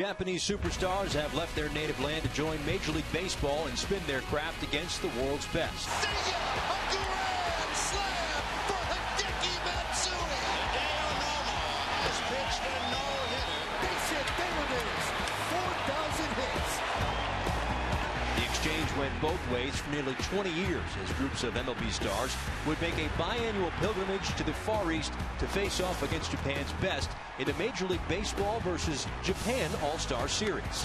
Japanese superstars have left their native land to join Major League Baseball and spin their craft against the world's best. See ya! A grand slam for Hideki Matsui! Hideo Nomo has pitched a no-hitter. Base hit, there it is. 4,000 hits. The exchange went both ways for nearly 20 years as groups of MLB stars would make a biannual pilgrimage to the Far East to face off against Japan's best in the Major League Baseball versus Japan All-Star Series.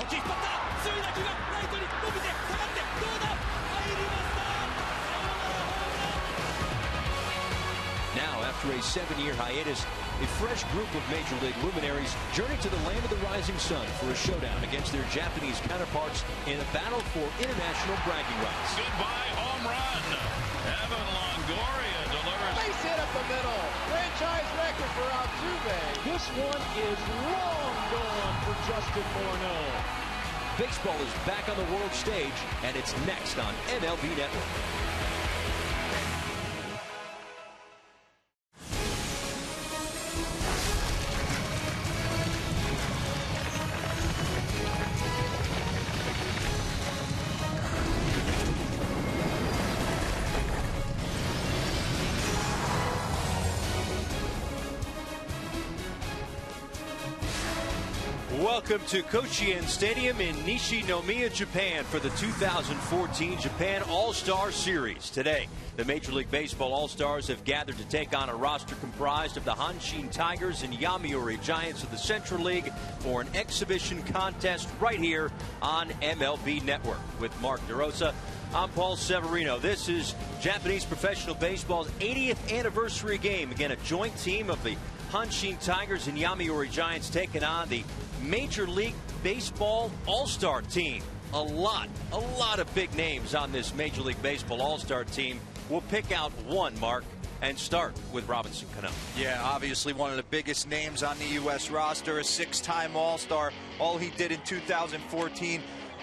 Now, after a 7-year hiatus, a fresh group of Major League luminaries journey to the land of the rising sun for a showdown against their Japanese counterparts in a battle for international bragging rights. Goodbye home run. Evan Longoria delivers. Base hit up the middle. Franchise record for Altuve. This one is long gone for Justin Morneau. Baseball is back on the world stage, and it's next on MLB Network. Welcome to Koshien Stadium in Nishinomiya, Japan for the 2014 Japan All-Star Series. Today, the Major League Baseball All-Stars have gathered to take on a roster comprised of the Hanshin Tigers and Yomiuri Giants of the Central League for an exhibition contest right here on MLB Network. With Mark DeRosa, I'm Paul Severino. This is Japanese professional baseball's 80th anniversary game. Again, a joint team of the Hanshin Tigers and Yomiuri Giants taking on the Major League Baseball All-Star team. A lot of big names on this Major League Baseball All-Star team. We'll pick out one, Mark, and start with Robinson Cano. Yeah, obviously one of the biggest names on the U.S. roster, a 6-time All-Star. All he did in 2014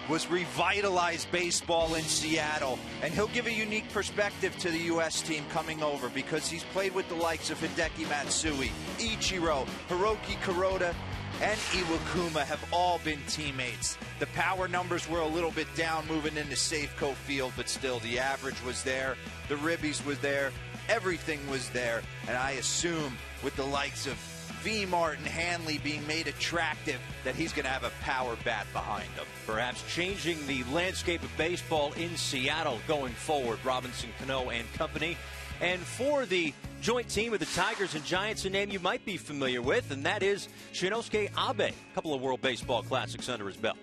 was revitalize baseball in Seattle, and he'll give a unique perspective to the U.S. team coming over because he's played with the likes of Hideki Matsui, Ichiro, Hiroki Kuroda, and Iwakuma have all been teammates. The power numbers were a little bit down moving into Safeco Field, but still the average was there, the ribbies was there, everything was there, and I assume with the likes of V. Martin Hanley being made attractive that he's going to have a power bat behind him. Perhaps changing the landscape of baseball in Seattle going forward, Robinson Cano and company. And for the joint team of the Tigers and Giants, a name you might be familiar with, and that is Shinosuke Abe. A couple of World Baseball Classics under his belt.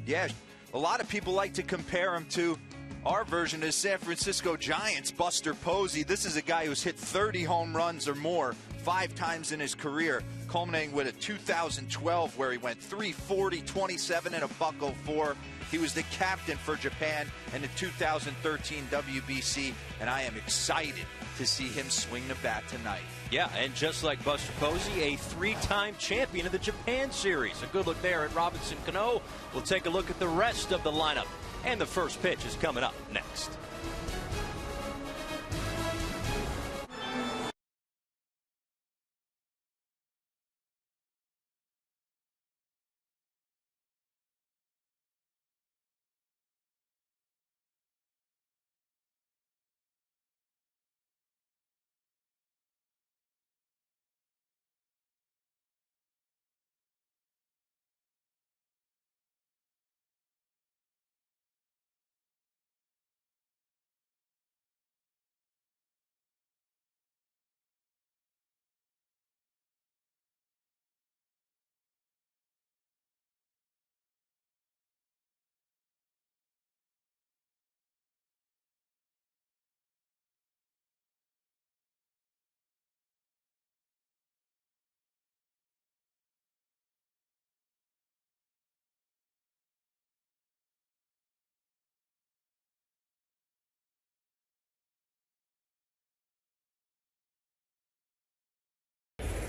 Yeah, a lot of people like to compare him to our version of the San Francisco Giants, Buster Posey. This is a guy who's hit 30 home runs or more 5 times in his career, culminating with a 2012 where he went 340, 27, and a .04. He was the captain for Japan in the 2013 WBC, and I am excited to see him swing the bat tonight. Yeah, and just like Buster Posey, a 3-time champion of the Japan Series. A good look there at Robinson Cano. We'll take a look at the rest of the lineup, and the first pitch is coming up next.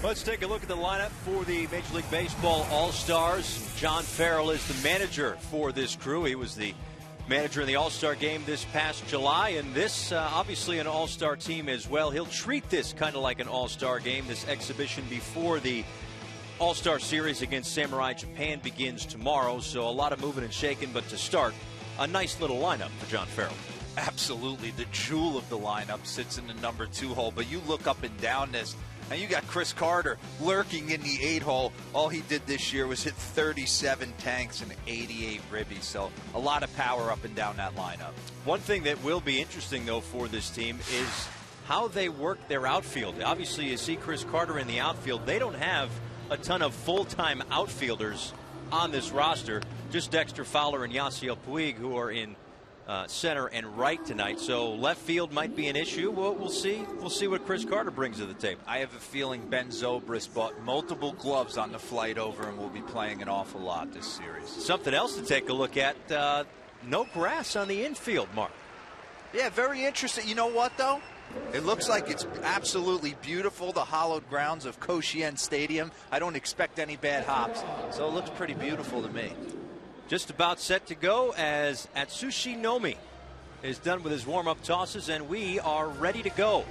Let's take a look at the lineup for the Major League Baseball All-Stars. John Farrell is the manager for this crew. He was the manager in the All-Star game this past July, and this obviously an All-Star team as well. He'll treat this kind of like an All-Star game, this exhibition before the All-Star Series against Samurai Japan begins tomorrow, so a lot of moving and shaking, but to start, a nice little lineup for John Farrell. Absolutely. The jewel of the lineup sits in the number 2 hole, but you look up and down this, and you got Chris Carter lurking in the 8 hole. All he did this year was hit 37 tanks and 88 ribbies, so a lot of power up and down that lineup. One thing that will be interesting, though, for this team is how they work their outfield. Obviously, you see Chris Carter in the outfield. They don't have a ton of full-time outfielders on this roster. Just Dexter Fowler and Yasiel Puig, who are in center and right tonight. So left field might be an issue. We'll see. We'll see what Chris Carter brings to the table. I have a feeling Ben Zobrist bought multiple gloves on the flight over and will be playing an awful lot this series. Something else to take a look at. No grass on the infield, Mark. Yeah, very interesting. You know what, though? It looks like it's absolutely beautiful, the hallowed grounds of Koshien Stadium. I don't expect any bad hops, so it looks pretty beautiful to me. Just about set to go as Atsushi Nomi is done with his warm-up tosses, and we are ready to go.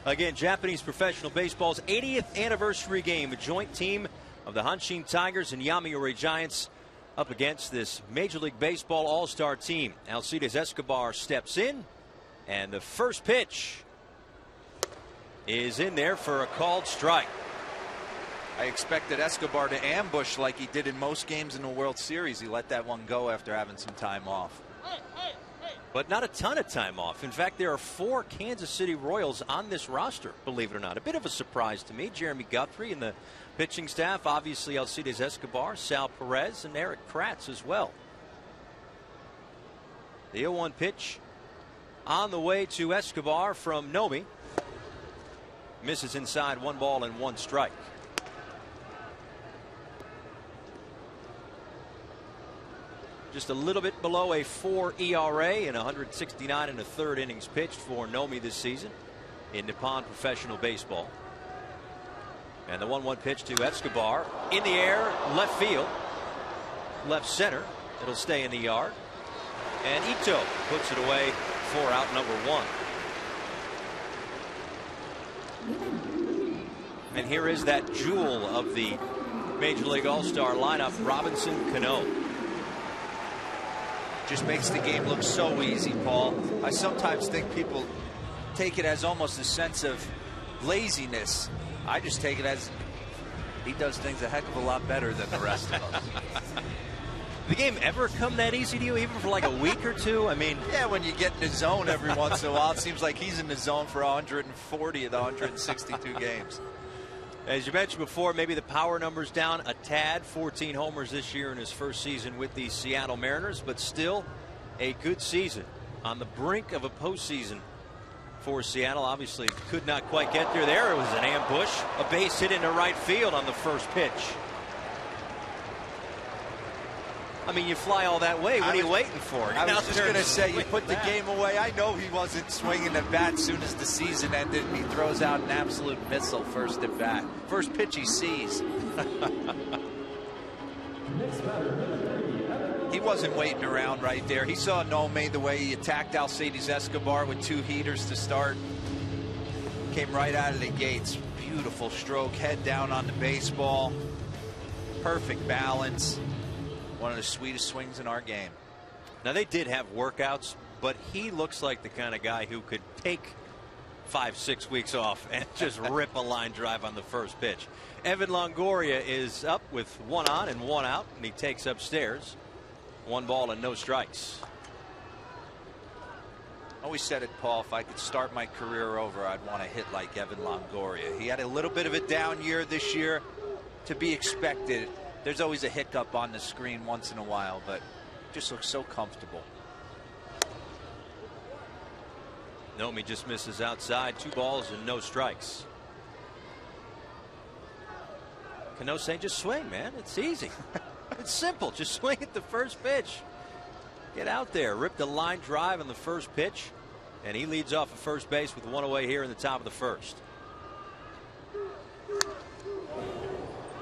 Again, Japanese professional baseball's 80th anniversary game, a joint team of the Hanshin Tigers and Yomiuri Giants up against this Major League Baseball All-Star team. Alcides Escobar steps in, and the first pitch is in there for a called strike. I expected Escobar to ambush like he did in most games in the World Series. He let that one go after having some time off. But not a ton of time off. In fact, there are 4 Kansas City Royals on this roster, believe it or not. A bit of a surprise to me. Jeremy Guthrie and the pitching staff. Obviously, Alcides Escobar, Sal Perez, and Eric Kratz as well. The 0-1 pitch on the way to Escobar from Nomi. Misses inside, 1 ball and 1 strike. Just a little bit below a 4 ERA and 169 and a third innings pitched for Nomi this season in Nippon professional baseball. And the 1-1 pitch to Escobar in the air, left field, left center. It'll stay in the yard. And Ito puts it away for out number 1. And here is that jewel of the Major League All-Star lineup, Robinson Cano. Just makes the game look so easy, Paul. I sometimes think people take it as almost a sense of laziness. I just take it as he does things a heck of a lot better than the rest of us. The game ever come that easy to you, even for like a week or two? I mean, yeah, when you get in the zone every once in a while, it seems like he's in the zone for 140 of the 162 games. As you mentioned before, maybe the power numbers down a tad. 14 homers this year in his first season with the Seattle Mariners, but still a good season. On the brink of a postseason for Seattle. Obviously could not quite get there. There it was an ambush. A base hit into right field on the first pitch. I mean, you fly all that way. What are you waiting for? I was just going to say, you put the game away. I know he wasn't swinging the bat as soon as the season ended, and he throws out an absolute missile first at bat. First pitch he sees. He wasn't waiting around right there. He saw Nomi the way he attacked Alcides Escobar with 2 heaters to start. Came right out of the gates. Beautiful stroke, head down on the baseball. Perfect balance. One of the sweetest swings in our game. Now, they did have workouts, but he looks like the kind of guy who could take 5-6 weeks off and just rip a line drive on the first pitch. Evan Longoria is up with 1 on and 1 out, and he takes upstairs. 1 ball and no strikes. I always said it, Paul, if I could start my career over, I'd want to hit like Evan Longoria. He had a little bit of a down year this year, to be expected. There's always a hiccup on the screen once in a while, but just looks so comfortable. Nomi just misses outside. 2 balls and no strikes. Cano saying, just swing, man. It's easy. It's simple. Just swing at the first pitch. Get out there. Ripped a line drive on the first pitch, and he leads off at first base with 1 away here in the top of the first.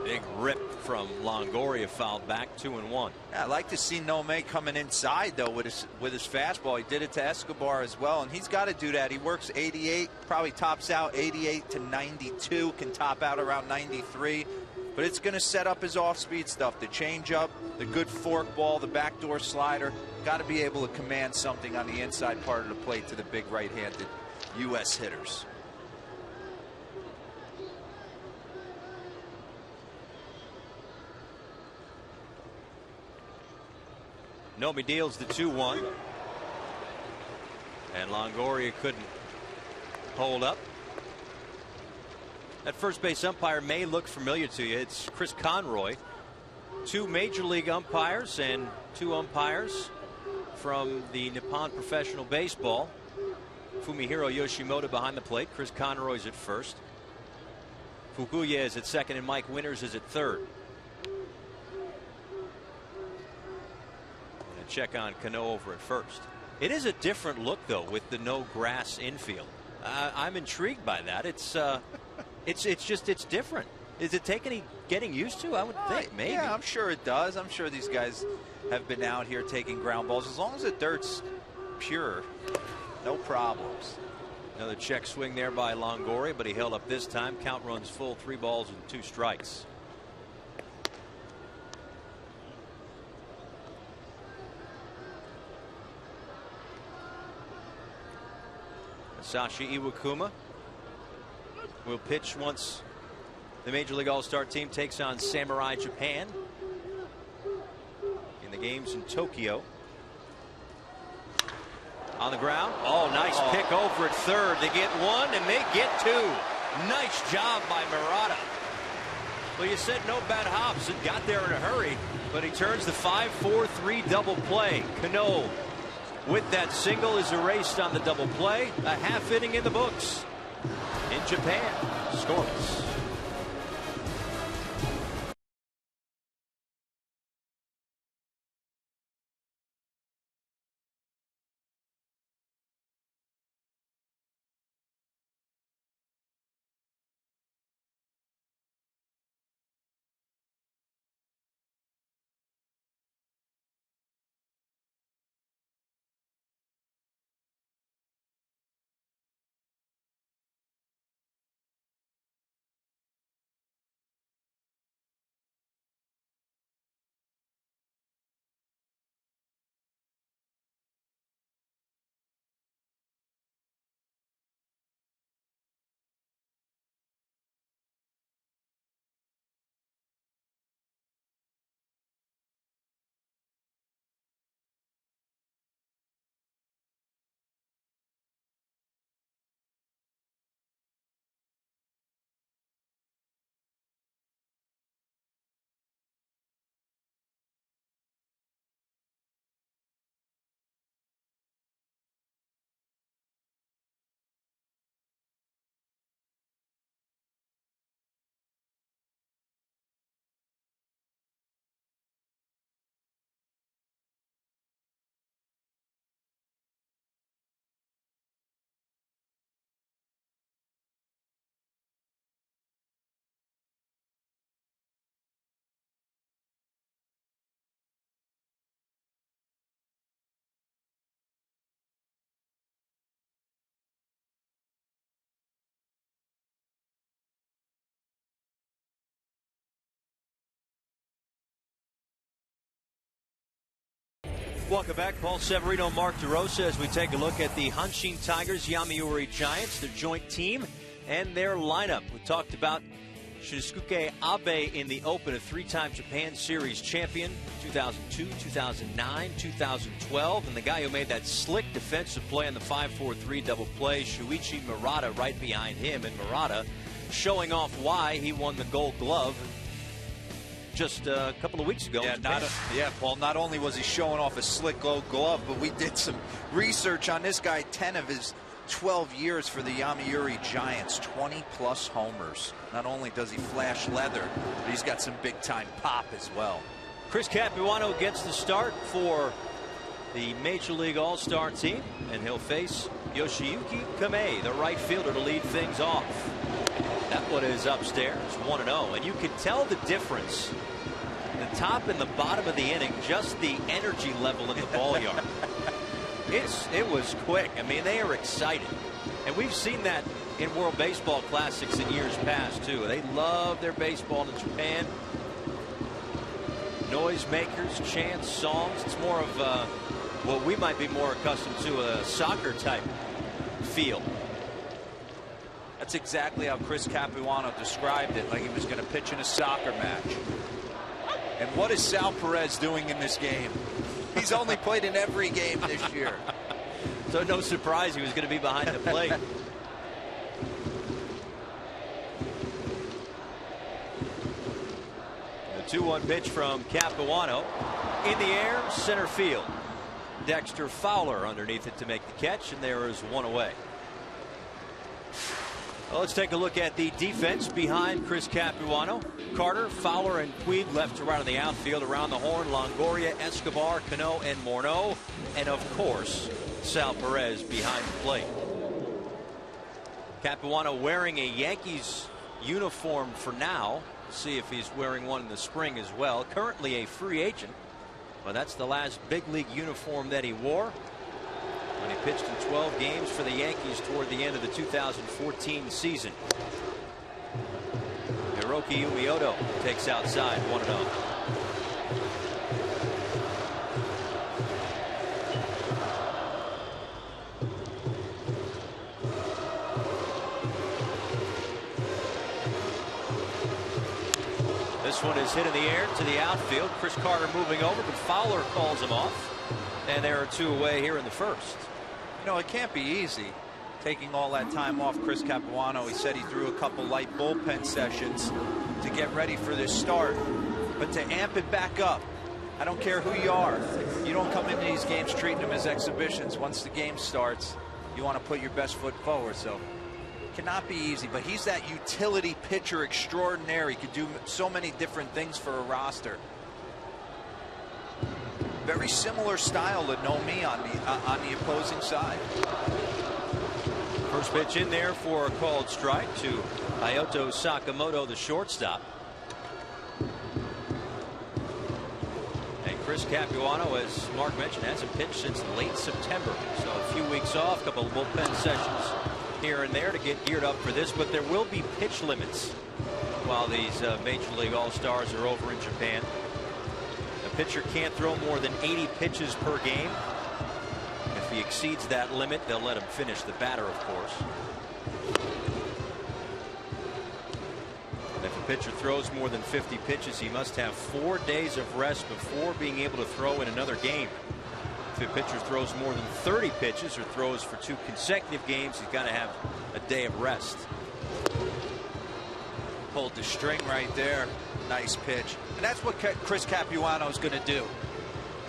Big rip from Longoria, fouled back, 2-1. Yeah, I'd like to see Nomi coming inside though with his fastball. He did it to Escobar as well, and he's got to do that. He works 88, probably tops out 88 to 92, can top out around 93. but it's going to set up his off-speed stuff, the changeup, the good fork ball, the backdoor slider. Got to be able to command something on the inside part of the plate to the big right-handed U.S. hitters. Nomi deals the 2-1. And Longoria couldn't hold up. That first base umpire may look familiar to you. It's Chris Conroy. 2 major league umpires and 2 umpires from the Nippon Professional Baseball. Fumihiro Yoshimoto behind the plate. Chris Conroy's at first. Fukuya is at second and Mike Winters is at third. And a check on Cano over at first. It is a different look, though, with the no grass infield. I'm intrigued by that. It's different. Is it take any getting used to? I would think maybe. Yeah, I'm sure it does. I'm sure these guys have been out here taking ground balls. As long as the dirt's pure, no problems. Another check swing there by Longoria, but he held up this time. Count runs full, 3 balls and 2 strikes. Masashi Iwakuma will pitch once the Major League All-Star team takes on Samurai Japan in the games in Tokyo. On the ground. Oh, nice pick over at third. They get 1 and they get 2. Nice job by Murata. Well, you said no bad hops. It got there in a hurry, but he turns the 5-4-3 double play. Cano with that single is erased on the double play. A half inning in the books in Japan. Scoreless. Welcome back. Paul Severino, Mark DeRosa, as we take a look at the Hanshin Tigers, Yomiuri Giants, their joint team, and their lineup. We talked about Shinsuke Abe in the Open, a 3-time Japan Series champion, 2002, 2009, 2012, and the guy who made that slick defensive play on the 5-4-3 double play, Shuichi Murata, right behind him, and Murata showing off why he won the Gold Glove just a couple of weeks ago. Yeah, Paul, not only was he showing off a slick Gold Glove, but we did some research on this guy. 10 of his 12 years for the Yomiuri Giants, 20-plus homers. Not only does he flash leather, but he's got some big-time pop as well. Chris Capuano gets the start for the Major League All-Star team, and he'll face Yoshiyuki Kamei, the right fielder, to lead things off. That one is upstairs, 1-0, and you can tell the difference. The top and the bottom of the inning, just the energy level in the ball yard. It was quick. I mean, they are excited. And we've seen that in World Baseball Classics in years past, too. They love their baseball in Japan. Noisemakers, chants, songs. It's more of what we might be more accustomed to, a soccer type feel. That's exactly how Chris Capuano described it, like he was going to pitch in a soccer match. And what is Sal Perez doing in this game? He's only played in every game this year. So no surprise he was going to be behind the plate. The 2-1 pitch from Capuano. In the air, center field. Dexter Fowler underneath it to make the catch, and there is one away. Well, let's take a look at the defense behind Chris Capuano. Carter, Fowler, and Puig left to right on the outfield. Around the horn, Longoria, Escobar, Cano, and Morneau. And, of course, Sal Perez behind the plate. Capuano wearing a Yankees uniform for now. See if he's wearing one in the spring as well. Currently a free agent. Well, that's the last big league uniform that he wore when he pitched in 12 games for the Yankees toward the end of the 2014 season. Hiroki Umioto takes outside 1-0. This one is hit in the air to the outfield. Chris Carter moving over, but Fowler calls him off. And there are two away here in the first. You know, it can't be easy taking all that time off Chris Capuano. He said he threw a couple light bullpen sessions to get ready for this start. But to amp it back up, I don't care who you are. You don't come into these games treating them as exhibitions. Once the game starts, you want to put your best foot forward. So cannot be easy, but he's that utility pitcher extraordinaire. He could do so many different things for a roster. Very similar style to Nomi on the opposing side. First pitch in there for a called strike to Ayoto Sakamoto, the shortstop. And Chris Capuano, as Mark mentioned, hasn't pitched since late September. So a few weeks off, a couple of bullpen sessions here and there to get geared up for this, but there will be pitch limits while these Major League All-Stars are over in Japan. A pitcher can't throw more than 80 pitches per game. If he exceeds that limit, they'll let him finish. The batter, of course. And if a pitcher throws more than 50 pitches, he must have 4 days of rest before being able to throw in another game. If a pitcher throws more than 30 pitches or throws for 2 consecutive games, he's got to have a day of rest. Pulled the string right there. Nice pitch. And that's what Chris Capuano is going to do.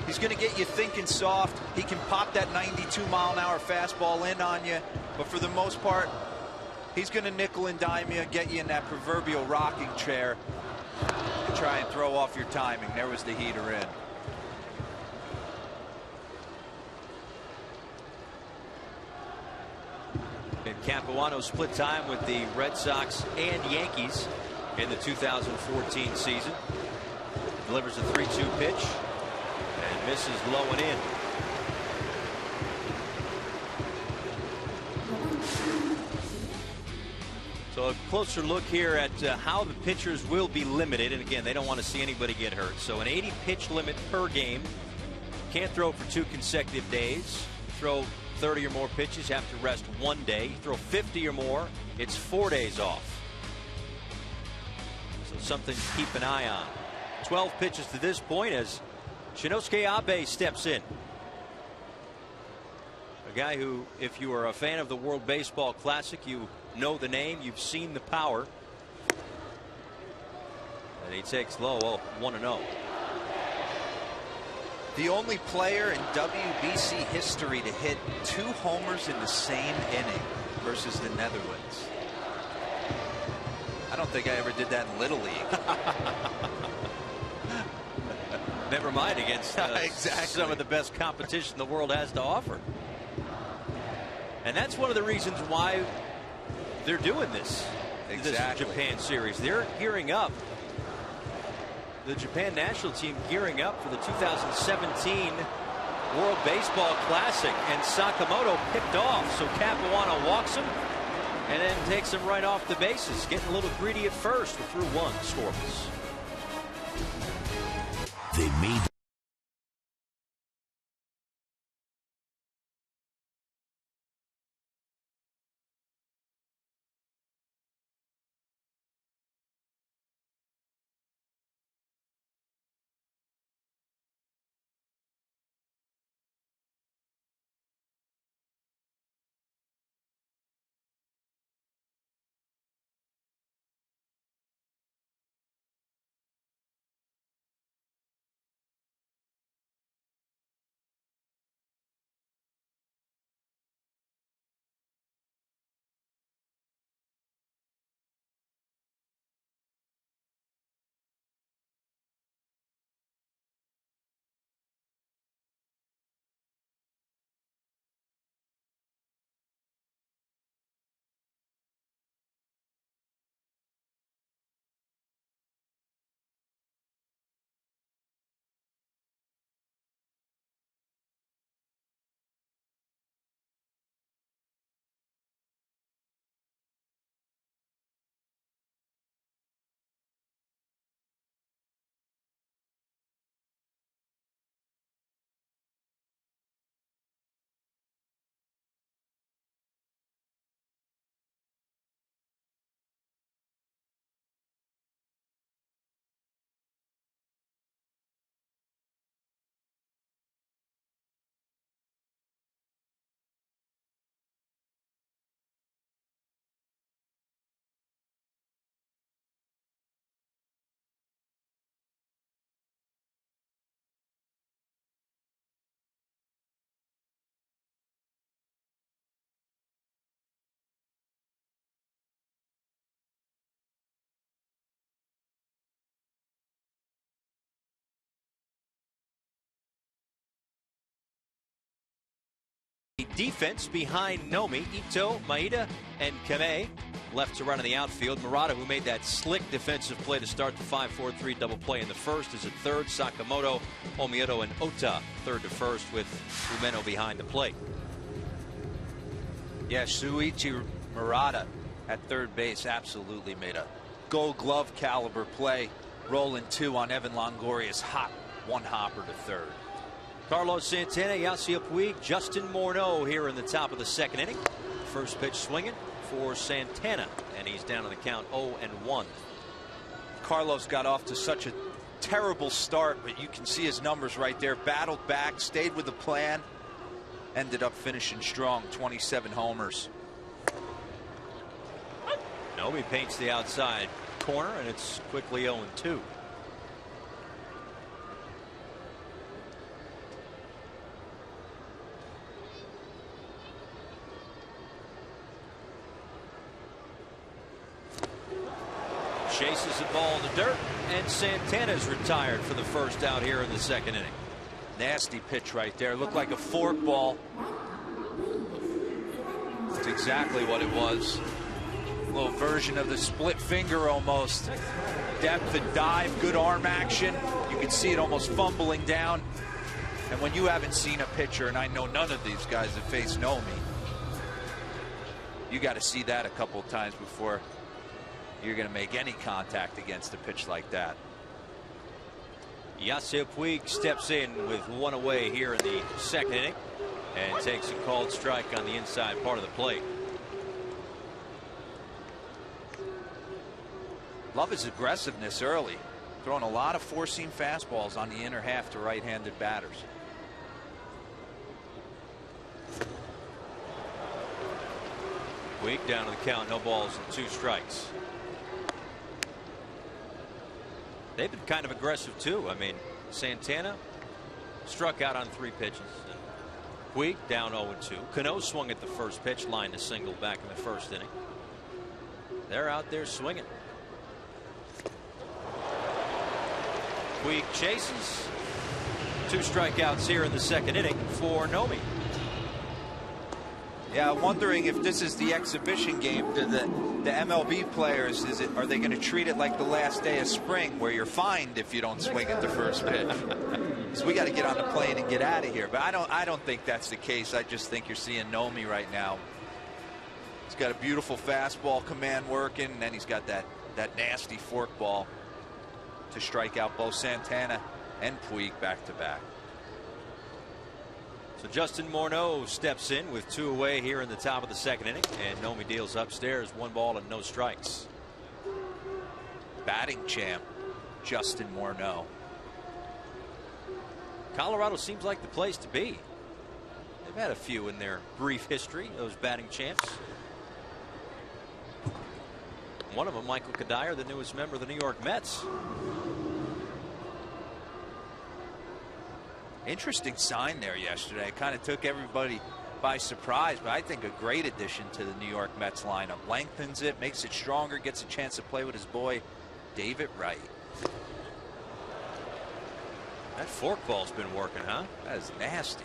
He's going to get you thinking soft. He can pop that 92-mile-an-hour fastball in on you. But for the most part, he's going to nickel and dime you, get you in that proverbial rocking chair, and try and throw off your timing. There was the heater in. And Capuano split time with the Red Sox and Yankees in the 2014 season. Delivers a 3-2 pitch and misses low and in. So a closer look here at how the pitchers will be limited. And again, they don't want to see anybody get hurt. So an 80 pitch limit per game. Can't throw for 2 consecutive days. Throw 30 or more pitches, have to rest 1 day. Throw 50 or more, it's 4 days off. So something to keep an eye on. 12 pitches to this point as Shinosuke Abe steps in. A guy who, if you are a fan of the World Baseball Classic, you know the name, you've seen the power. And he takes low, 1-0. The only player in WBC history to hit 2 homers in the same inning versus the Netherlands. I don't think I ever did that in Little League. Never mind against exactly. Some of the best competition the world has to offer. And that's one of the reasons why they're doing this. Exactly. This Japan series. They're gearing up. The Japan national team gearing up for the 2017 World Baseball Classic, and Sakamoto picked off, so Capuano walks him and then takes him right off the bases, getting a little greedy at first. We're through one, scoreless. They made defense behind Nomi, Ito, Maida, and Kame. Left to run in the outfield. Murata, who made that slick defensive play to start the 5-4-3 double play in the first, is at third. Sakamoto, Omieto, and Ota third to first, with Umeno behind the plate. Yeah, Shuichi Murata at third base absolutely made a Gold Glove caliber play. Rolling two on Evan Longoria's hot one hopper to third. Carlos Santana, Yasiel Puig, Justin Morneau here in the top of the second inning. First pitch swinging for Santana, and he's down on the count 0-1. Carlos got off to such a terrible start, but you can see his numbers right there. Battled back, stayed with the plan, ended up finishing strong. 27 homers. Nomi paints the outside corner, and it's quickly 0-2. Chases the ball in the dirt, and Santana's retired for the first out here in the second inning. Nasty pitch right there. Looked like a fork ball. That's exactly what it was. A little version of the split finger almost. Depth and dive, good arm action. You can see it almost fumbling down. And when you haven't seen a pitcher, and I know none of these guys that face Nomi, you got to see that a couple of times before you're going to make any contact against a pitch like that. Yasiel Puig steps in with one away here in the second inning and takes a called strike on the inside part of the plate. Love his aggressiveness early, throwing a lot of four-seam fastballs on the inner half to right-handed batters. Puig down to the count, no balls and 2 strikes. They've been kind of aggressive too. I mean, Santana struck out on 3 pitches. Puig down 0-2. Cano swung at the first pitch, lined a single back in the first inning. They're out there swinging. Puig chases. 2 strikeouts here in the second inning for Nomi. Yeah, I'm wondering if this is the exhibition game. Do the MLB players, are they going to treat it like the last day of spring, where you're fined if you don't swing at the first pitch? So we got to get on the plane and get out of here. But I don't think that's the case. I just think you're seeing Nomi right now. He's got a beautiful fastball command working, and then he's got that nasty forkball to strike out both Santana and Puig back to back. So Justin Morneau steps in with 2 away here in the top of the 2nd inning, and Nomi deals upstairs 1 ball and no strikes. Batting champ Justin Morneau. Colorado seems like the place to be. They've had a few in their brief history, those batting champs. One of them, Michael Kadire, the newest member of the New York Mets. Interesting sign there yesterday. Kind of took everybody by surprise, but I think a great addition to the New York Mets lineup. Lengthens it, makes it stronger, gets a chance to play with his boy David Wright. That forkball's been working, huh? That is nasty.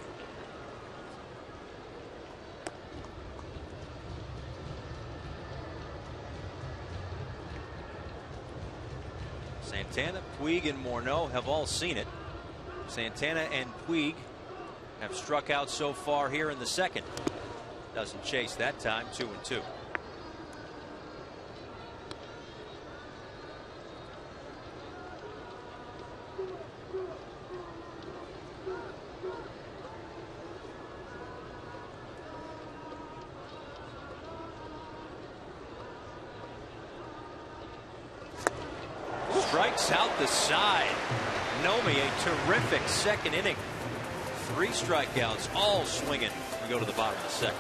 Santana, Puig, and Morneau have all seen it. Santana and Puig have struck out so far here in the 2nd. Doesn't chase that time. 2-2. Strikes out the side. Nomi, a terrific 2nd inning. 3 strikeouts, all swinging. We go to the bottom of the 2nd.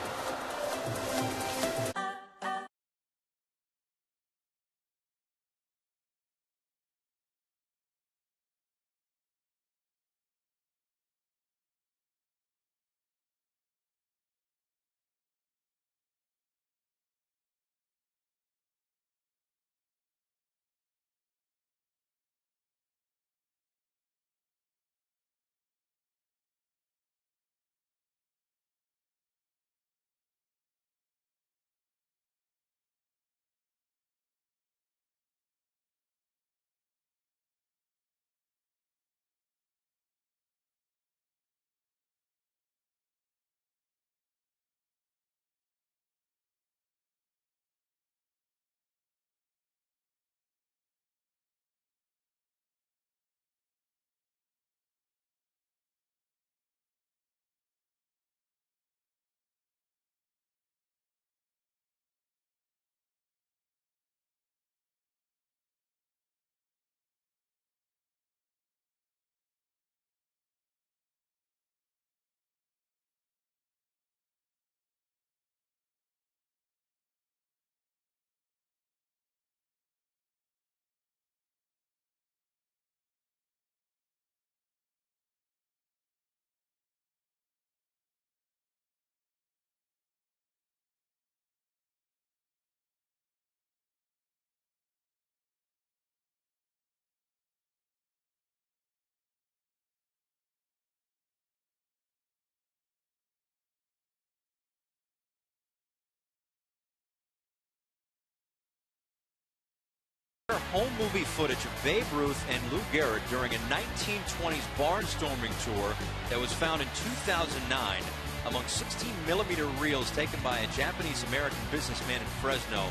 Home movie footage of Babe Ruth and Lou Gehrig during a 1920s barnstorming tour that was found in 2009 among 16mm reels taken by a Japanese-American businessman in Fresno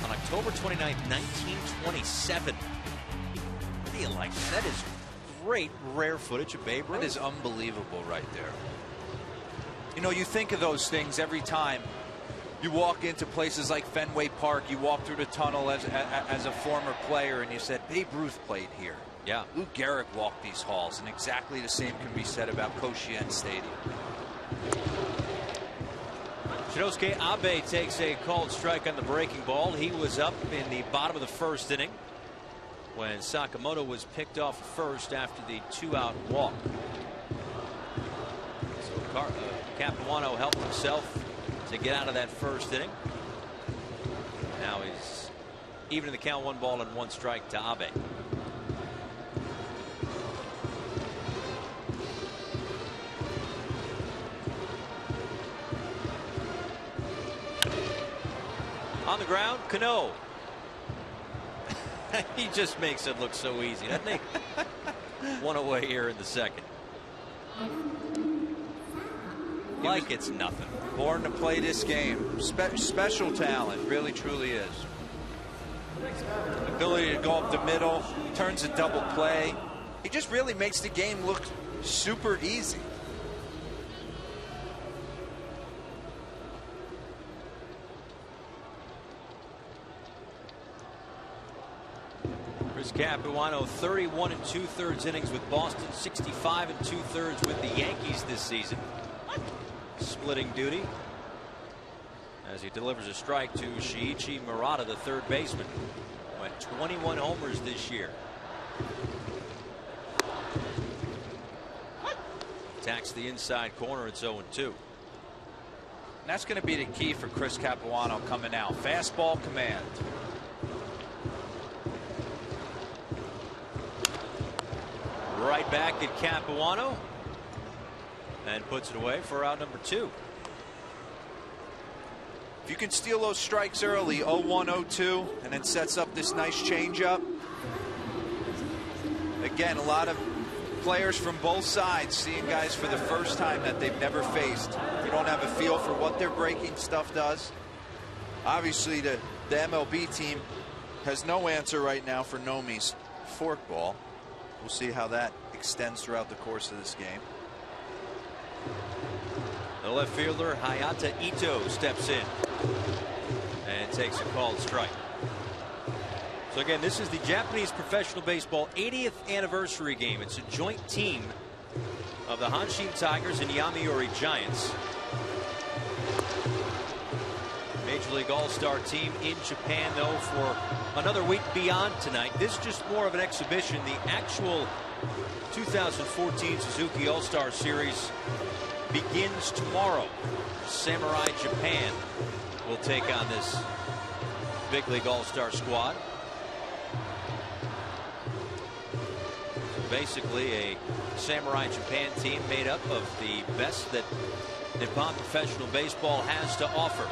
on October 29, 1927. What do you like? That is great, rare footage of Babe Ruth. That is unbelievable right there. You know, you think of those things every time you walk into places like Fenway Park, you walk through the tunnel as a former player, and you said, Babe Ruth played here. Yeah. Lou Gehrig walked these halls, and exactly the same can be said about Koshien Stadium. Shinosuke Abe takes a called strike on the breaking ball. He was up in the bottom of the 1st inning when Sakamoto was picked off at first after the 2-out walk. So Capuano helped himself to get out of that 1st inning. Now he's even in the count, 1 ball and 1 strike to Abe. On the ground, Cano. He just makes it look so easy, doesn't he? 1 away here in the 2nd. like it's nothing. Born to play this game. Special talent, really truly is. Ability to go up the middle, turns a double play. He just really makes the game look super easy. Chris Capuano, 31 2/3 innings with Boston, 65 2/3 with the Yankees this season. Splitting duty as he delivers a strike to Shiichi Murata, the third baseman. Went 21 homers this year. Attacks the inside corner. It's 0-2. And that's going to be the key for Chris Capuano coming out. Fastball command. Right back at Capuano and puts it away for out number 2. If you can steal those strikes early, 0-1, 0-2, and then sets up this nice changeup. Again, a lot of players from both sides seeing guys for the first time that they've never faced. You don't have a feel for what their breaking stuff does. Obviously, the MLB team has no answer right now for Nomi's forkball. We'll see how that extends throughout the course of this game. The left fielder Hayata Ito steps in and takes a called strike. So again, this is the Japanese professional baseball 80th anniversary game. It's a joint team of the Hanshin Tigers and Yomiuri Giants. Major League All-Star team in Japan, though, for another week beyond tonight. This is just more of an exhibition. The actual 2014 Suzuki All-Star Series begins tomorrow. Samurai Japan will take on this big league All-Star squad. So basically a Samurai Japan team made up of the best that Nippon professional baseball has to offer.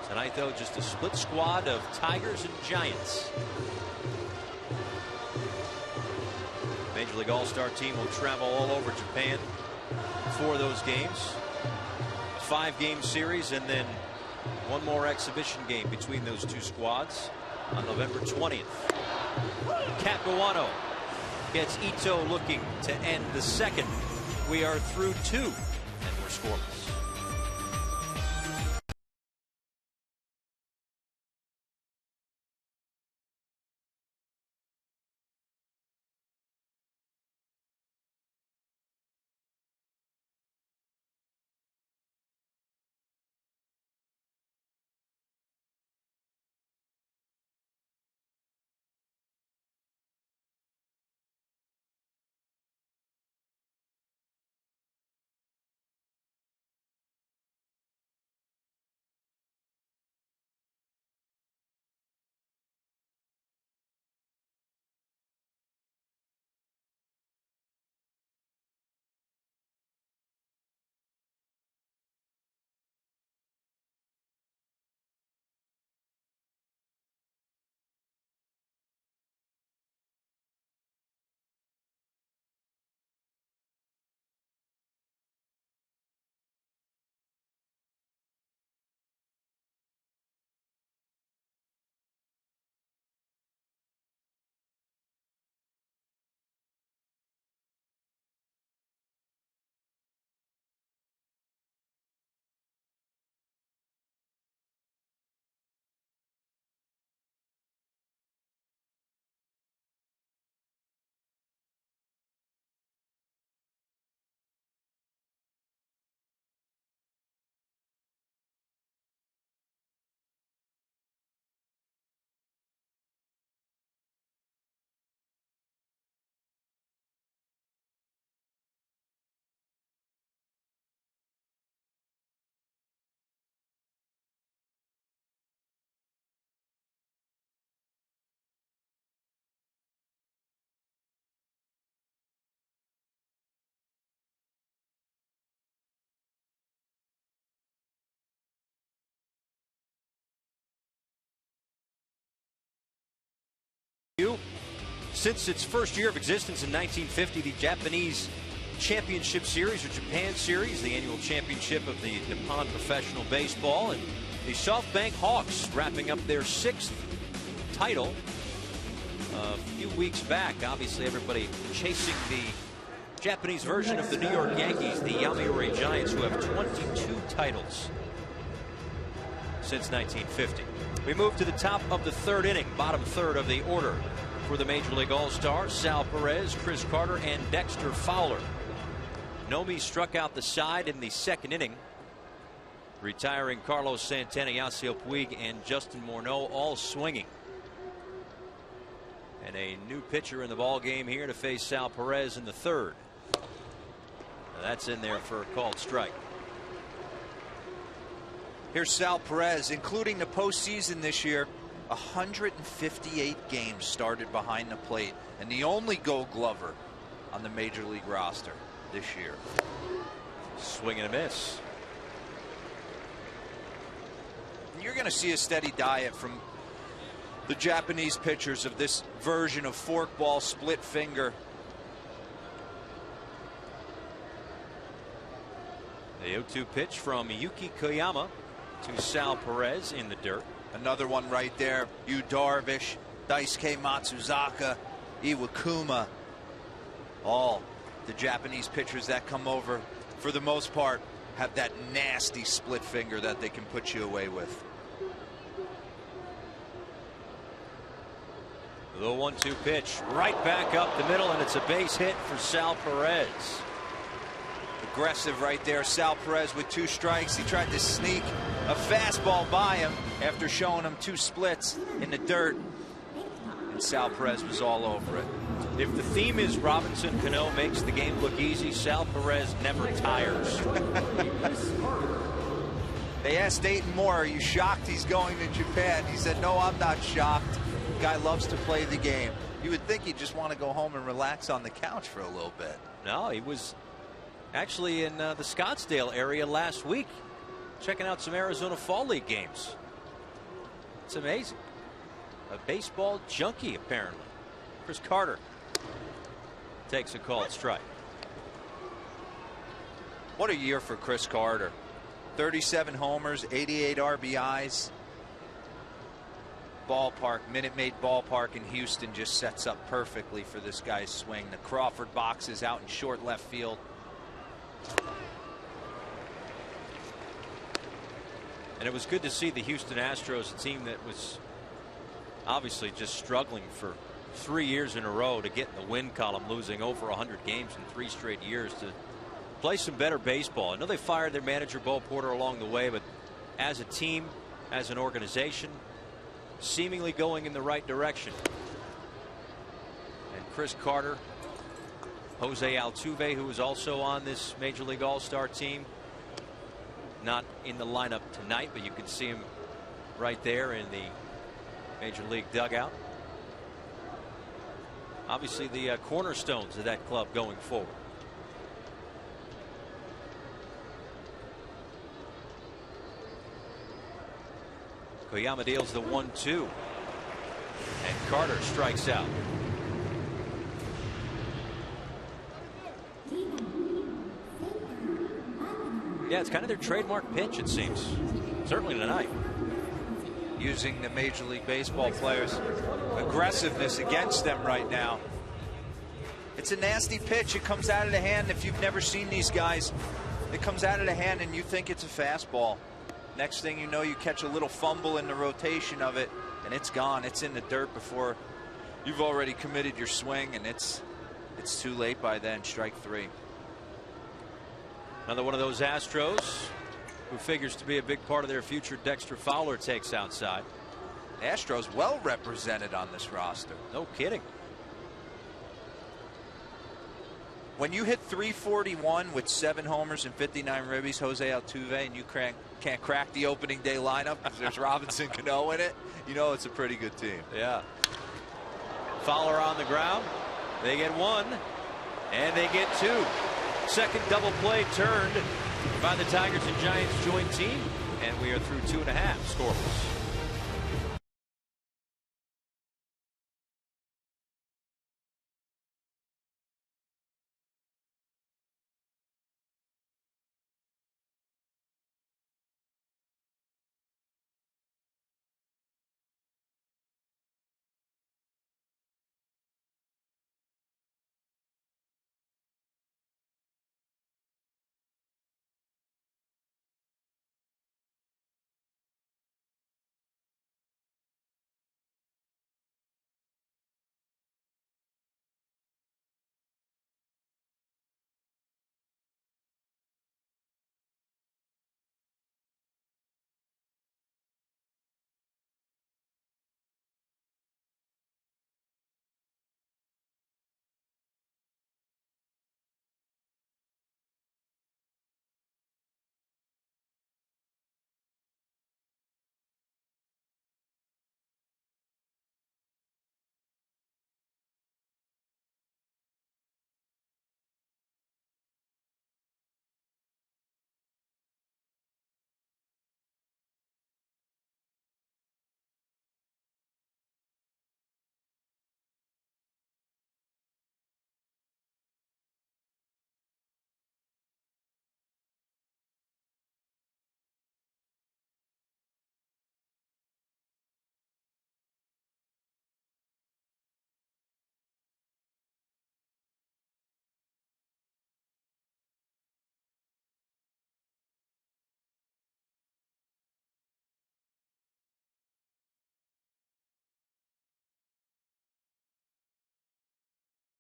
Tonight, though, just a split squad of Tigers and Giants. Major League All-Star team will travel all over Japan for those games. A 5-game series and then one more exhibition game between those two squads on November 20th. Capuano gets Ito looking to end the second. We are through 2 and we're scoreless. Since its first year of existence in 1950, the Japanese Championship Series or Japan Series, the annual championship of the Nippon Professional Baseball, and the SoftBank Hawks wrapping up their 6th title a few weeks back. Obviously, everybody chasing the Japanese version of the New York Yankees, the Yomiuri Giants, who have 22 titles since 1950. We move to the top of the 3rd inning, bottom 3rd of the order for the Major League All-Stars. Sal Perez, Chris Carter, and Dexter Fowler. Nomi struck out the side in the 2nd inning, retiring Carlos Santana, Yasiel Puig, and Justin Morneau all swinging. And a new pitcher in the ball game here to face Sal Perez in the 3rd. That's in there for a called strike. Here's Sal Perez, including the postseason this year. 158 games started behind the plate, and the only Gold Glover on the Major League roster this year. Swing and a miss. You're going to see a steady diet from the Japanese pitchers of this version of forkball split finger. The 0-2 pitch from Yuki Koyama to Sal Perez in the dirt. Another one right there. Yu Darvish, Daisuke Matsuzaka, Iwakuma. All the Japanese pitchers that come over, for the most part, have that nasty split finger that they can put you away with. The 1-2 pitch right back up the middle, and it's a base hit for Sal Perez. Aggressive right there. Sal Perez with 2 strikes. He tried to sneak a fastball by him after showing him 2 splits in the dirt, and Sal Perez was all over it. If the theme is Robinson Cano makes the game look easy, Sal Perez never tires. They asked Dayton Moore, are you shocked he's going to Japan? He said, no, I'm not shocked. The guy loves to play the game. You would think he'd just want to go home and relax on the couch for a little bit. No, he was actually in the Scottsdale area last week, checking out some Arizona Fall League games. It's amazing. A baseball junkie, apparently. Chris Carter takes a called strike. What a year for Chris Carter. 37 homers, 88 RBIs. Ballpark, Minute Maid Ballpark in Houston just sets up perfectly for this guy's swing. The Crawford boxes out in short left field. And it was good to see the Houston Astros, a team that was obviously just struggling for 3 years in a row, to get in the win column, losing over 100 games in 3 straight years, to play some better baseball. I know they fired their manager Bo Porter along the way, but as a team, as an organization, seemingly going in the right direction. And Chris Carter, Jose Altuve, who is also on this Major League All-Star team, not in the lineup tonight, but you can see him right there in the Major League dugout. Obviously the cornerstones of that club going forward. Koyama deals the 1-2, and Carter strikes out. Yeah, it's kind of their trademark pitch, it seems. Certainly tonight. Using the Major League Baseball players' aggressiveness against them right now. It's a nasty pitch. It comes out of the hand. If you've never seen these guys, it comes out of the hand and you think it's a fastball. Next thing you know, you catch a little fumble in the rotation of it, and it's gone. It's in the dirt before you've already committed your swing, and it's too late by then. Strike 3. Another one of those Astros who figures to be a big part of their future. Dexter Fowler takes outside. Astros well represented on this roster. No kidding. When you hit 341 with 7 homers and 59 ribbies, Jose Altuve, and you can't crack the opening day lineup because there's Robinson Cano in it, you know it's a pretty good team. Yeah. Fowler on the ground. They get 1, and they get 2. Second double play turned by the Tigers and Giants joint team, and we are through 2.5 scoreless.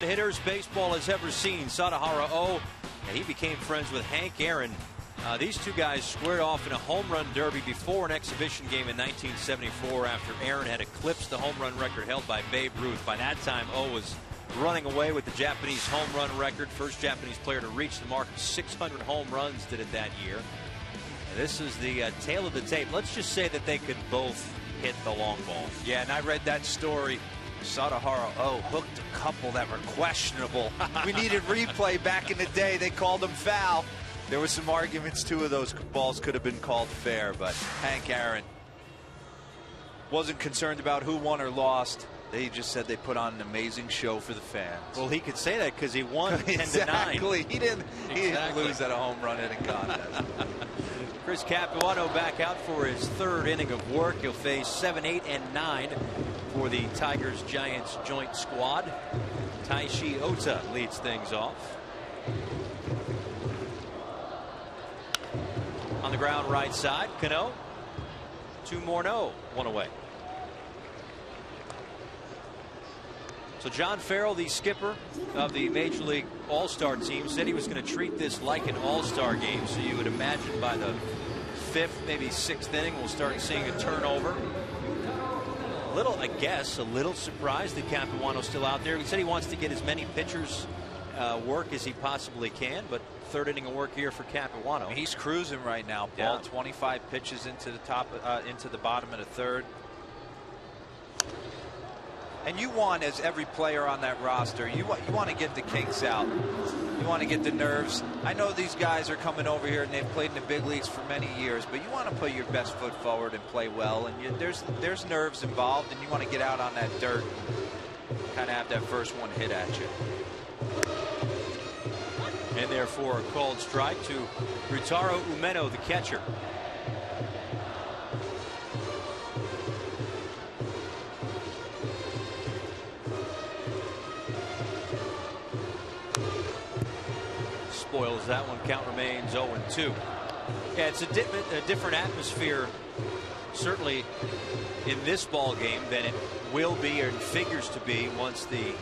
hitters baseball has ever seen. Sadahara O, and he became friends with Hank Aaron. These two guys squared off in a home run derby before an exhibition game in 1974 after Aaron had eclipsed the home run record held by Babe Ruth. By that time, O was running away with the Japanese home run record. First Japanese player to reach the mark of 600 home runs did it that year. This is the tail of the tape. Let's just say that they could both hit the long ball. Yeah, and I read that story. Sadahara O hooked a couple that were questionable. We needed replay back in the day. They called them foul. There were some arguments. Two of those balls could have been called fair, but Hank Aaron wasn't concerned about who won or lost. They just said they put on an amazing show for the fans. Well, he could say that because he won 10-9. Exactly. He didn't lose at a home run hitting contest. Chris Capuano back out for his third inning of work. He'll face 7, 8, and 9 for the Tigers-Giants joint squad. Taishi Ota leads things off. On the ground right side, Cano. 2 more no, 1 away. So John Farrell, the skipper of the Major League All-Star team, said he was going to treat this like an All-Star game. So you would imagine by the 5th, maybe 6th inning, we'll start seeing a turnover. I guess, a little surprised that Capuano's still out there. He said he wants to get as many pitchers work as he possibly can, but 3rd inning of work here for Capuano. He's cruising right now. Ball 25 pitches into the top, into the bottom of the 3rd. And you want, as every player on that roster, you want to get the kinks out. You want to get the nerves. I know these guys are coming over here and they've played in the big leagues for many years, but you want to put your best foot forward and play well. And there's nerves involved, and you want to get out on that dirt, kind of have that first one hit at you. And therefore a called strike to Ryutaro Umeno, the catcher. Spoils that one. Count remains 0-2. Yeah, it's a different atmosphere, certainly in this ball game, than it will be or figures to be once the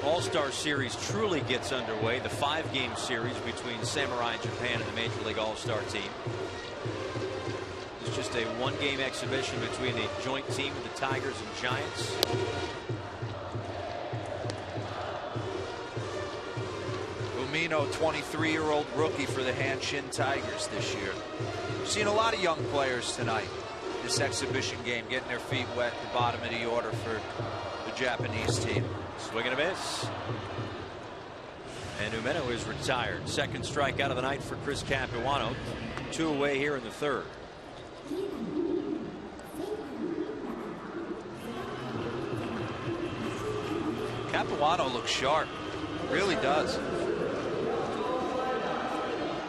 All-Star Series truly gets underway. The 5-game series between Samurai Japan and the Major League All-Star team. It's just a 1-game exhibition between the joint team of the Tigers and Giants. Umeno, 23-year-old rookie for the Hanshin Tigers this year. We've seen a lot of young players tonight. This exhibition game getting their feet wet at the bottom of the order for the Japanese team. Swing and a miss. And Umeno is retired. 2nd strikeout of the night for Chris Capuano. 2 away here in the 3rd. Capuano looks sharp. Really does.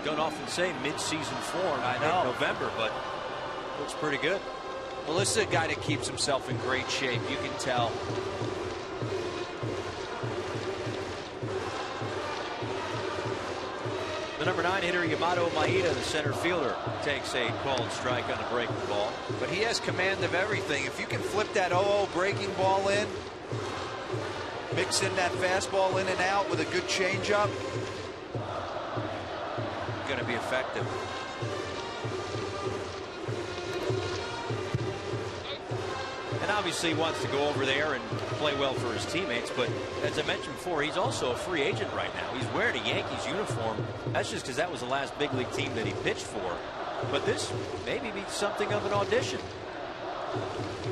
Don't often say mid-season form in November, but looks pretty good. Well, this is a guy that keeps himself in great shape. You can tell. The number 9 hitter, Yamato Maeda, the center fielder, takes a called strike on a breaking ball. But he has command of everything. If you can flip that 0-0 breaking ball in, mix in that fastball in and out with a good changeup, going to be effective. And obviously he wants to go over there and play well for his teammates, but as I mentioned before, he's also a free agent right now. He's wearing a Yankees uniform. That's just because that was the last big league team that he pitched for. But this maybe be something of an audition.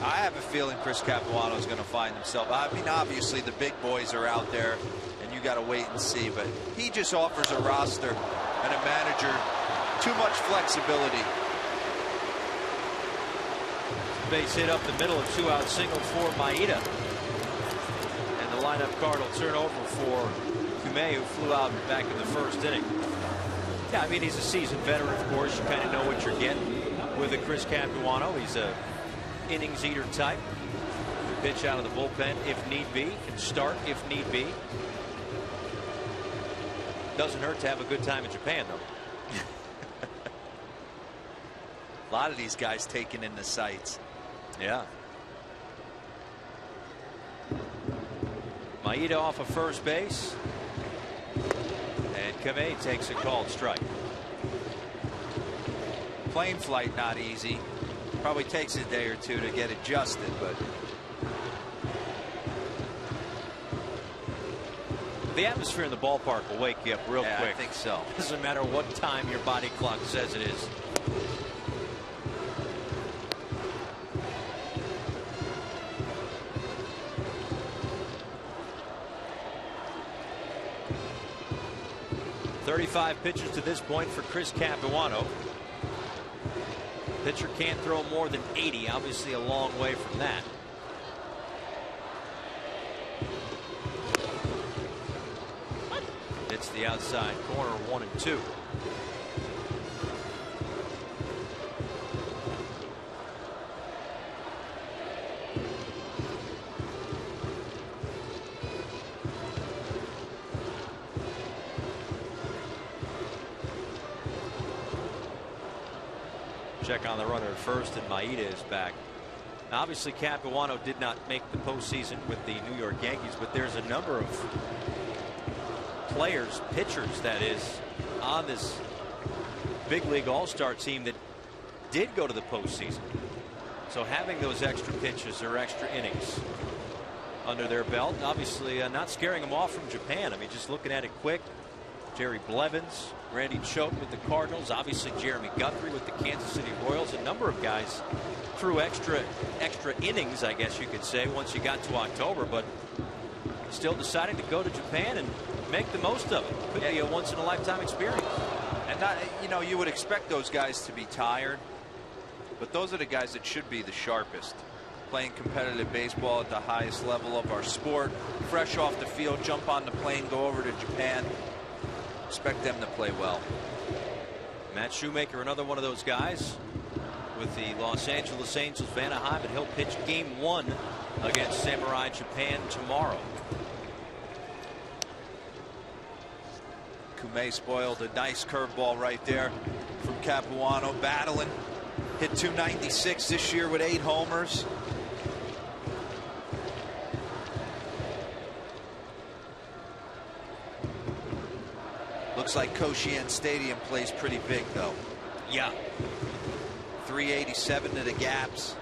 I have a feeling Chris Capuano is going to find himself. I mean, obviously the big boys are out there, and you got to wait and see. But he just offers a roster and a manager too much flexibility. Base hit up the middle, a 2-out single for Maeda. And the lineup card will turn over for Kume, who flew out back in the 1st inning. Yeah, I mean, he's a seasoned veteran, of course. You kind of know what you're getting with a Chris Capuano. He's a innings eater type. Pitch out of the bullpen if need be. Can start if need be. Doesn't hurt to have a good time in Japan, though. A lot of these guys taking in the sights. Yeah. Maida off of first base. And Kamei takes a called strike. Plane flight not easy. Probably takes a day or two to get adjusted, but the atmosphere in the ballpark will wake you up real quick. I think so. Doesn't matter what time your body clock says it is. .35 pitches to this point for Chris Capuano. Pitcher can't throw more than 80. Obviously a long way from that. It's the outside corner, 1-2. Check on the runner at first, and Maida is back. Now, obviously, Capuano did not make the postseason with the New York Yankees, but there's a number of players, pitchers that is, on this big league all-star team that did go to the postseason. So having those extra pitches or extra innings under their belt, obviously not scaring them off from Japan. I mean, just looking at it quick, Jerry Blevins, Randy Choate with the Cardinals, obviously Jeremy Guthrie with the Kansas City Royals. A number of guys threw extra innings, I guess you could say, once you got to October, but still deciding to go to Japan and make the most of it. Could be a once-in-a-lifetime experience. And not, you know, you would expect those guys to be tired, but those are the guys that should be the sharpest. Playing competitive baseball at the highest level of our sport, fresh off the field, jump on the plane, go over to Japan. Expect them to play well. Matt Shoemaker, another one of those guys with the Los Angeles Angels of Anaheim, and he'll pitch game 1 against Samurai Japan tomorrow. Kamei spoiled a nice curveball right there from Capuano, battling. Hit .296 this year with 8 homers. Looks like Koshien Stadium plays pretty big, though. Yeah. 387 to the gaps.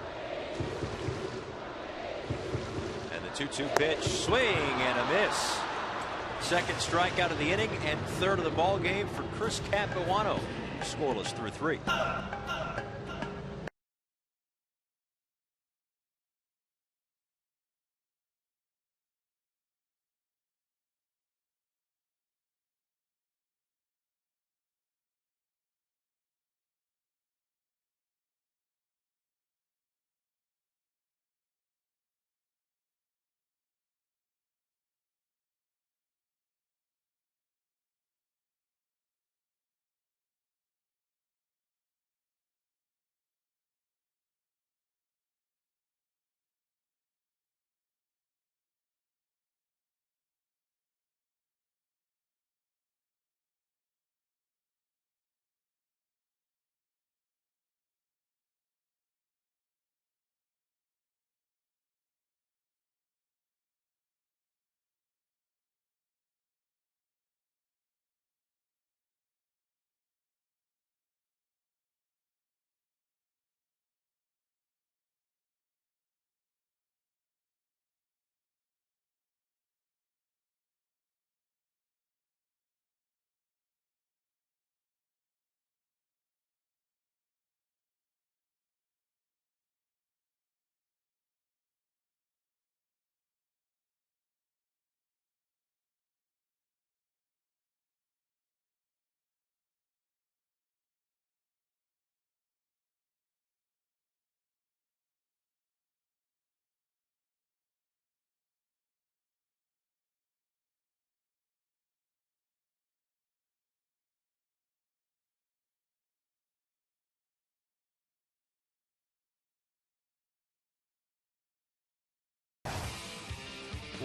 And the 2-2 pitch, swing and a miss. Second strikeout of the inning and third of the ball game for Chris Capuano. Scoreless through 3.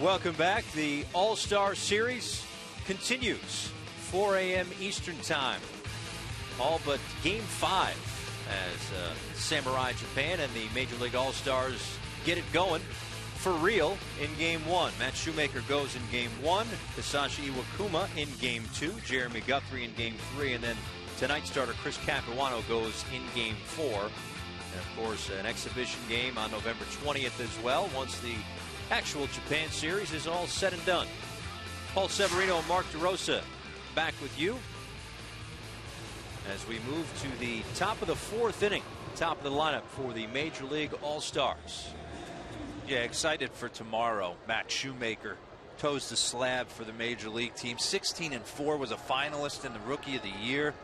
Welcome back. The All-Star Series continues. 4 a.m. Eastern Time. All but Game 5 as Samurai Japan and the Major League All-Stars get it going. for real in Game 1. Matt Shoemaker goes in Game 1. Hisashi Iwakuma in Game 2. Jeremy Guthrie in Game 3. And then tonight's starter Chris Capuano goes in Game 4. And, of course, an exhibition game on November 20th as well, once the actual Japan series is all said and done. Paul Severino and Mark DeRosa back with you as we move to the top of the 4th inning, top of the lineup for the Major League All-Stars. Yeah, excited for tomorrow. Matt Shoemaker toes the slab for the Major League team. 16-4, was a finalist in the Rookie of the Year.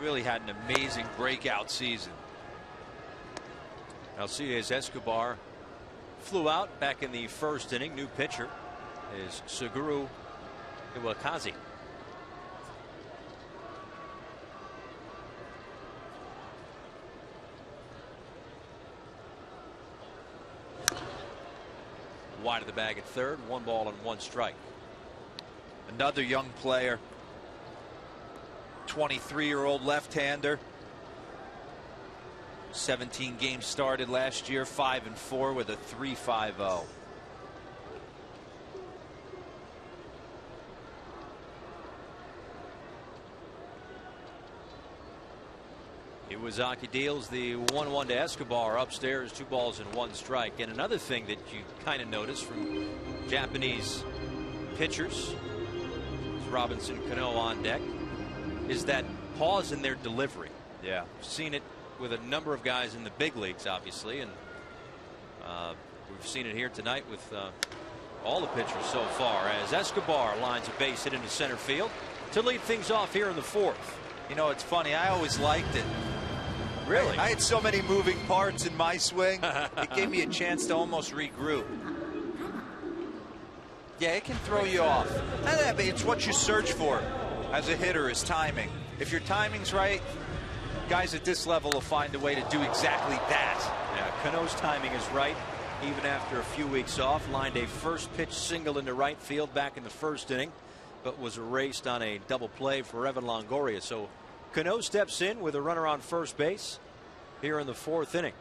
Really had an amazing breakout season. Alcides Escobar flew out back in the 1st inning. New pitcher is Suguru Iwakazi. Wide of the bag at 3rd, 1 ball and 1 strike. Another young player, 23-year-old left-hander. 17 games started last year, 5-4 with a 3.50. Iwazaki deals the 1-1 to Escobar upstairs, 2 balls and 1 strike. And another thing that you kind of notice from Japanese pitchers, Robinson Cano on deck, is that pause in their delivery. Yeah, we've seen it with a number of guys in the big leagues, obviously, and we've seen it here tonight with all the pitchers so far, as Escobar lines a base hit into center field to lead things off here in the 4th. You know, it's funny, I always liked it. Really? I had so many moving parts in my swing. It gave me a chance to almost regroup. Yeah, it can throw you off. And it's what you search for as a hitter, is timing. If your timing's right, guys at this level will find a way to do exactly that. Yeah, Cano's timing is right, even after a few weeks off. Lined a first pitch single into right field back in the 1st inning, but was erased on a double play for Evan Longoria. So Cano steps in with a runner on first base here in the 4th inning.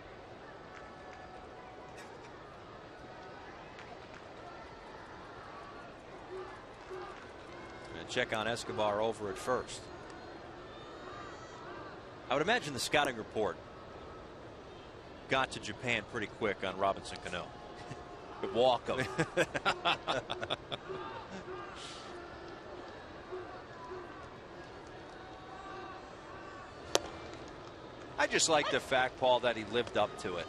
And check on Escobar over at first. I would imagine the scouting report got to Japan pretty quick on Robinson Cano. Could walk him. I just like the fact, Paul, that he lived up to it.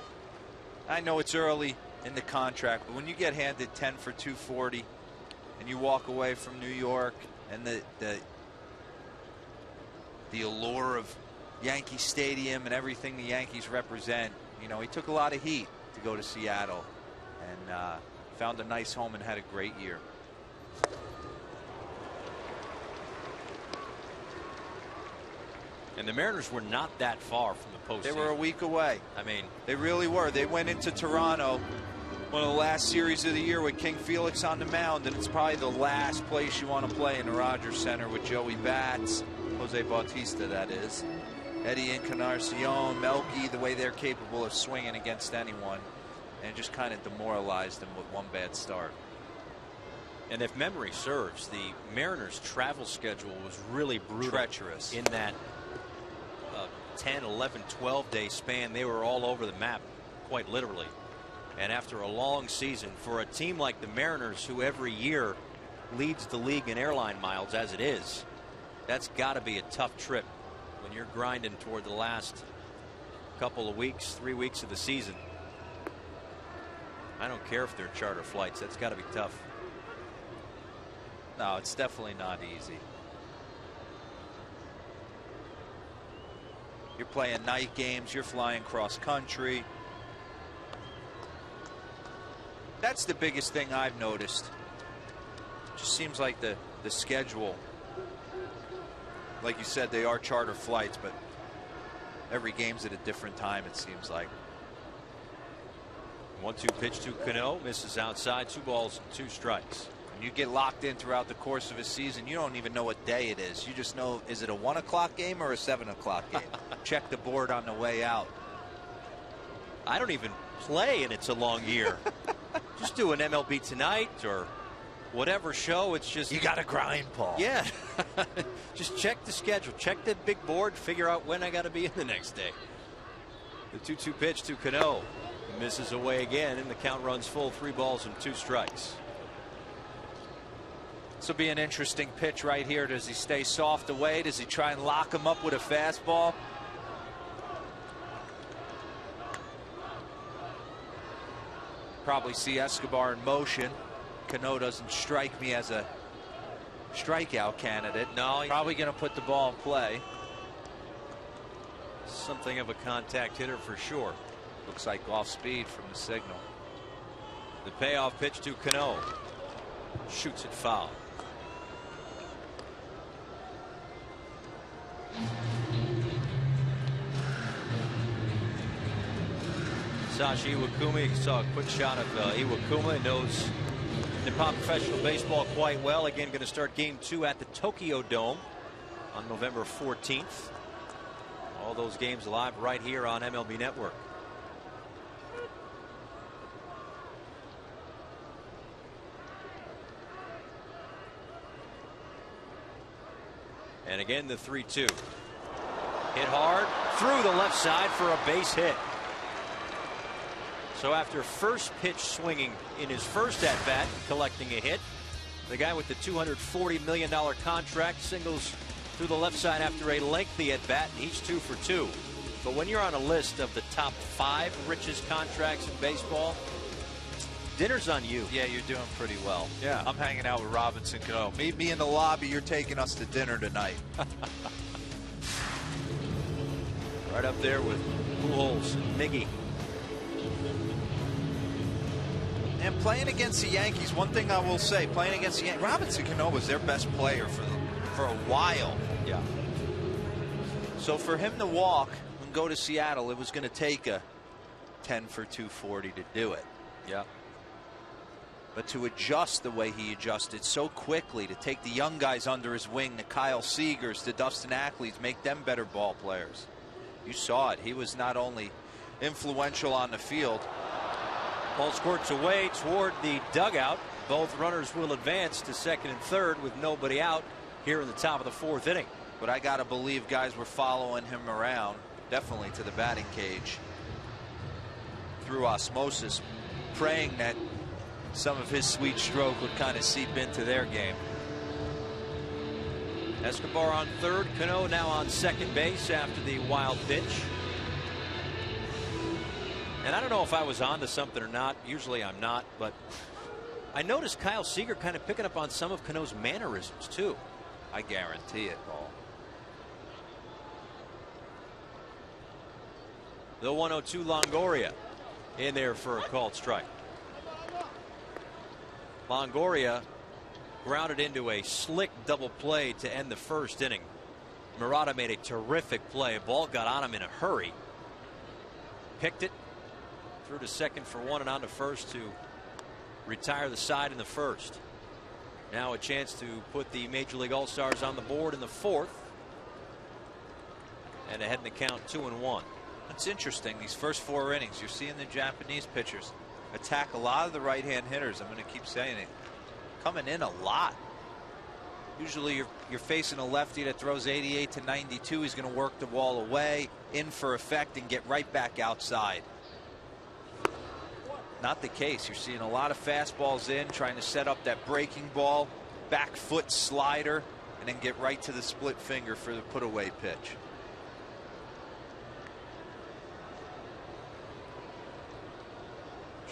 I know it's early in the contract, but when you get handed 10 for 240 and you walk away from New York and the allure of Yankee Stadium and everything the Yankees represent, you know, he took a lot of heat to go to Seattle and found a nice home and had a great year. And the Mariners were not that far from the postseason. They were a week away. I mean, they really were. They went into Toronto, one of the last series of the year, with King Felix on the mound, and it's probably the last place you want to play in the Rogers Center with Joey Bats, Jose Bautista, that is, Eddie Encarnacion, Melky, the way they're capable of swinging against anyone, and it just kind of demoralized them with one bad start. And if memory serves, the Mariners' travel schedule was really brutal. Treacherous. In that 10, 11, 12-day span, they were all over the map, quite literally. And after a long season, for a team like the Mariners, who every year leads the league in airline miles as it is, that's got to be a tough trip when you're grinding toward the last couple of weeks, 3 weeks of the season. I don't care if they're charter flights. That's got to be tough. No, it's definitely not easy. You're playing night games. You're flying cross country. That's the biggest thing I've noticed. Just seems like the schedule, like you said, they are charter flights, but every game's at a different time, it seems like. 1-2 pitch to Cano, misses outside, 2 balls and 2 strikes. When you get locked in throughout the course of a season, you don't even know what day it is. You just know, is it a 1 o'clock game or a 7 o'clock game? Check the board on the way out. I don't even play and it's a long year. Just do an MLB Tonight or whatever show. It's just you got to grind, Paul. Yeah. Just check the schedule, check the big board, figure out when I got to be in the next day. The 2-2 pitch to Cano. Misses away again, and the count runs full. 3 balls and 2 strikes. This will be an interesting pitch right here. Does he stay soft away? Does he try and lock him up with a fastball? Probably see Escobar in motion. Cano doesn't strike me as a strikeout candidate. No, probably going to put the ball in play. Something of a contact hitter for sure. Looks like off speed from the signal. The payoff pitch to Cano. Shoots it foul. Sashi Iwakuma, saw a quick shot of Iwakuma. Knows Nippon professional baseball quite well. Again, going to start game 2 at the Tokyo Dome on November 14th. All those games live right here on MLB Network. And again, the 3-2. Hit hard through the left side for a base hit. So after first pitch swinging in his first at bat, collecting a hit, the guy with the $240 million contract singles through the left side after a lengthy at bat, and he's 2 for 2. But when you're on a list of the top 5 richest contracts in baseball, dinner's on you. Yeah, you're doing pretty well. Yeah. I'm hanging out with Robinson Cano. Meet me in the lobby. You're taking us to dinner tonight. Right up there with Pujols and Miggy. And playing against the Yankees, one thing I will say, playing against the Yankees, Robinson Cano was their best player for a while. Yeah. So for him to walk and go to Seattle, it was going to take a 10 for 240 to do it. Yeah. But to adjust the way he adjusted so quickly, to take the young guys under his wing, the Kyle Seagers, the Dustin Ackleys, make them better ball players. You saw it. He was not only influential on the field. Ball squirts away toward the dugout. Both runners will advance to second and third with nobody out here in the top of the 4th inning. But I got to believe guys were following him around, definitely to the batting cage, through osmosis, praying that some of his sweet stroke would kind of seep into their game. Escobar on third, Cano now on second base after the wild pitch. And I don't know if I was onto something or not. Usually I'm not, but I noticed Kyle Seager kind of picking up on some of Cano's mannerisms too. I guarantee it, Paul. The 1-0 Longoria in there for a called strike. Longoria grounded into a slick double play to end the first inning. Murata made a terrific play. Ball got on him in a hurry. Picked it, threw to second for 1 and on to first to retire the side in the first. Now a chance to put the Major League All-Stars on the board in the 4th. And ahead in the count 2-1. It's interesting. These first 4 innings, you're seeing the Japanese pitchers attack a lot of the right-hand hitters. I'm going to keep saying it. Coming in a lot. Usually you're facing a lefty that throws 88 to 92. He's going to work the ball away, in for effect, and get right back outside. Not the case. You're seeing a lot of fastballs in, trying to set up that breaking ball, back foot slider, and then get right to the split finger for the put-away pitch.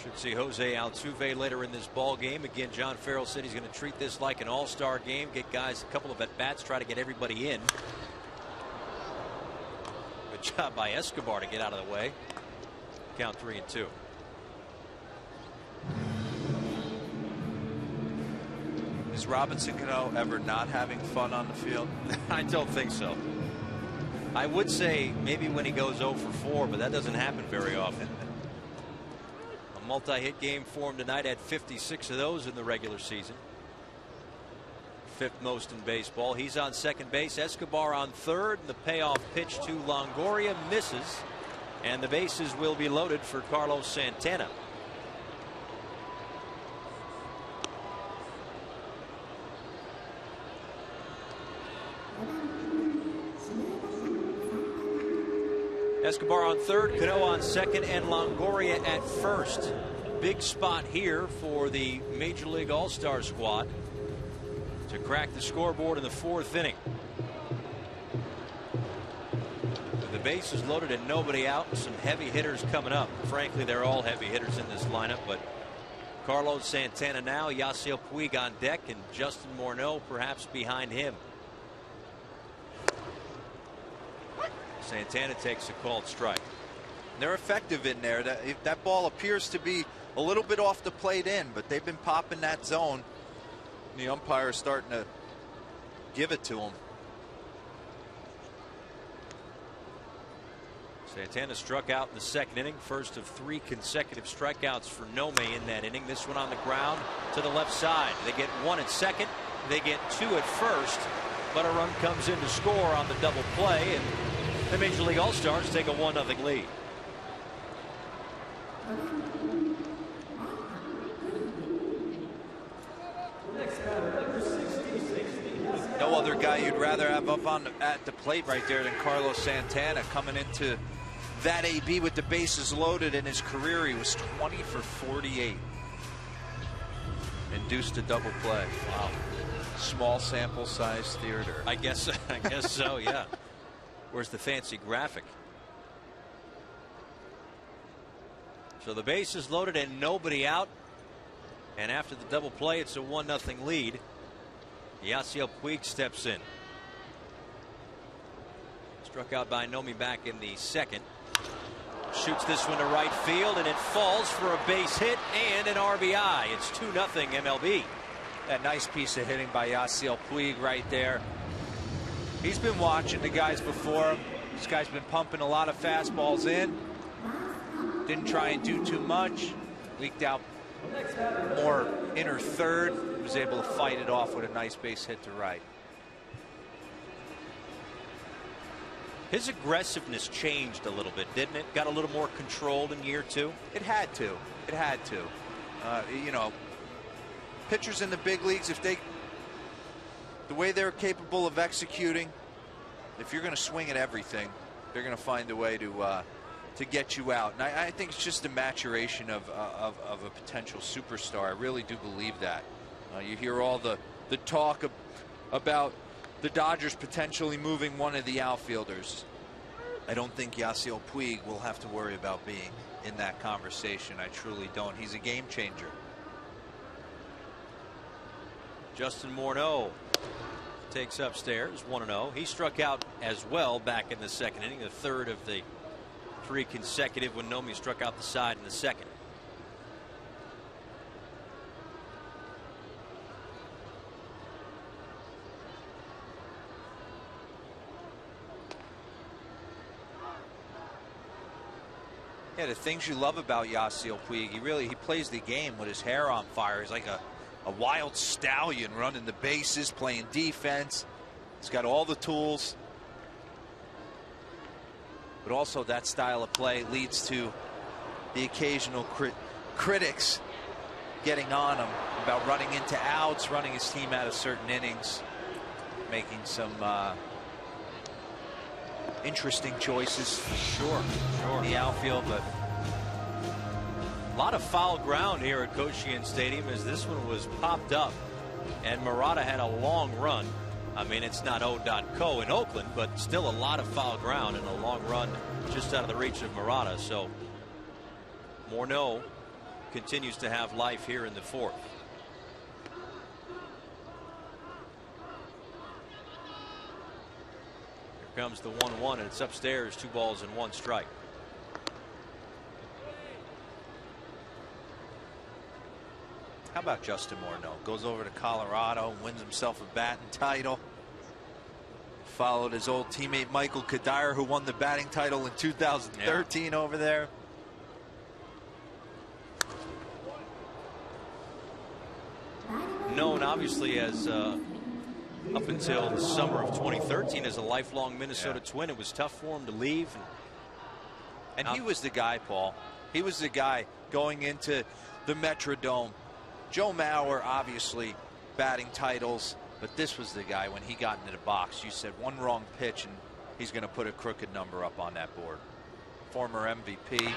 Should see Jose Altuve later in this ball game. Again, John Farrell said he's going to treat this like an all-star game, get guys a couple of at-bats, try to get everybody in. Good job by Escobar to get out of the way. Count 3-2. Is Robinson Cano ever not having fun on the field? I don't think so. I would say maybe when he goes 0 for 4, but that doesn't happen very often. A multi-hit game for him tonight, had 56 of those in the regular season. 5th most in baseball. He's on second base. Escobar on third. And the payoff pitch to Longoria misses. And the bases will be loaded for Carlos Santana. Escobar on third, Cano on second, and Longoria at first. Big spot here for the Major League All-Star squad to crack the scoreboard in the fourth inning. With the bases loaded and nobody out, some heavy hitters coming up. Frankly, they're all heavy hitters in this lineup, but Carlos Santana now, Yasiel Puig on deck, and Justin Morneau perhaps behind him. Santana takes a called strike. They're effective in there. That ball appears to be a little bit off the plate in, but they've been popping that zone. The umpire is starting to give it to him. Santana struck out in the second inning, first of 3 consecutive strikeouts for Nome in that inning. This one on the ground to the left side. They get 1 at second, they get 2 at first, but a run comes in to score on the double play, and the Major League All-Stars take a 1-0 lead. No other guy you'd rather have up at the plate right there than Carlos Santana coming into that AB with the bases loaded. In his career, he was 20 for 48. Induced a double play. Wow. Small sample size theater. I guess so, yeah. Where's the fancy graphic? So the base is loaded and nobody out. And after the double play, it's a 1-0 lead. Yasiel Puig steps in. Struck out by Nome back in the second. Shoots this one to right field, and it falls for a base hit and an RBI. It's 2-0 MLB. That nice piece of hitting by Yasiel Puig right there. He's been watching the guys before him. This guy's been pumping a lot of fastballs in. Didn't try and do too much. Leaked out more inner third. Was able to fight it off with a nice base hit to right. His aggressiveness changed a little bit, didn't it? Got a little more controlled in year 2. It had to. It had to. You know, pitchers in the big leagues, if they, the way they're capable of executing, if you're going to swing at everything, they're going to find a way to get you out. And I think it's just a maturation of a potential superstar. I really do believe that. You hear all the talk about the Dodgers potentially moving one of the outfielders. I don't think Yasiel Puig will have to worry about being in that conversation. I truly don't. He's a game changer. Justin Morneau takes upstairs 1-0. He struck out as well back in the second inning, the third of the 3 consecutive when Nome struck out the side in the second. Yeah, the things you love about Yasiel Puig, he plays the game with his hair on fire. He's like a wild stallion running the bases, playing defense. He's got all the tools. But also that style of play leads to the occasional critics getting on him about running into outs, running his team out of certain innings, making some interesting choices. Sure. In the outfield, but a lot of foul ground here at Koshien Stadium as this one was popped up, and Murata had a long run. I mean, it's not O.co in Oakland, but still a lot of foul ground and a long run just out of the reach of Murata. So Morneau continues to have life here in the fourth. Here comes the 1-1, and it's upstairs, 2 balls and 1 strike. how about Justin Morneau? Goes over to Colorado, wins himself a batting title. Followed his old teammate Michael Kadire, who won the batting title in 2013 over there. Known obviously as up until the summer of 2013 as a lifelong Minnesota Twin. It was tough for him to leave, And he was the guy, Paul. He was the guy going into the Metrodome. Joe Mauer, obviously, batting titles. But this was the guy, when he got into the box, you said one wrong pitch and he's going to put a crooked number up on that board. Former MVP.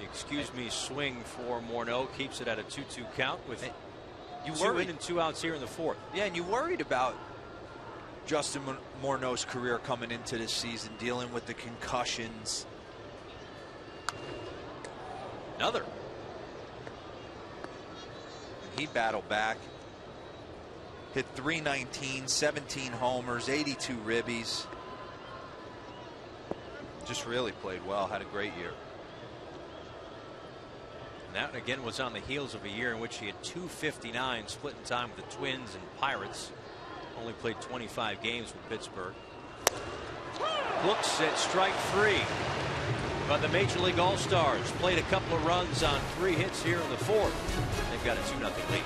Excuse me, swing for Morneau keeps it at a 2-2 count with you 2 in and 2 outs here in the 4th. Yeah, and you worried about Justin Morneau's career coming into this season, dealing with the concussions. Another. He battled back. Hit .319, 17 homers, 82 ribbies. Just really played well, had a great year. And that again was on the heels of a year in which he had 259, splitting time with the Twins and Pirates. Only played 25 games with Pittsburgh. Looks at strike 3. But the Major League All-Stars played a couple of runs on 3 hits here in the 4th. They've got a 2-0 lead.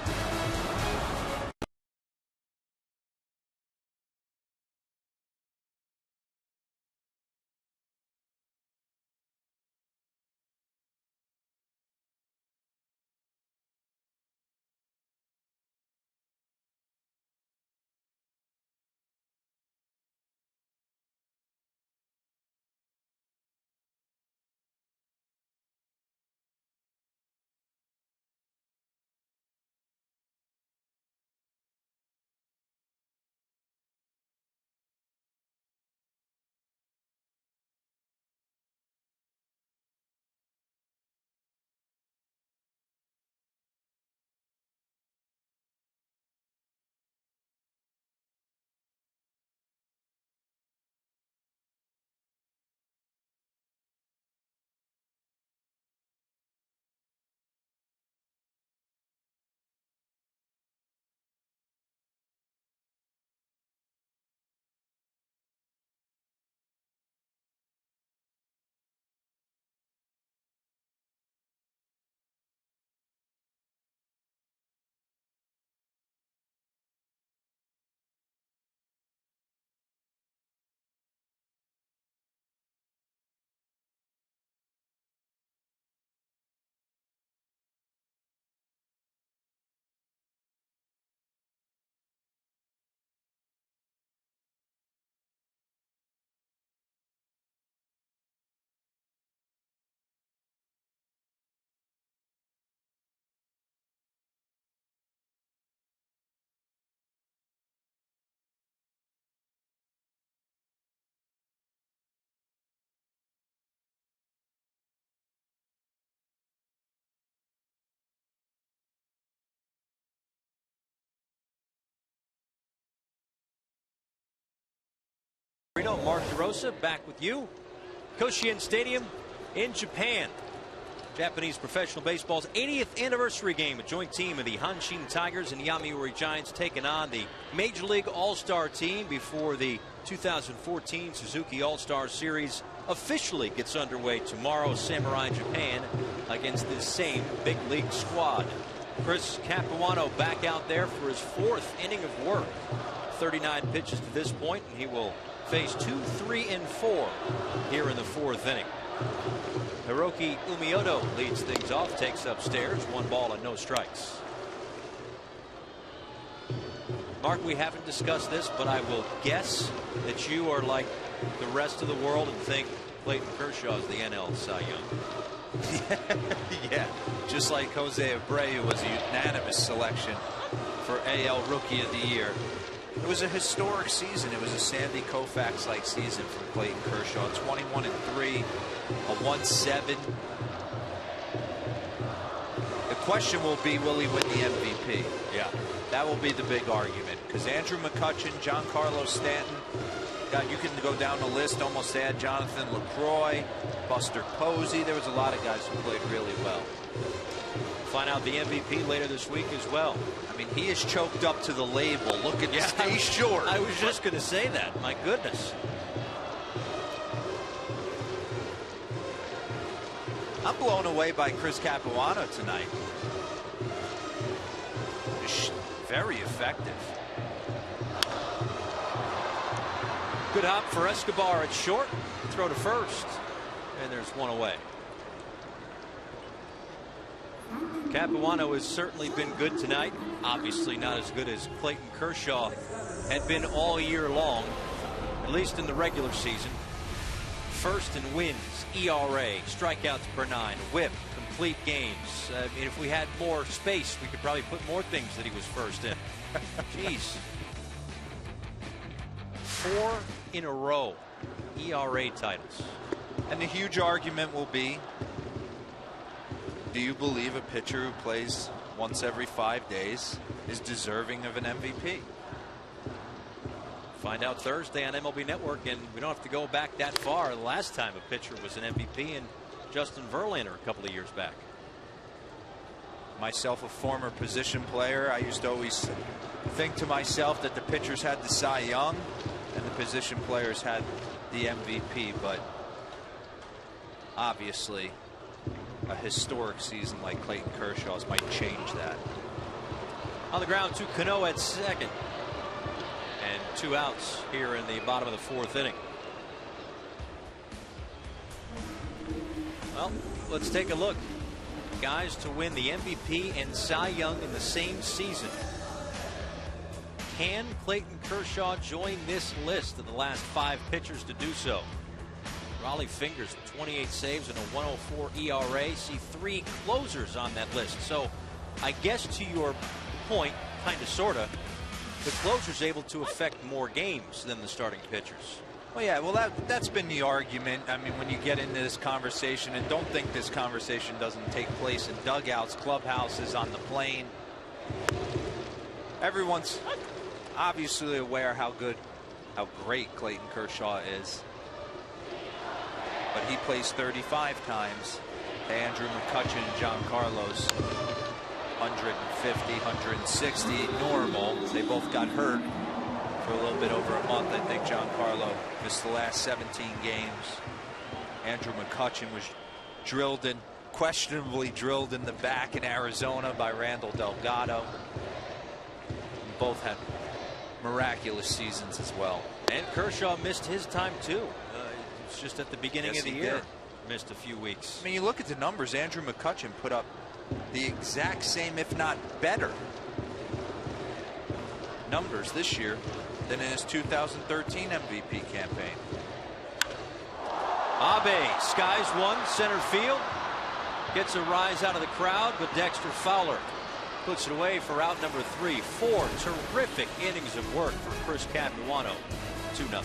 Mark DeRosa back with you. Koshien Stadium in Japan. Japanese professional baseball's 80th anniversary game. A joint team of the Hanshin Tigers and Yomiuri Giants taking on the Major League All-Star team before the 2014 Suzuki All-Star Series officially gets underway tomorrow. Samurai Japan against this same big league squad. Chris Capuano back out there for his 4th inning of work. 39 pitches to this point, and he will face 2, 3, and 4 here in the 4th inning. Hiroki Umioto leads things off, takes upstairs, 1 ball and no strikes. Mark, we haven't discussed this, but I will guess that you are like the rest of the world and think Clayton Kershaw is the NL Cy Young. Yeah, just like Jose Abreu was a unanimous selection for AL Rookie of the Year. It was a historic season. It was a Sandy Koufax-like season from Clayton Kershaw. 21-3, a 1.7. The question will be, will he win the MVP? Yeah, that will be the big argument, because Andrew McCutchen, Giancarlo Stanton, God, you can go down the list, almost add Jonathan LaCroix, Buster Posey. There was a lot of guys who played really well. Find out the MVP later this week as well. I mean, he is choked up to the label. Look at this. Stay short. I was just going to say that. My goodness. I'm blown away by Chris Capuano tonight. Very effective. Good hop for Escobar at short. Throw to first. And there's one away. Capuano has certainly been good tonight. Obviously not as good as Clayton Kershaw had been all year long, at least in the regular season. First in wins, ERA, strikeouts per 9, whip, complete games. I mean, if we had more space, we could probably put more things that he was first in. Jeez. 4 in a row, ERA titles. And the huge argument will be, do you believe a pitcher who plays once every 5 days is deserving of an MVP? Find out Thursday on MLB Network, and we don't have to go back that far. The last time a pitcher was an MVP, and Justin Verlander a couple of years back. Myself, a former position player, I used to always think to myself that the pitchers had the Cy Young and the position players had the MVP, but obviously a historic season like Clayton Kershaw's might change that. On the ground to Cano at second. And 2 outs here in the bottom of the 4th inning. Well, let's take a look. Guys to win the MVP and Cy Young in the same season. Can Clayton Kershaw join this list of the last 5 pitchers to do so? Raleigh Fingers, 28 saves and a 104 ERA. See 3 closers on that list. So I guess to your point, kind of, sort of, the closer's able to affect more games than the starting pitchers. Well, yeah, well, that's been the argument. I mean, when you get into this conversation, and don't think this conversation doesn't take place in dugouts, clubhouses, on the plane. Everyone's obviously aware how great Clayton Kershaw is. But he plays 35 times. Andrew McCutchen and John Carlos, 150, 160 normal. They both got hurt for a little bit over a month. I think John Carlo missed the last 17 games. Andrew McCutchen was questionably drilled in the back in Arizona by Randall Delgado. Both had miraculous seasons as well. And Kershaw missed his time too. It's just at the beginning of the year. Missed a few weeks. I mean, you look at the numbers. Andrew McCutchen put up the exact same, if not better, numbers this year than in his 2013 MVP campaign. Abe skies one, center field. Gets a rise out of the crowd, but Dexter Fowler puts it away for out number 3. 4 terrific innings of work for Chris Capuano. 2-0.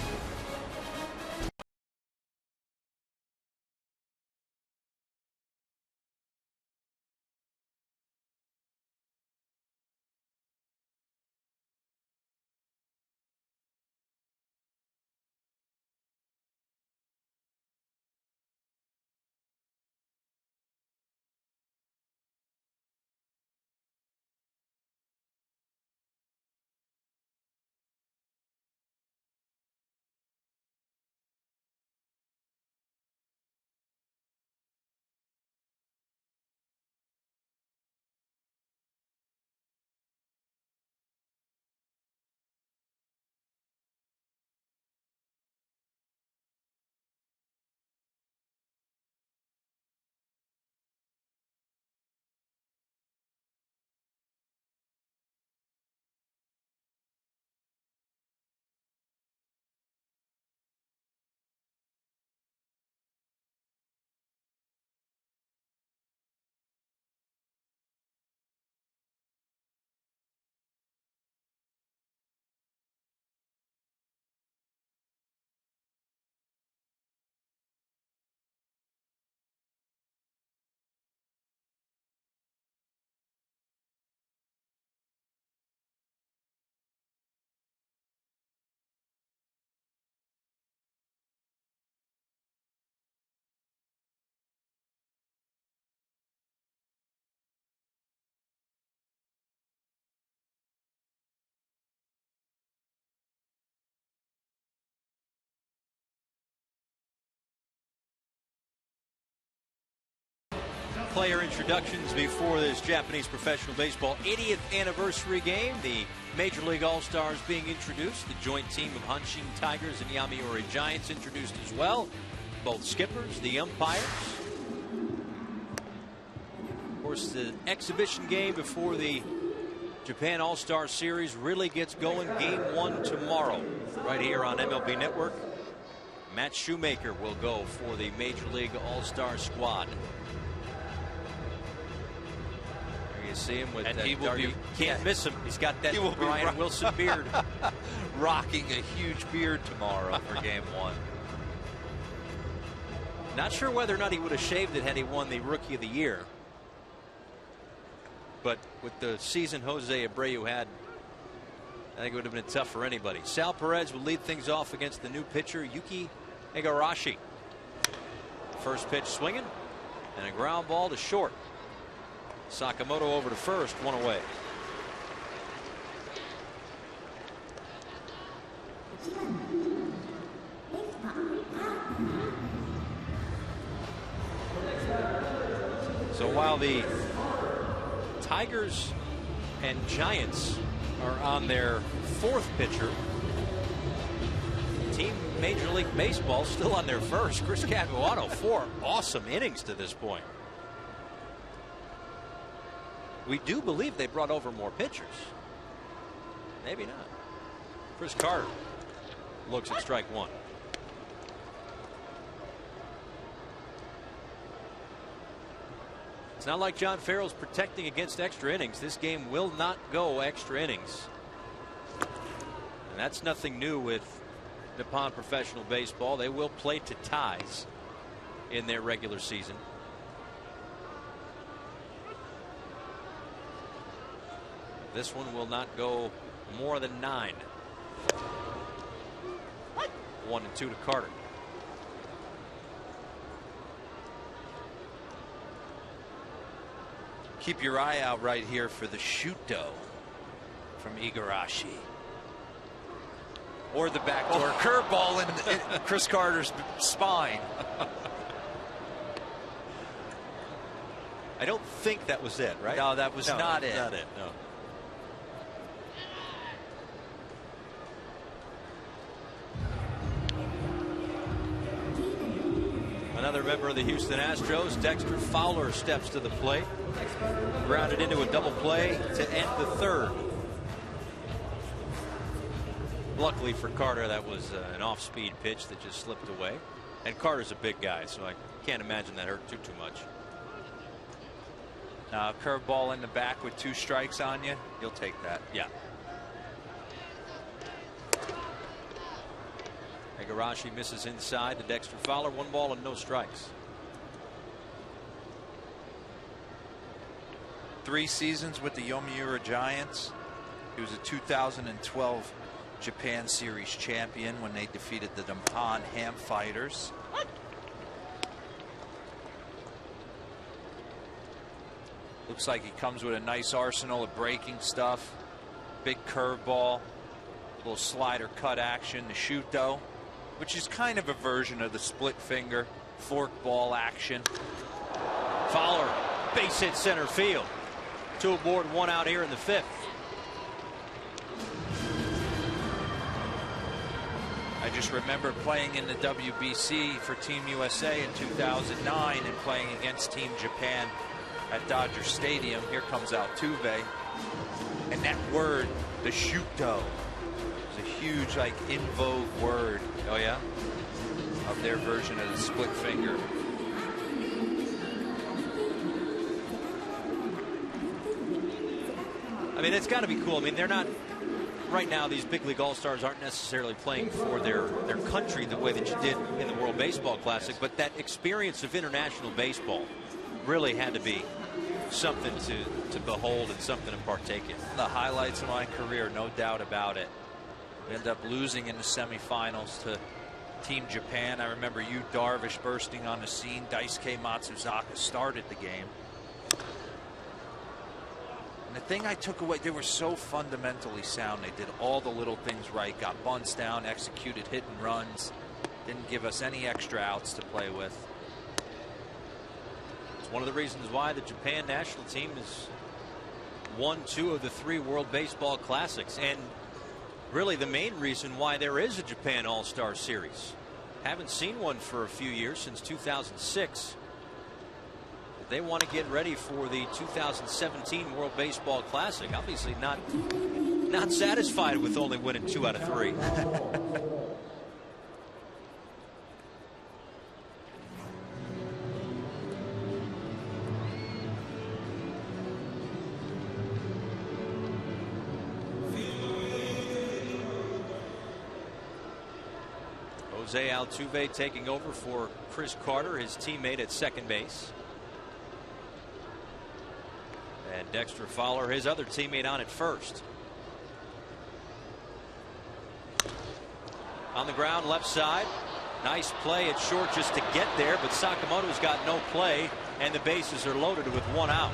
player introductions before this Japanese professional baseball 80th anniversary game. The Major League All-Stars being introduced. The joint team of Hanshin Tigers and Yomiuri Giants introduced as well. Both skippers, the umpires. Of course, the exhibition game before the Japan All-Star Series really gets going. Game 1 tomorrow, right here on MLB Network. Matt Shoemaker will go for the Major League All-Star squad. There you see him with and that he will you can't miss him. He's got that Brian Wilson beard. Rocking a huge beard tomorrow for Game 1. Not sure whether or not he would have shaved it had he won the Rookie of the Year. But with the season Jose Abreu had, I think it would have been tough for anybody. Sal Perez will lead things off against the new pitcher, Yuki Igarashi. First pitch swinging, and a ground ball to short. Sakamoto over to first, one away. So while the Tigers and Giants are on their fourth pitcher, Team Major League Baseball still on their first. Chris Capuano, 4 awesome innings to this point. We do believe they brought over more pitchers. Maybe not. Chris Carter looks at strike 1. It's not like John Farrell's protecting against extra innings. This game will not go extra innings. And that's nothing new with Nippon Professional Baseball. They will play to ties in their regular season. This one will not go more than 9. 1 and 2 to Carter. Keep your eye out right here for the Shuto from Igarashi. Or the backdoor curveball in Chris Carter's spine. I don't think that was it, right? No, that was not it. Not it, no. Another member of the Houston Astros, Dexter Fowler, steps to the plate. Grounded into a double play to end the third. Luckily for Carter, that was an off-speed pitch that just slipped away. And Carter's a big guy, so I can't imagine that hurt too much. Curveball in the back with 2 strikes on you, you'll take that. Yeah. Igarashi misses inside to Dexter Fowler. 1 ball and no strikes. 3 seasons with the Yomiuri Giants. He was a 2012 Japan Series champion when they defeated the Nippon Ham Fighters. Looks like he comes with a nice arsenal of breaking stuff. Big curveball, little slider cut action, the Shuto, which is kind of a version of the split finger fork ball action. Fowler, base hit center field. 2 aboard, 1 out here in the 5th. I just remember playing in the WBC for Team USA in 2009 and playing against Team Japan at Dodger Stadium. Here comes Altuve, and that word, the Shuto, is a huge, like, in vogue word. Oh yeah, of their version of the split finger. I mean, it's got to be cool. I mean, they're not right now. These big league all-stars aren't necessarily playing for their country the way that you did in the World Baseball Classic, but that experience of international baseball really had to be something to behold and something to partake in. The highlights of my career, no doubt about it. We ended up losing in the semifinals to Team Japan. I remember Yu Darvish bursting on the scene. Daisuke Matsuzaka started the game. And the thing I took away, they were so fundamentally sound. They did all the little things right. Got bunts down, executed hit and runs. Didn't give us any extra outs to play with. one of the reasons why the Japan national team has won 2 of the 3 World Baseball Classics, and really the main reason why there is a Japan All-Star Series. Haven't seen one for a few years, since 2006. But they want to get ready for the 2017 World Baseball Classic. Obviously not satisfied with only winning 2 out of 3. Jose Altuve taking over for Chris Carter, his teammate at second base. And Dexter Fowler, his other teammate, on at first. On the ground, left side. Nice play at short just to get there, but Sakamoto's got no play, and the bases are loaded with 1 out.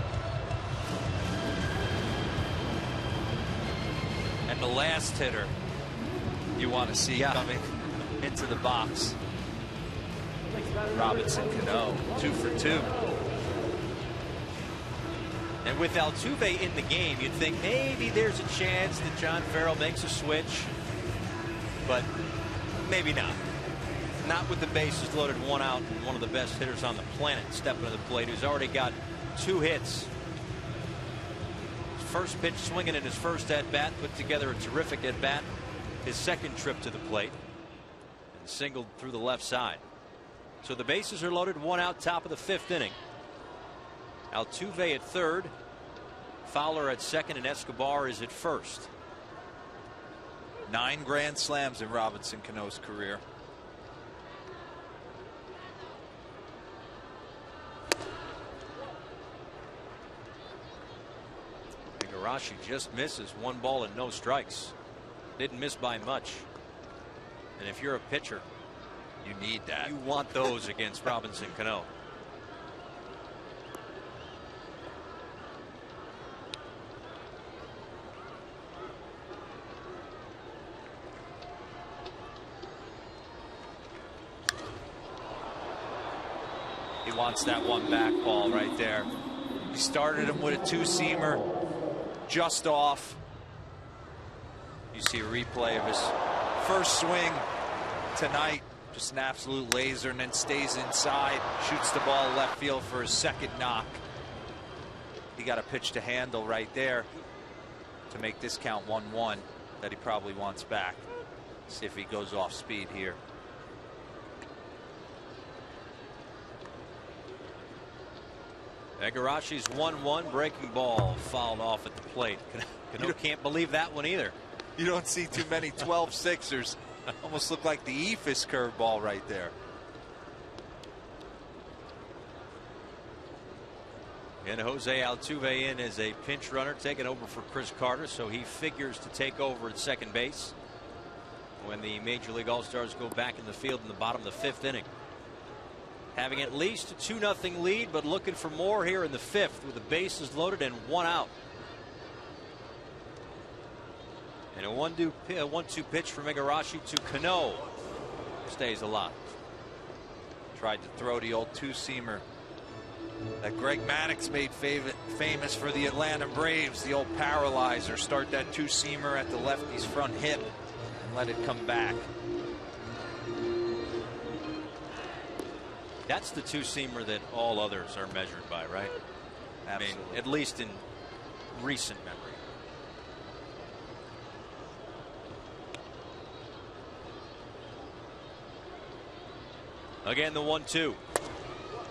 And the last hitter you want to see coming into the box. Robinson Cano, 2 for 2. And with Altuve in the game, you'd think maybe there's a chance that John Farrell makes a switch, but maybe not. Not with the bases loaded, 1 out, and one of the best hitters on the planet stepping to the plate, who's already got 2 hits. His first pitch swinging in his first at bat, put together a terrific at bat. His second trip to the plate, and singled through the left side. So the bases are loaded, 1 out, top of the 5th inning. Altuve at third, Fowler at second, and Escobar is at first. 9 grand slams in Robinson Cano's career. Igarashi just misses, 1 ball and no strikes. Didn't miss by much. And if you're a pitcher, you need that. You want those against Robinson Cano. He wants that one back ball right there. He started him with a 2-seamer, just off. You see a replay of his first swing tonight, just an absolute laser, and then stays inside, shoots the ball left field for his second knock. He got a pitch to handle right there to make this count 1-1 that he probably wants back. See if he goes off speed here. Igarashi's 1-1, breaking ball fouled off at the plate. Cano can't believe that one either. You don't see too many 12-6ers. Almost look like the Ephus curveball right there. And Jose Altuve in as a pinch runner, taking over for Chris Carter, so he figures to take over at second base when the Major League All-Stars go back in the field in the bottom of the 5th inning. Having at least a 2-0 lead, but looking for more here in the 5th with the bases loaded and 1 out. And a 1-2 pitch from Igarashi to Cano. Stays alive. Tried to throw the old 2-seamer that Greg Maddux made famous for the Atlanta Braves, the old paralyzer. Start that 2-seamer at the lefty's front hip and let it come back. That's the 2-seamer that all others are measured by, right? Absolutely. I mean, at least in recent memory. Again, the 1-2.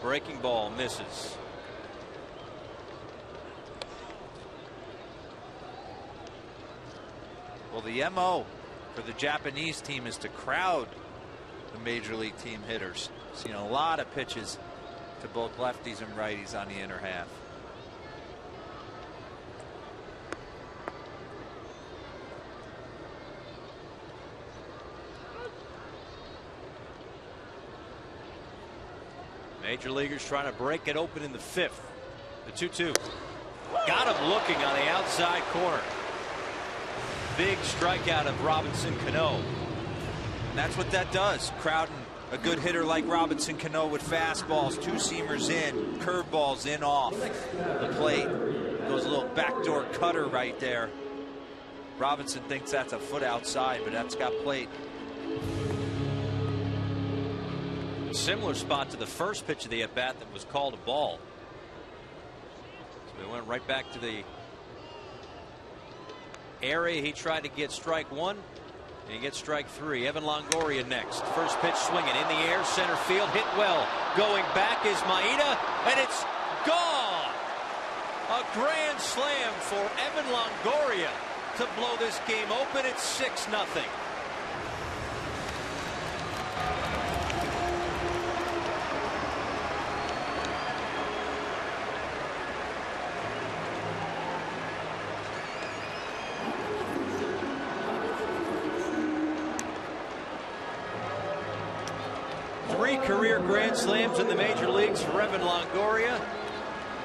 Breaking ball misses. Well, the MO for the Japanese team is to crowd the major league team hitters. Seen a lot of pitches to both lefties and righties on the inner half. Major leaguers trying to break it open in the 5th. The 2-2. Got him looking on the outside corner. Big strikeout of Robinson Cano. And that's what that does. Crowding A good hitter like Robinson Cano with fastballs, two-seamers in, curveballs in off the plate. Goes a little backdoor cutter right there. Robinson thinks that's a foot outside, but that's got plate. Similar spot to the first pitch of the at-bat that was called a ball. So we went right back to the area he tried to get strike one, and he gets strike three. Evan Longoria next. First pitch swinging in the air, center field, hit well. Going back is Maida, and it's gone. A grand slam for Evan Longoria to blow this game open. It's 6-0. Three career grand slams in the major leagues for Evan Longoria,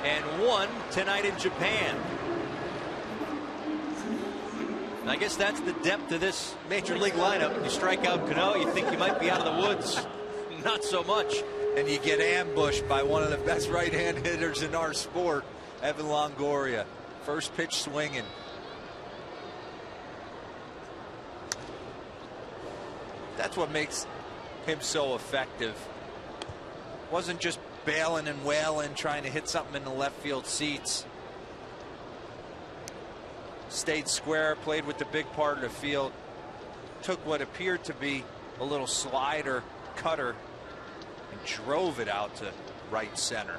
and one tonight in Japan. And I guess that's the depth of this major league lineup. You strike out Cano, you think you might be out of the woods. Not so much. And you get ambushed by one of the best right-hand hitters in our sport, Evan Longoria. First pitch swinging. That's what makes him so effective. Wasn't just bailing and wailing, trying to hit something in the left field seats. Stayed square, played with the big part of the field. Took what appeared to be a little slider cutter and drove it out to right center.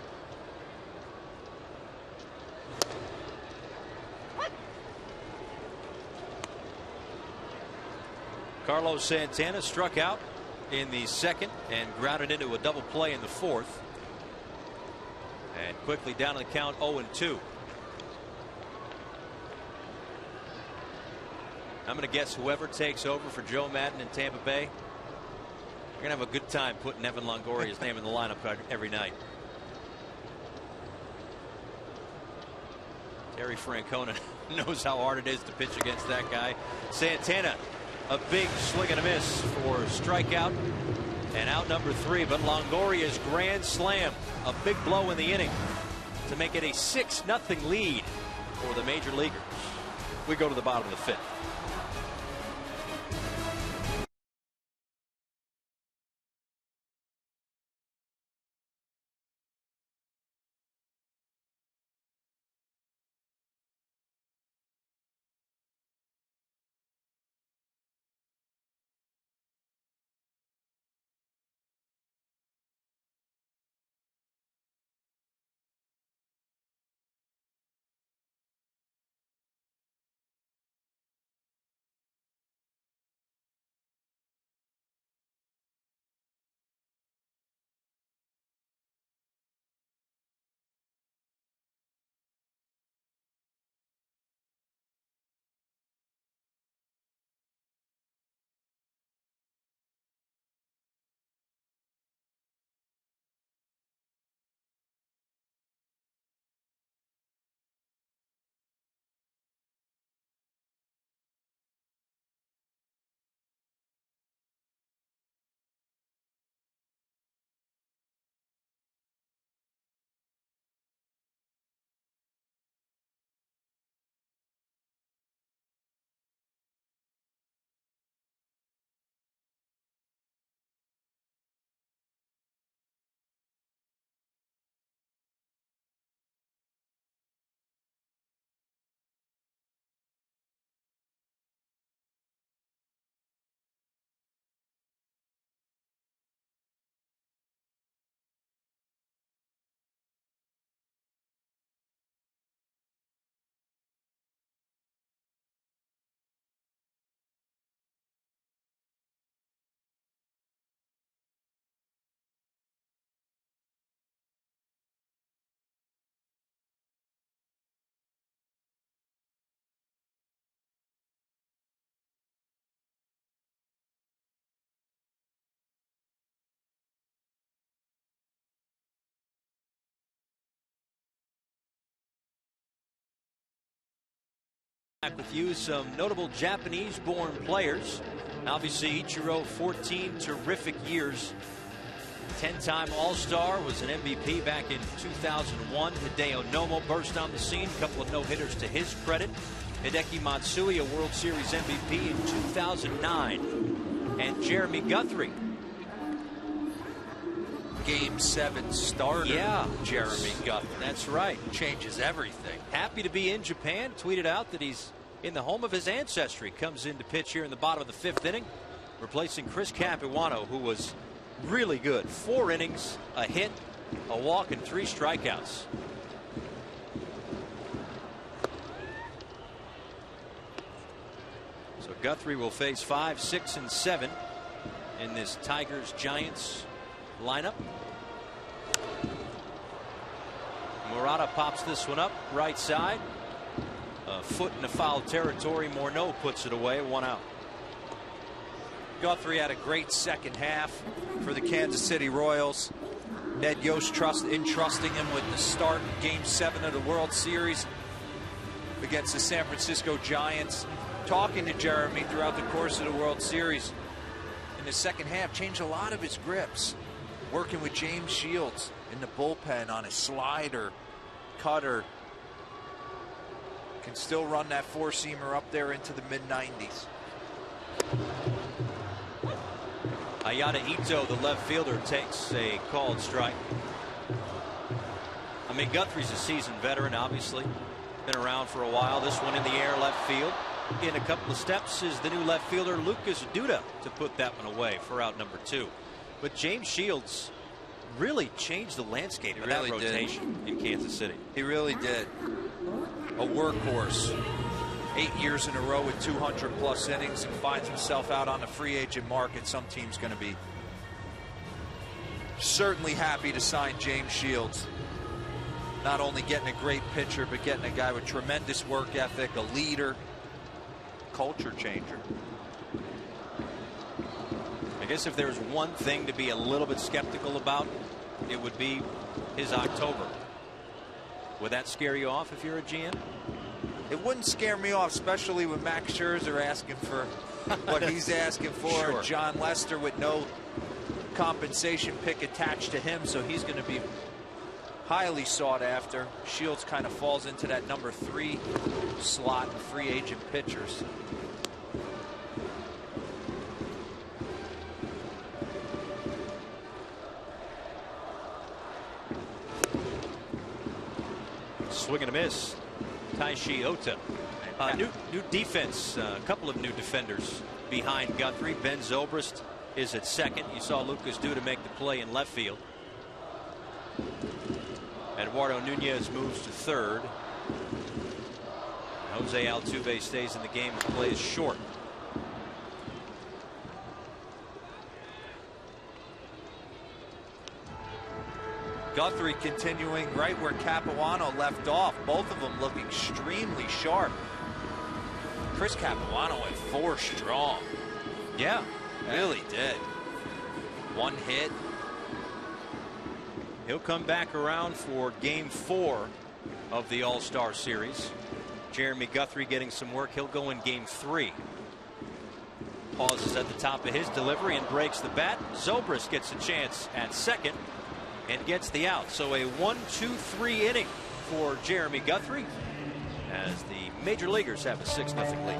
Carlos Santana struck out in the second and grounded into a double play in the fourth. And quickly down to the count, 0-2. I'm going to guess whoever takes over for Joe Maddon in Tampa Bay, we're going to have a good time putting Evan Longoria's name in the lineup every night. Terry Francona knows how hard it is to pitch against that guy. Santana, a big swing and a miss for strikeout and out number 3, but Longoria's grand slam, a big blow in the inning to make it a 6-0 lead for the major leaguers. We go to the bottom of the 5th. Back with you, some notable Japanese-born players Obviously, Ichiro, 14 terrific years. 10-time All-Star, was an MVP back in 2001. Hideo Nomo burst on the scene. A couple of no-hitters to his credit. Hideki Matsui, a World Series MVP in 2009. And Jeremy Guthrie. Game 7 starter. Yeah, Jeremy Guthrie. That's right. Changes everything. Happy to be in Japan. Tweeted out that he's in the home of his ancestry. Comes in to pitch here in the bottom of the 5th inning, replacing Chris Capuano, who was really good. 4 innings, a hit, a walk, and 3 strikeouts. So Guthrie will face 5, 6, and 7 in this Tigers-Giants lineup. Murata pops this one up right side. A foot in the foul territory. Morneau puts it away. 1 out. Guthrie had a great second half for the Kansas City Royals. Ned Yost entrusting him with the start of Game 7 of the World Series against the San Francisco Giants. Talking to Jeremy throughout the course of the World Series in the second half, changed a lot of his grips. Working with James Shields in the bullpen on his slider, cutter. Can still run that 4-seamer up there into the mid-90s. Ayada Ito, the left fielder, takes a called strike. I mean, Guthrie's a seasoned veteran, obviously. Been around for a while. This one in the air, left field. In a couple of steps is the new left fielder, Lucas Duda, to put that one away for out number 2. But James Shields really changed the landscape of that rotation in Kansas City. He really did. A workhorse. 8 years in a row with 200+ innings, and finds himself out on the free agent market. Some team's going to be certainly happy to sign James Shields. Not only getting a great pitcher, but getting a guy with tremendous work ethic, a leader, culture changer. I guess if there's one thing to be a little bit skeptical about, it would be his October. Would that scare you off if you're a GM? It wouldn't scare me off, especially with Max Scherzer asking for what he's asking for. Sure. John Lester with no compensation pick attached to him, so he's going to be highly sought after. Shields kind of falls into that number 3 slot in free agent pitchers. Swing and a miss. Taishi Ota. New defense. A couple of new defenders behind Guthrie. Ben Zobrist is at second. You saw Lucas Duda make the play in left field. Eduardo Nunez moves to third. Jose Altuve stays in the game and plays short. Guthrie continuing right where Capuano left off. Both of them look extremely sharp. Chris Capuano went 4 strong. Yeah, really did. 1 hit. He'll come back around for Game 4 of the All-Star Series. Jeremy Guthrie getting some work. He'll go in Game 3. Pauses at the top of his delivery and breaks the bat. Zobrist gets a chance at second and gets the out. So a 1-2-3 inning for Jeremy Guthrie as the Major Leaguers have a 6-0 lead.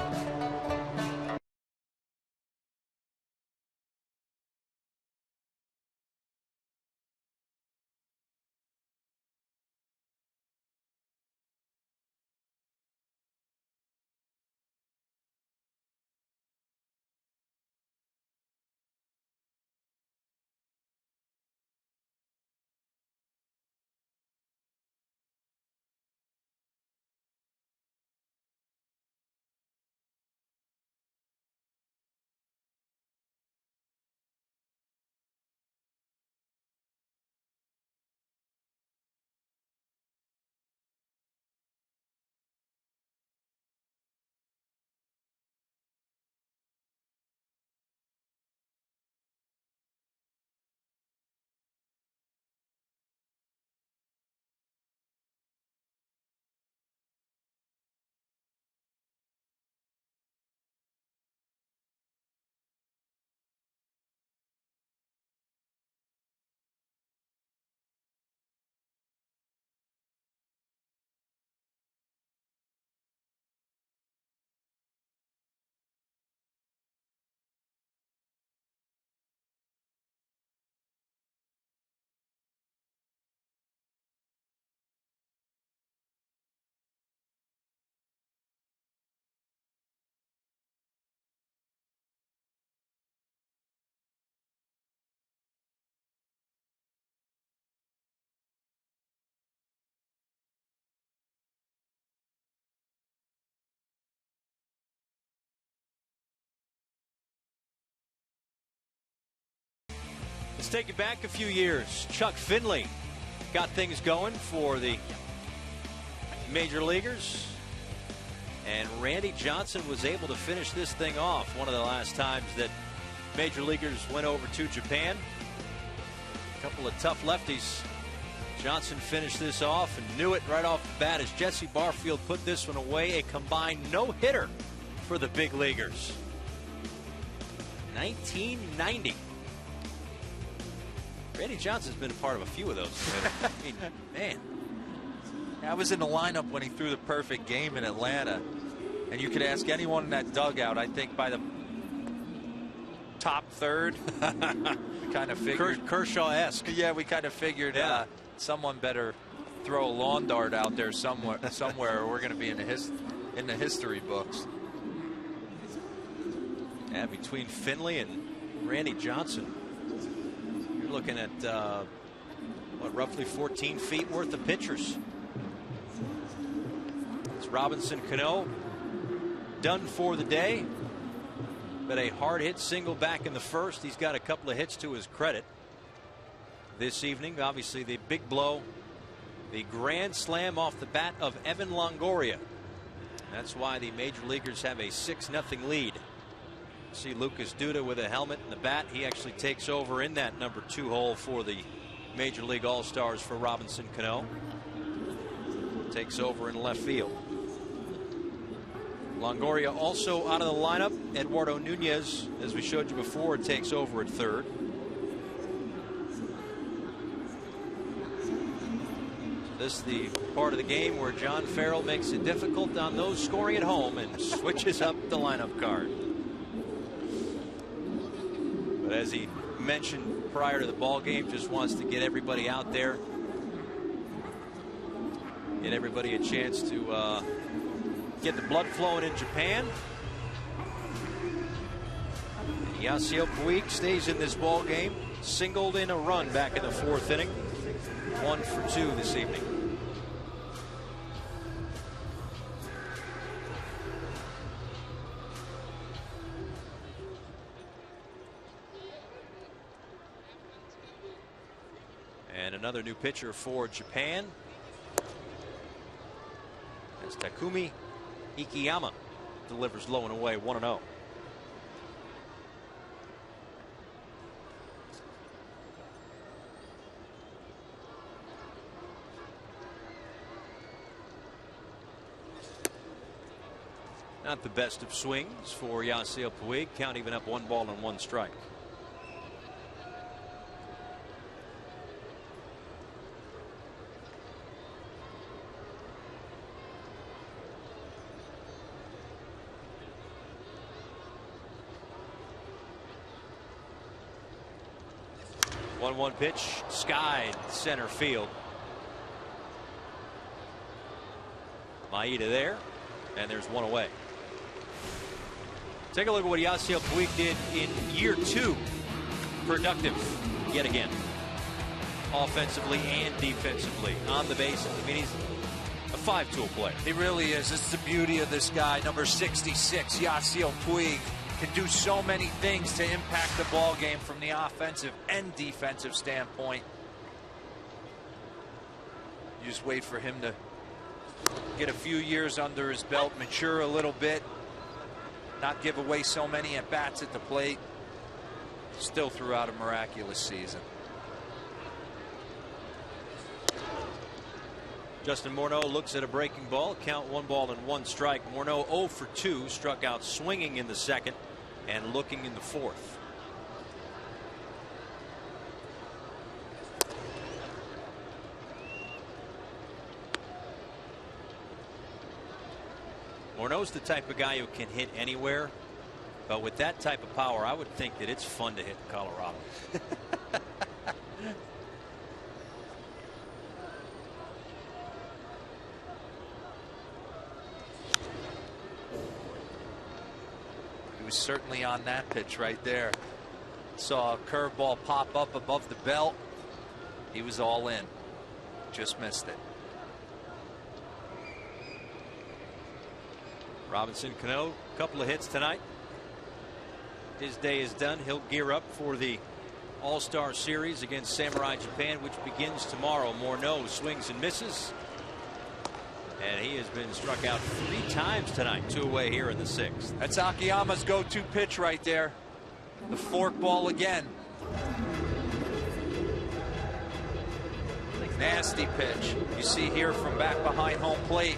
take you back a few years. Chuck Finley got things going for the Major Leaguers. And Randy Johnson was able to finish this thing off. One of the last times that Major Leaguers went over to Japan. A couple of tough lefties. Johnson finished this off and knew it right off the bat as Jesse Barfield put this one away. A combined no-hitter for the big leaguers. 1990. Randy Johnson's been a part of a few of those. I mean, man. I was in the lineup when he threw the perfect game in Atlanta. And you could ask anyone in that dugout, I think by the top third, we kind of figured. Kershaw-esque. Yeah, we kind of figured someone better throw a lawn dart out there somewhere, or we're going to be in the history books. Yeah, between Finley and Randy Johnson, you're looking at roughly 14 feet worth of pitchers. It's Robinson Cano done for the day, but a hard hit single back in the first. He's got a couple of hits to his credit this evening. Obviously the big blow, the grand slam off the bat of Evan Longoria. That's why the Major Leaguers have a 6-0 lead. See Lucas Duda with a helmet and the bat. He actually takes over in that number 2 hole for the Major League All-Stars for Robinson Cano. Takes over in left field. Longoria also out of the lineup. Eduardo Nunez, as we showed you before, takes over at third. So this is the part of the game where John Farrell makes it difficult on those scoring at home and switches up the lineup card. But as he mentioned prior to the ball game, just wants to get everybody out there, get everybody a chance to get the blood flowing in Japan. And Yasiel Puig stays in this ball game. Singled in a run back in the 4th inning. 1 for 2 this evening. And another new pitcher for Japan. That's Takumi Ikiyama. Delivers low and away, 1-0. Not the best of swings for Yasiel Puig. Count even up 1 ball and 1 strike. One pitch, skied center field. Maida there, and there's 1 away. Take a look at what Yasiel Puig did in year 2. Productive yet again, offensively and defensively, on the base. I mean, he's a 5-tool player. He really is. This is the beauty of this guy, number 66, Yasiel Puig. Can do so many things to impact the ball game from the offensive and defensive standpoint. You just wait for him to get a few years under his belt, mature a little bit, not give away so many at bats at the plate. Still threw out a miraculous season. Justin Morneau looks at a breaking ball. Count 1 ball and 1 strike. Morneau 0 for 2, struck out swinging in the 2nd and looking in the 4th. Morneau's the type of guy who can hit anywhere, but with that type of power, I would think that it's fun to hit in Colorado. Certainly on that pitch right there. Saw a curveball pop up above the belt. He was all in. Just missed it. Robinson Cano, a couple of hits tonight. His day is done. He'll gear up for the All-Star Series against Samurai Japan, which begins tomorrow. Morneau swings and misses. And he has been struck out 3 times tonight. 2 away here in the 6th. That's Akiyama's go-to pitch right there. The fork ball again. Nasty pitch. You see here from back behind home plate.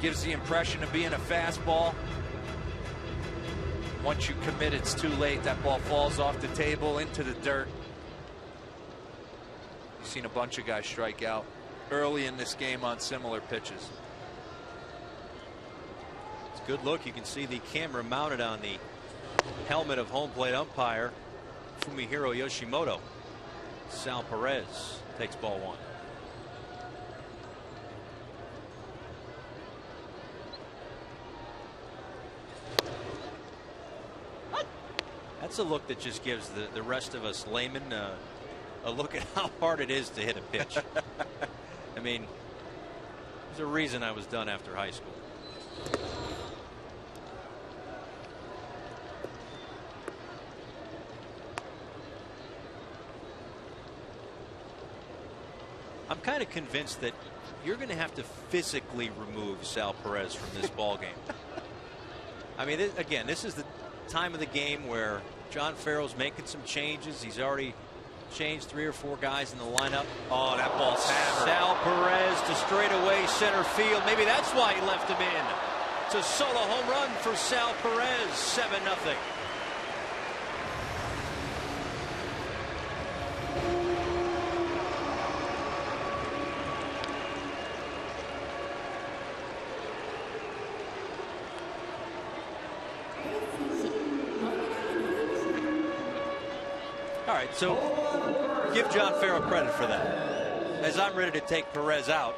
Gives the impression of being a fastball. Once you commit, it's too late. That ball falls off the table into the dirt. You've seen a bunch of guys strike out early in this game on similar pitches. It's a good look. You can see the camera mounted on the helmet of home plate umpire Fumihiro Yoshimoto. Sal Perez takes ball 1. That's a look that just gives the rest of us laymen a look at how hard it is to hit a pitch. I mean, there's a reason I was done after high school. I'm kind of convinced that you're going to have to physically remove Sal Perez from this ball game. I mean, again, this is the time of the game where John Farrell's making some changes. He's already changed 3 or 4 guys in the lineup. Oh, that ball's hammered. Sal Perez to straightaway center field. Maybe that's why he left him in. It's a solo home run for Sal Perez. 7-0. All right, so give John Farrell credit for that. As I'm ready to take Perez out.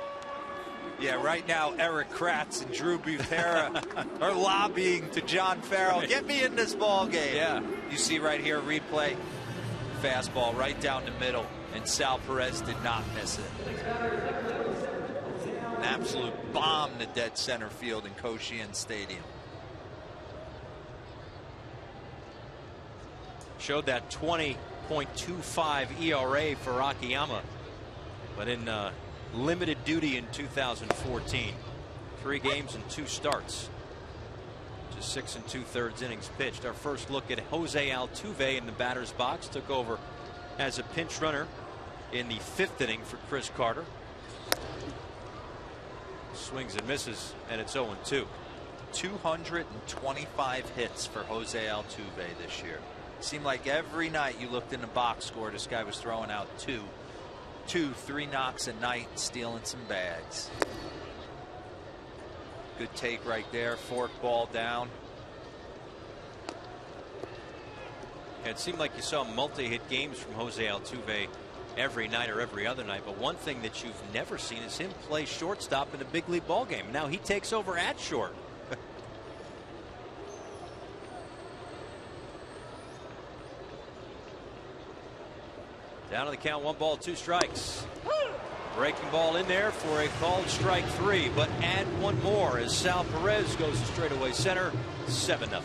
Yeah, right now Eric Kratz and Drew Butera are lobbying to John Farrell. Get me in this ball game. Yeah. You see right here, replay. Fastball right down the middle, and Sal Perez did not miss it. An absolute bomb to dead center field in Koshien Stadium. Showed that 20.25 ERA for Akiyama, but in limited duty in 2014. 3 games and 2 starts. Just 6 2/3 innings pitched. Our first look at Jose Altuve in the batter's box. Took over as a pinch runner in the 5th inning for Chris Carter. Swings and misses, and it's 0-2. 225 hits for Jose Altuve this year. Seemed like every night you looked in the box score, this guy was throwing out 2, 3 knocks a night, stealing some bags. Good take right there. Fork ball down. It seemed like you saw multi-hit games from Jose Altuve every night or every other night. But one thing that you've never seen is him play shortstop in a big league ball game. Now he takes over at short. Down to the count, 1 ball, 2 strikes. Breaking ball in there for a called strike 3, but add 1 more as Sal Perez goes to straightaway center. 7-0.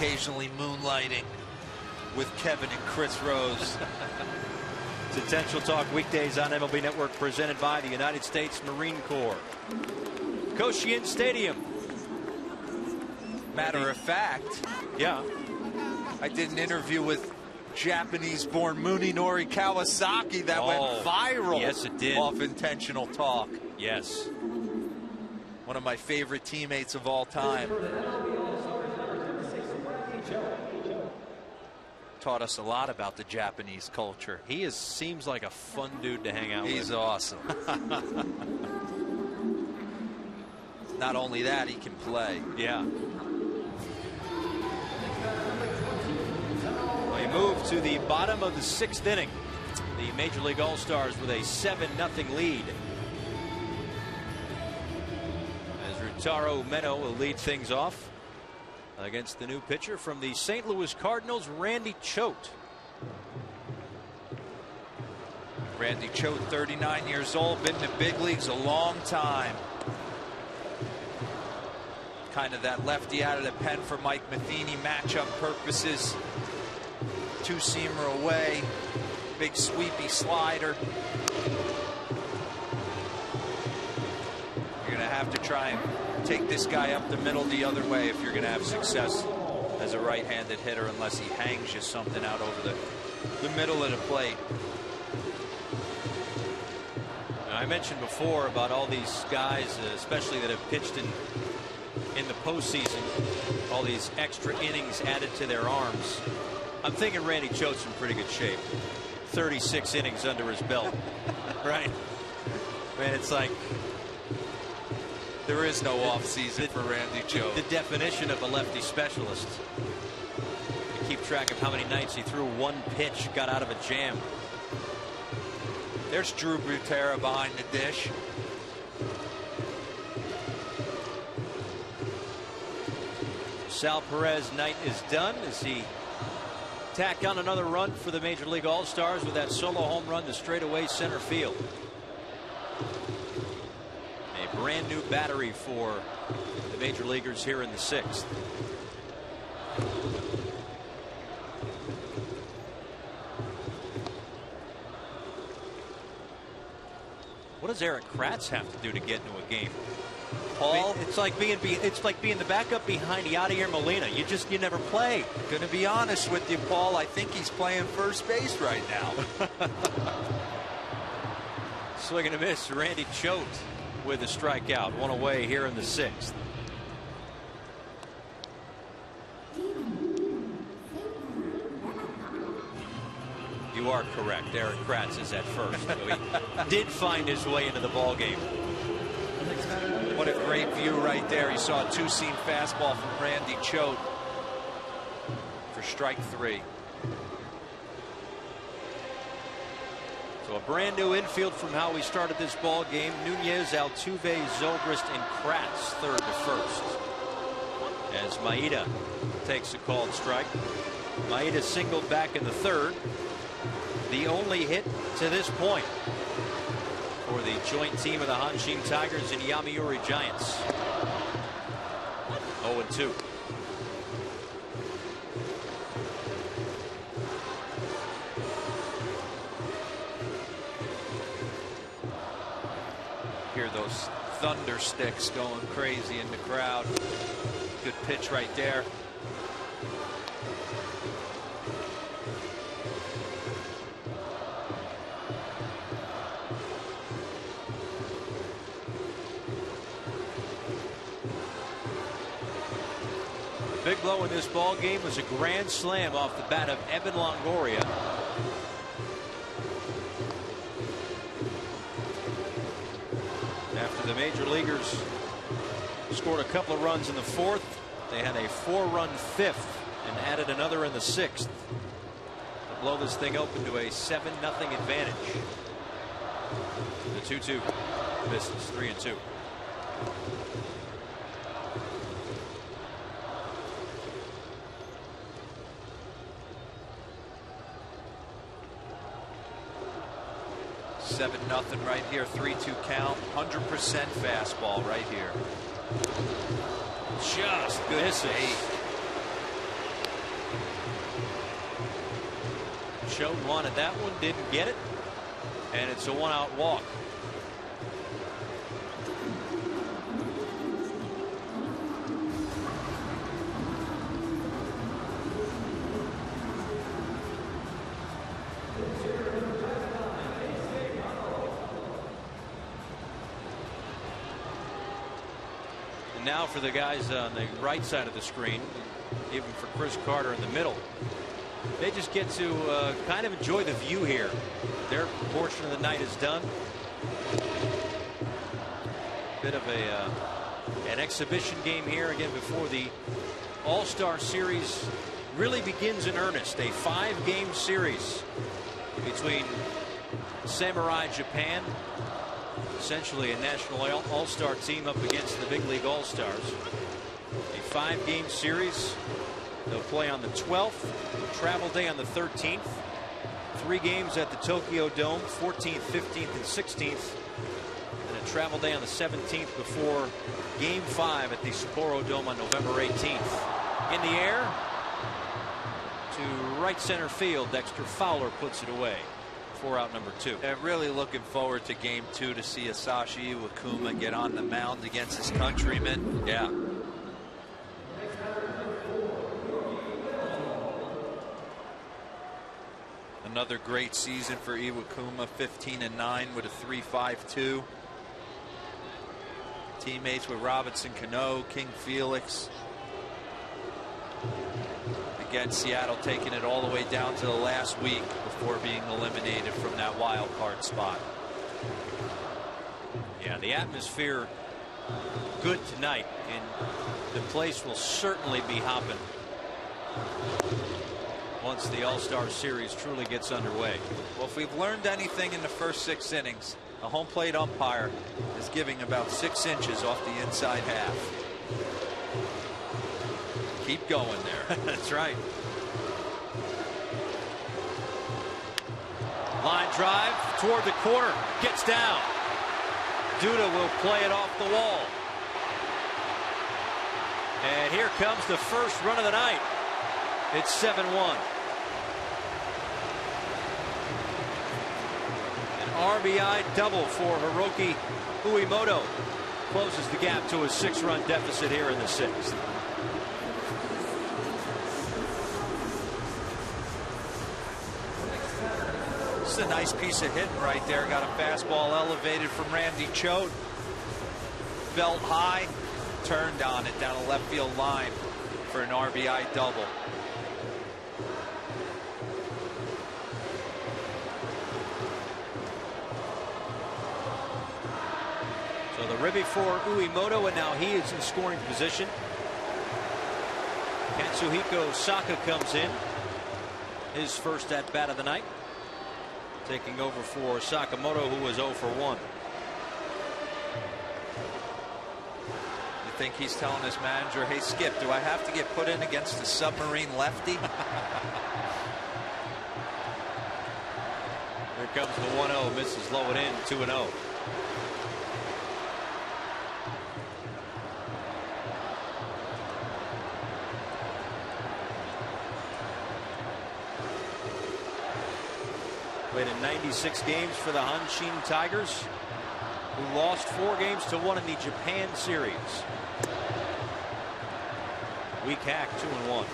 occasionally moonlighting with Kevin and Chris Rose. It's Intentional Talk weekdays on MLB Network, presented by the United States Marine Corps. Koshien Stadium. Matter of fact, yeah, I did an interview with Japanese-born Munenori Kawasaki that went viral. Yes, it did. Off Intentional Talk. Yes. One of my favorite teammates of all time. Taught us a lot about the Japanese culture. He seems like a fun dude to hang out with. He's awesome. Not only that, he can play. Yeah. We move to the bottom of the 6th inning. The Major League All-Stars with a 7-0 lead. As Ryutaro Meno will lead things off against the new pitcher from the St. Louis Cardinals, Randy Choate. Randy Choate, 39 years old, been in the big leagues a long time. Kind of that lefty out of the pen for Mike Matheny, matchup purposes. Two-seamer away, big sweepy slider. You're going to have to try and take this guy up the middle the other way if you're going to have success as a right-handed hitter, unless he hangs you something out over the middle of the plate. I mentioned before about all these guys, especially that have pitched in the postseason, all these extra innings added to their arms. I'm thinking Randy Choate's in pretty good shape. 36 innings under his belt. Right? Man, it's like there is no off season for Randy Choate. The definition of a lefty specialist. You keep track of how many nights he threw one pitch, got out of a jam. There's Drew Butera behind the dish. Sal Perez night is done as he tacked on another run for the Major League All-Stars with that solo home run to straightaway center field. A brand new battery for the Major Leaguers here in the 6th. What does Eric Kratz have to do to get into a game? Paul, I mean, it's like being the backup behind Yadier Molina. You never play. Gonna be honest with you, Paul. I think he's playing first base right now. Swing and a miss. Randy Choate with a strikeout. One away here in the 6th. You are correct. Eric Kratz is at first. So he did find his way into the ball game. What a great view right there. He saw a two-seam fastball from Randy Choate for strike 3. So a brand new infield from how we started this ball game. Nunez, Altuve, Zobrist, and Kratz third to first. As Maida takes a called strike. Maida singled back in the 3rd. The only hit to this point for the joint team of the Hanshin Tigers and Yomiuri Giants. 0-2. Hear those thunder sticks going crazy in the crowd. Good pitch right there. Big blow in this ball game was a grand slam off the bat of Evan Longoria. After the Major Leaguers scored a couple of runs in the 4th, they had a 4-run 5th and added another in the 6th to blow this thing open to a 7-0 advantage. The 2-2 misses. 3-2. Nothing right here. 3-2 count. 100% fastball right here. Just misses. Choate wanted that one, didn't get it, and it's a 1-out walk. And now for the guys on the right side of the screen, even for Chris Carter in the middle, they just get to kind of enjoy the view here. Their portion of the night is done. Bit of an exhibition game here again before the All-Star Series really begins in earnest. A 5-game series between Samurai Japan, essentially a national all-star team, up against the big league all-stars. A 5-game series. They'll play on the 12th, travel day on the 13th, 3 games at the Tokyo Dome, 14th, 15th, and 16th, and a travel day on the 17th before Game 5 at the Sapporo Dome on November 18th. In the air to right center field, Dexter Fowler puts it away. 4-out number 2. And really looking forward to Game 2 to see Asashi Iwakuma get on the mound against his countrymen. Yeah. Another great season for Iwakuma, 15-9 with a 3.52. Teammates with Robinson Cano, King Felix. Again, Seattle taking it all the way down to the last week before being eliminated from that wild card spot. Yeah, the atmosphere good tonight, and the place will certainly be hopping once the All-Star Series truly gets underway. Well, if we've learned anything in the first 6 innings, a home plate umpire is giving about 6 inches off the inside half. Keep going there. That's right. Line drive toward the corner, gets down. Duda will play it off the wall. And here comes the first run of the night. It's 7-1. An RBI double for Hiroki Uemoto. Closes the gap to a 6-run deficit here in the 6th. This is a nice piece of hitting right there. Got a fastball elevated from Randy Choate. Felt high, turned on it down a left field line for an RBI double. So the ribby for Uemoto, and now he is in scoring position. Katsuhiko Saka comes in, his first at bat of the night, taking over for Sakamoto, who was 0 for 1. You think he's telling his manager, hey Skip, do I have to get put in against the submarine lefty? Here comes the 1-0, misses low and in, 2-0. Played in 96 games for the Hanshin Tigers, who lost 4 games to 1 in the Japan series. Weak hack, 2-1.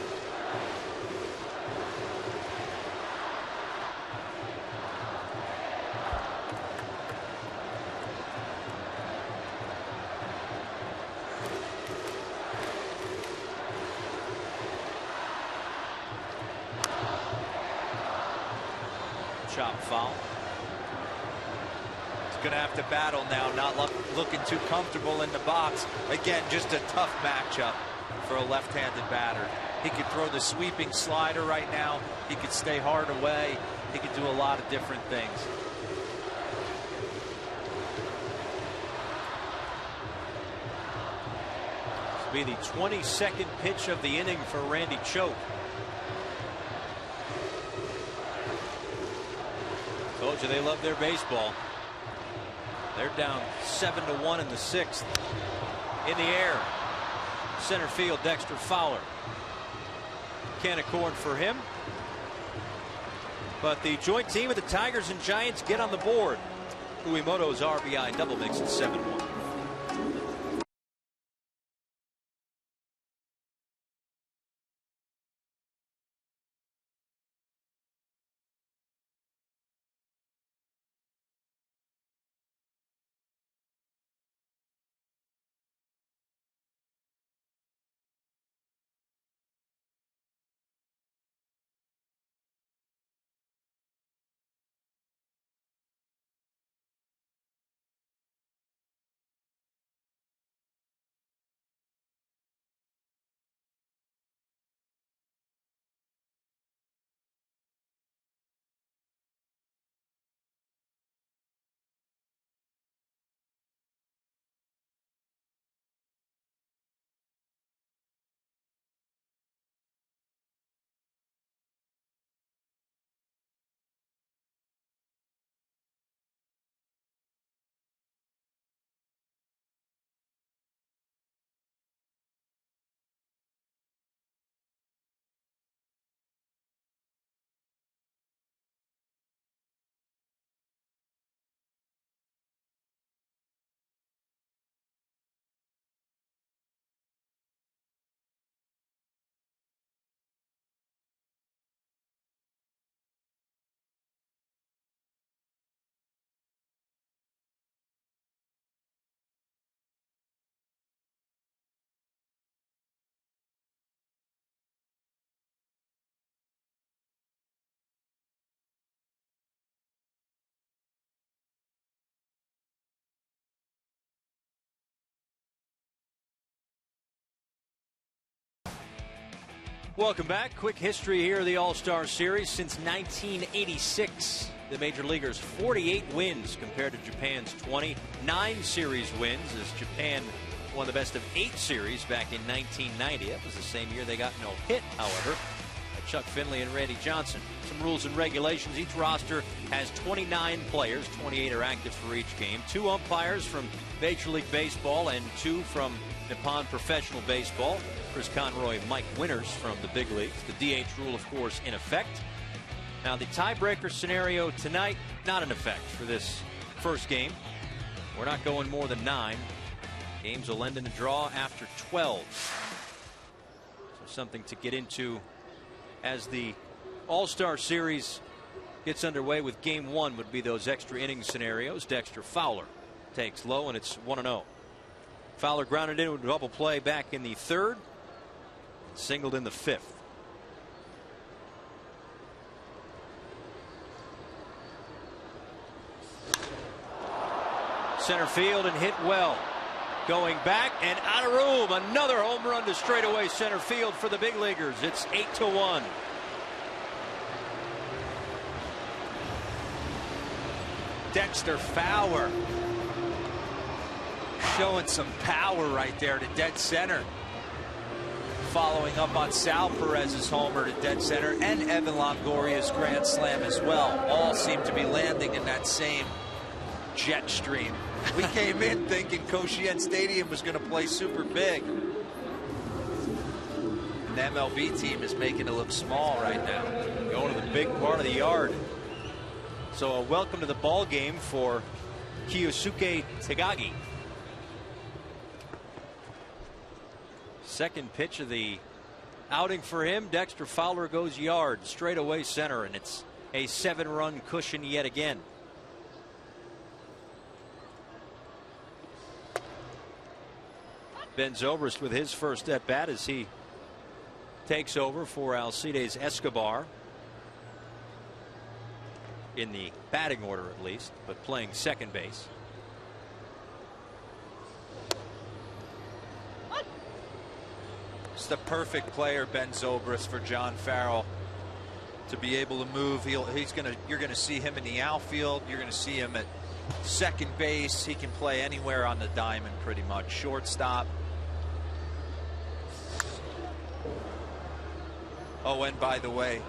Chop foul. He's going to have to battle now, not looking too comfortable in the box. Again, just a tough matchup for a left-handed batter. He could throw the sweeping slider right now. He could stay hard away. He could do a lot of different things. This will be the 22nd pitch of the inning for Randy Choate. Told you they love their baseball. They're down 7-1 in the 6th. In the air, center field, Dexter Fowler. Can of corn for him. But the joint team of the Tigers and Giants get on the board. Uemoto's RBI double makes it 7-1. Welcome back. Quick history here of the All-Star Series. Since 1986, the Major Leaguers 48 wins compared to Japan's 29 series wins, as Japan won the best of 8 series back in 1990. That was the same year they got no hit, however, by Chuck Finley and Randy Johnson. Some rules and regulations. Each roster has 29 players. 28 are active for each game. 2 umpires from Major League Baseball and 2 from Nippon Professional Baseball. Chris Conroy, Mike Winters from the big leagues. The DH rule, of course, in effect. Now, the tiebreaker scenario tonight, not in effect for this first game. We're not going more than 9. Games will end in a draw after 12. So something to get into as the All-Star Series gets underway with Game 1 would be those extra inning scenarios. Dexter Fowler takes low, and it's 1-0. Fowler grounded in with a double play back in the 3rd. Singled in the 5th. Center field and hit well. Going back and out of room. Another home run to straightaway center field for the big leaguers. It's 8-1. Dexter Fowler showing some power right there to dead center. Following up on Sal Perez's homer to dead center and Evan Longoria's grand slam as well. All seem to be landing in that same jet stream. We came in thinking Koshien Stadium was going to play super big. And the MLB team is making it look small right now. Going to the big part of the yard. So a welcome to the ball game for Kiyosuke Tagagi. Second pitch of the outing for him. Dexter Fowler goes yard, straight away center, and it's a 7-run cushion yet again. Ben Zobrist with his first at bat as he takes over for Alcides Escobar in the batting order, at least, but playing second base. It's the perfect player, Ben Zobrist, for John Farrell to be able to move. You're going to see him in the outfield. You're going to see him at second base. He can play anywhere on the diamond pretty much. Shortstop. Oh, and by the way,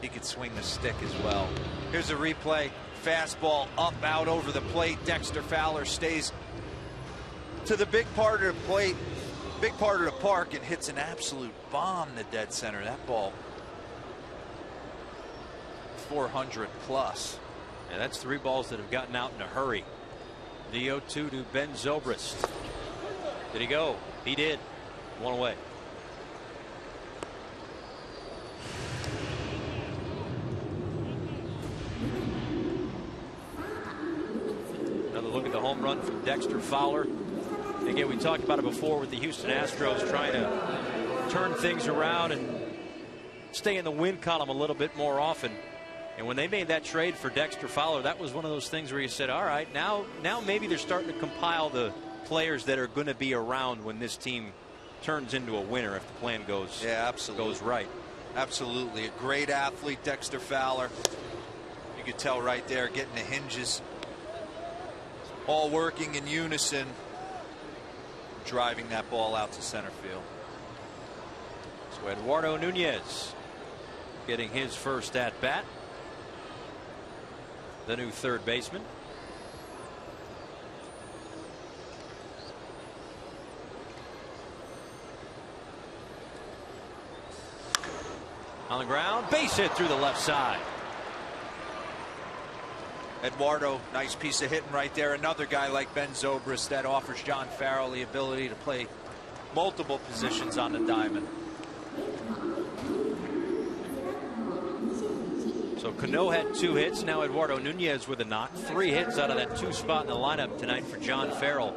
he could swing the stick as well. Here's a replay. Fastball up, out over the plate. Dexter Fowler stays to the big part of the plate. Big part of the park, and hits an absolute bomb to dead center. That ball 400 plus. And that's 3 balls that have gotten out in a hurry. The 0-2 to Ben Zobrist. Did he go? He did. 1 away. Another look at the home run from Dexter Fowler. Again, we talked about it before with the Houston Astros trying to turn things around and stay in the win column a little bit more often. And when they made that trade for Dexter Fowler, that was one of those things where you said, all right, now maybe they're starting to compile the players that are going to be around when this team turns into a winner if the plan goes right. Absolutely. A great athlete, Dexter Fowler. You could tell right there, getting the hinges all working in unison, driving that ball out to center field. So Eduardo Nunez getting his first at bat. The new third baseman. On the ground, base hit through the left side. Eduardo, nice piece of hitting right there. Another guy like Ben Zobrist that offers John Farrell the ability to play multiple positions on the diamond. So Cano had 2 hits. Now Eduardo Nunez with a knock. 3 hits out of that 2 spot in the lineup tonight for John Farrell.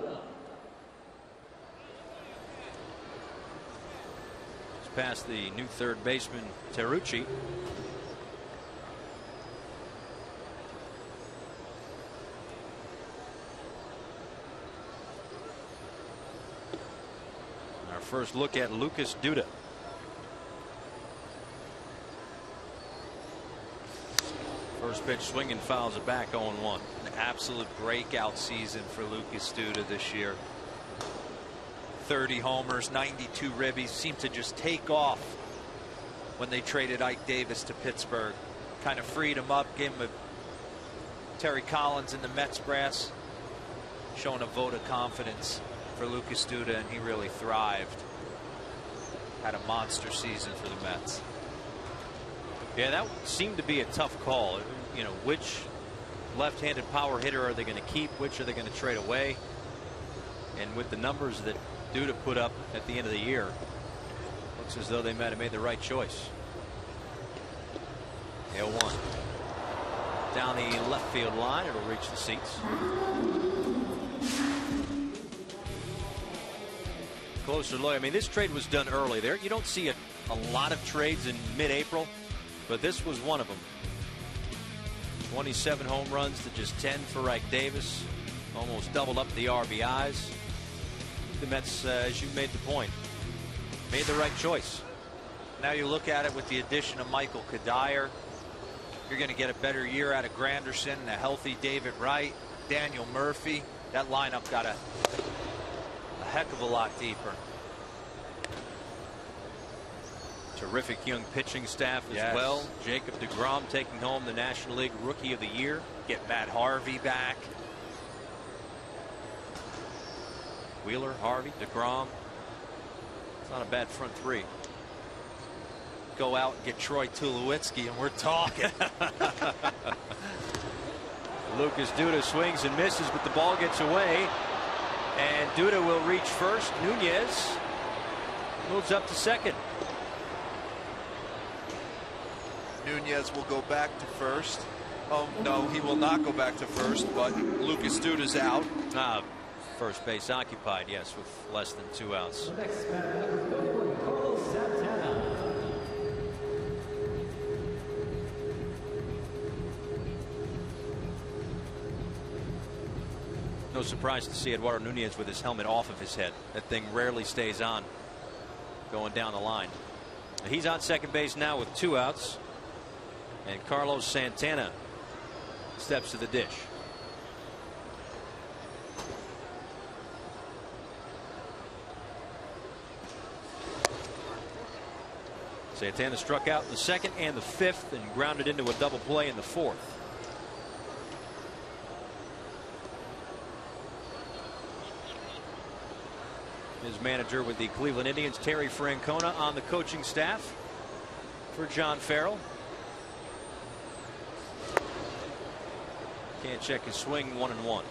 It's past the new third baseman Terrucci. Our first look at Lucas Duda. First pitch swinging, fouls it back 0-1. An absolute breakout season for Lucas Duda this year. 30 homers, 92 ribbies. Seemed to just take off when they traded Ike Davis to Pittsburgh. Kind of freed him up, gave him a Terry Collins in the Mets brass, showing a vote of confidence for Lucas Duda, and he really thrived. Had a monster season for the Mets. Yeah, that seemed to be a tough call. You know, which left-handed power hitter are they going to keep? Which are they going to trade away? And with the numbers that Duda put up at the end of the year, looks as though they might have made the right choice. 0-1. Down the left field line, it'll reach the seats. Closer look. I mean, this trade was done early. There, you don't see a lot of trades in mid-April, but this was one of them. 27 home runs to just 10 for Ike Davis. Almost doubled up the RBIs. The Mets, as you made the point, made the right choice. Now you look at it with the addition of Michael Kadire. You're going to get a better year out of Granderson, a healthy David Wright, Daniel Murphy. That lineup got a heck of a lot deeper. Terrific young pitching staff as well. Jacob deGrom taking home the National League Rookie of the Year. Get Matt Harvey back. Wheeler, Harvey, deGrom. It's not a bad front three. Go out and get Troy Tulowitzki and we're talking. Lucas Duda swings and misses, but the ball gets away. And Duda will reach first. Nunez moves up to second. Nunez will go back to first. Oh, no, he will not go back to first, but Lucas Duda's out. First base occupied, yes, with less than 2 outs. No surprise to see Eduardo Nunez with his helmet off of his head. That thing rarely stays on going down the line. He's on second base now with 2 outs. And Carlos Santana steps to the dish. Santana struck out in the second and the fifth and grounded into a double play in the fourth. His manager with the Cleveland Indians, Terry Francona, on the coaching staff for John Farrell. Can't check his swing. 1-1.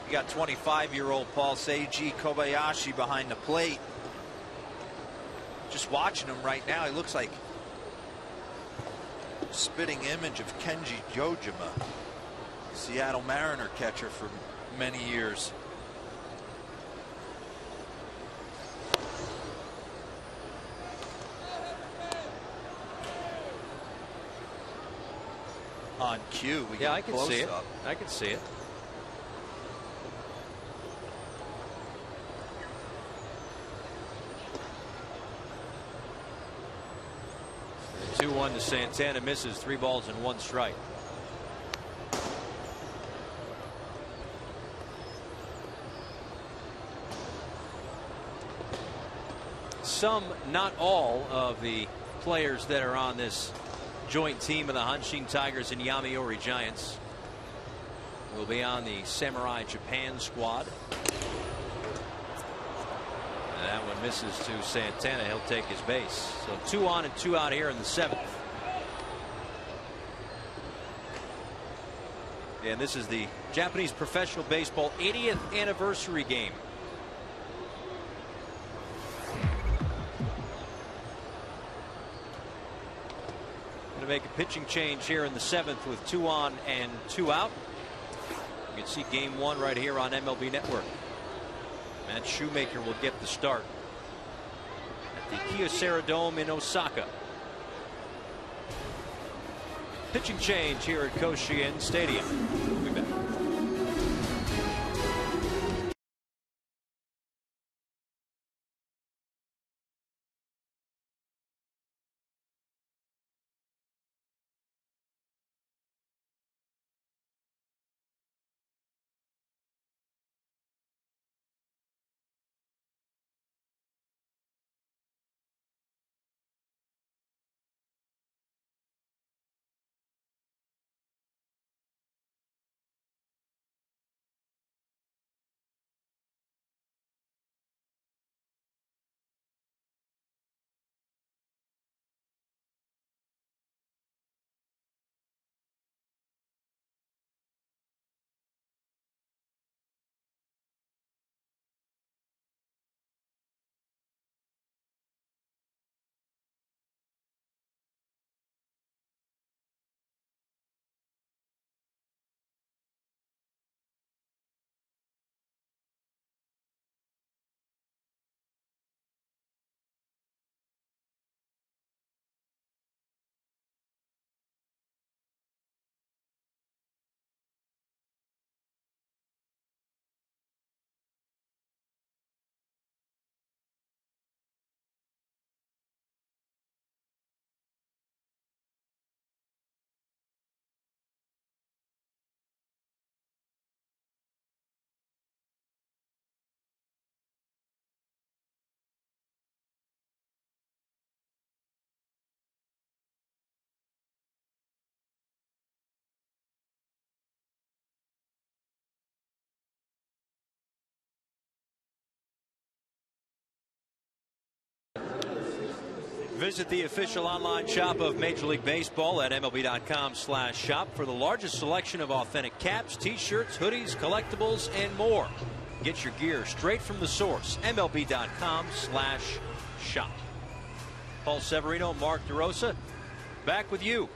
You got 25-year-old Paul Seiji Kobayashi behind the plate. Just watching him right now, he looks like a spitting image of Kenji Jojima, Seattle Mariner catcher for many years. On cue, we Yeah, get I can close see it. up. I can see it. The 2-1 to Santana, misses. 3 balls and 1 strike. Some, not all, of the players that are on this joint team of the Hanshin Tigers and Yomiuri Giants will be on the Samurai Japan squad. And that one misses to Santana. He'll take his base. So 2 on and 2 out here in the 7th. And this is the Japanese professional baseball 80th anniversary game. Make a pitching change here in the 7th with 2 on and 2 out. You can see game 1 right here on MLB Network. Matt Shoemaker will get the start at the Kyocera Dome in Osaka. Pitching change here at Koshien Stadium. We'll be back. Visit the official online shop of Major League Baseball at MLB.com/shop for the largest selection of authentic caps, t-shirts, hoodies, collectibles, and more. Get your gear straight from the source. MLB.com/shop. Paul Severino, Mark DeRosa, back with you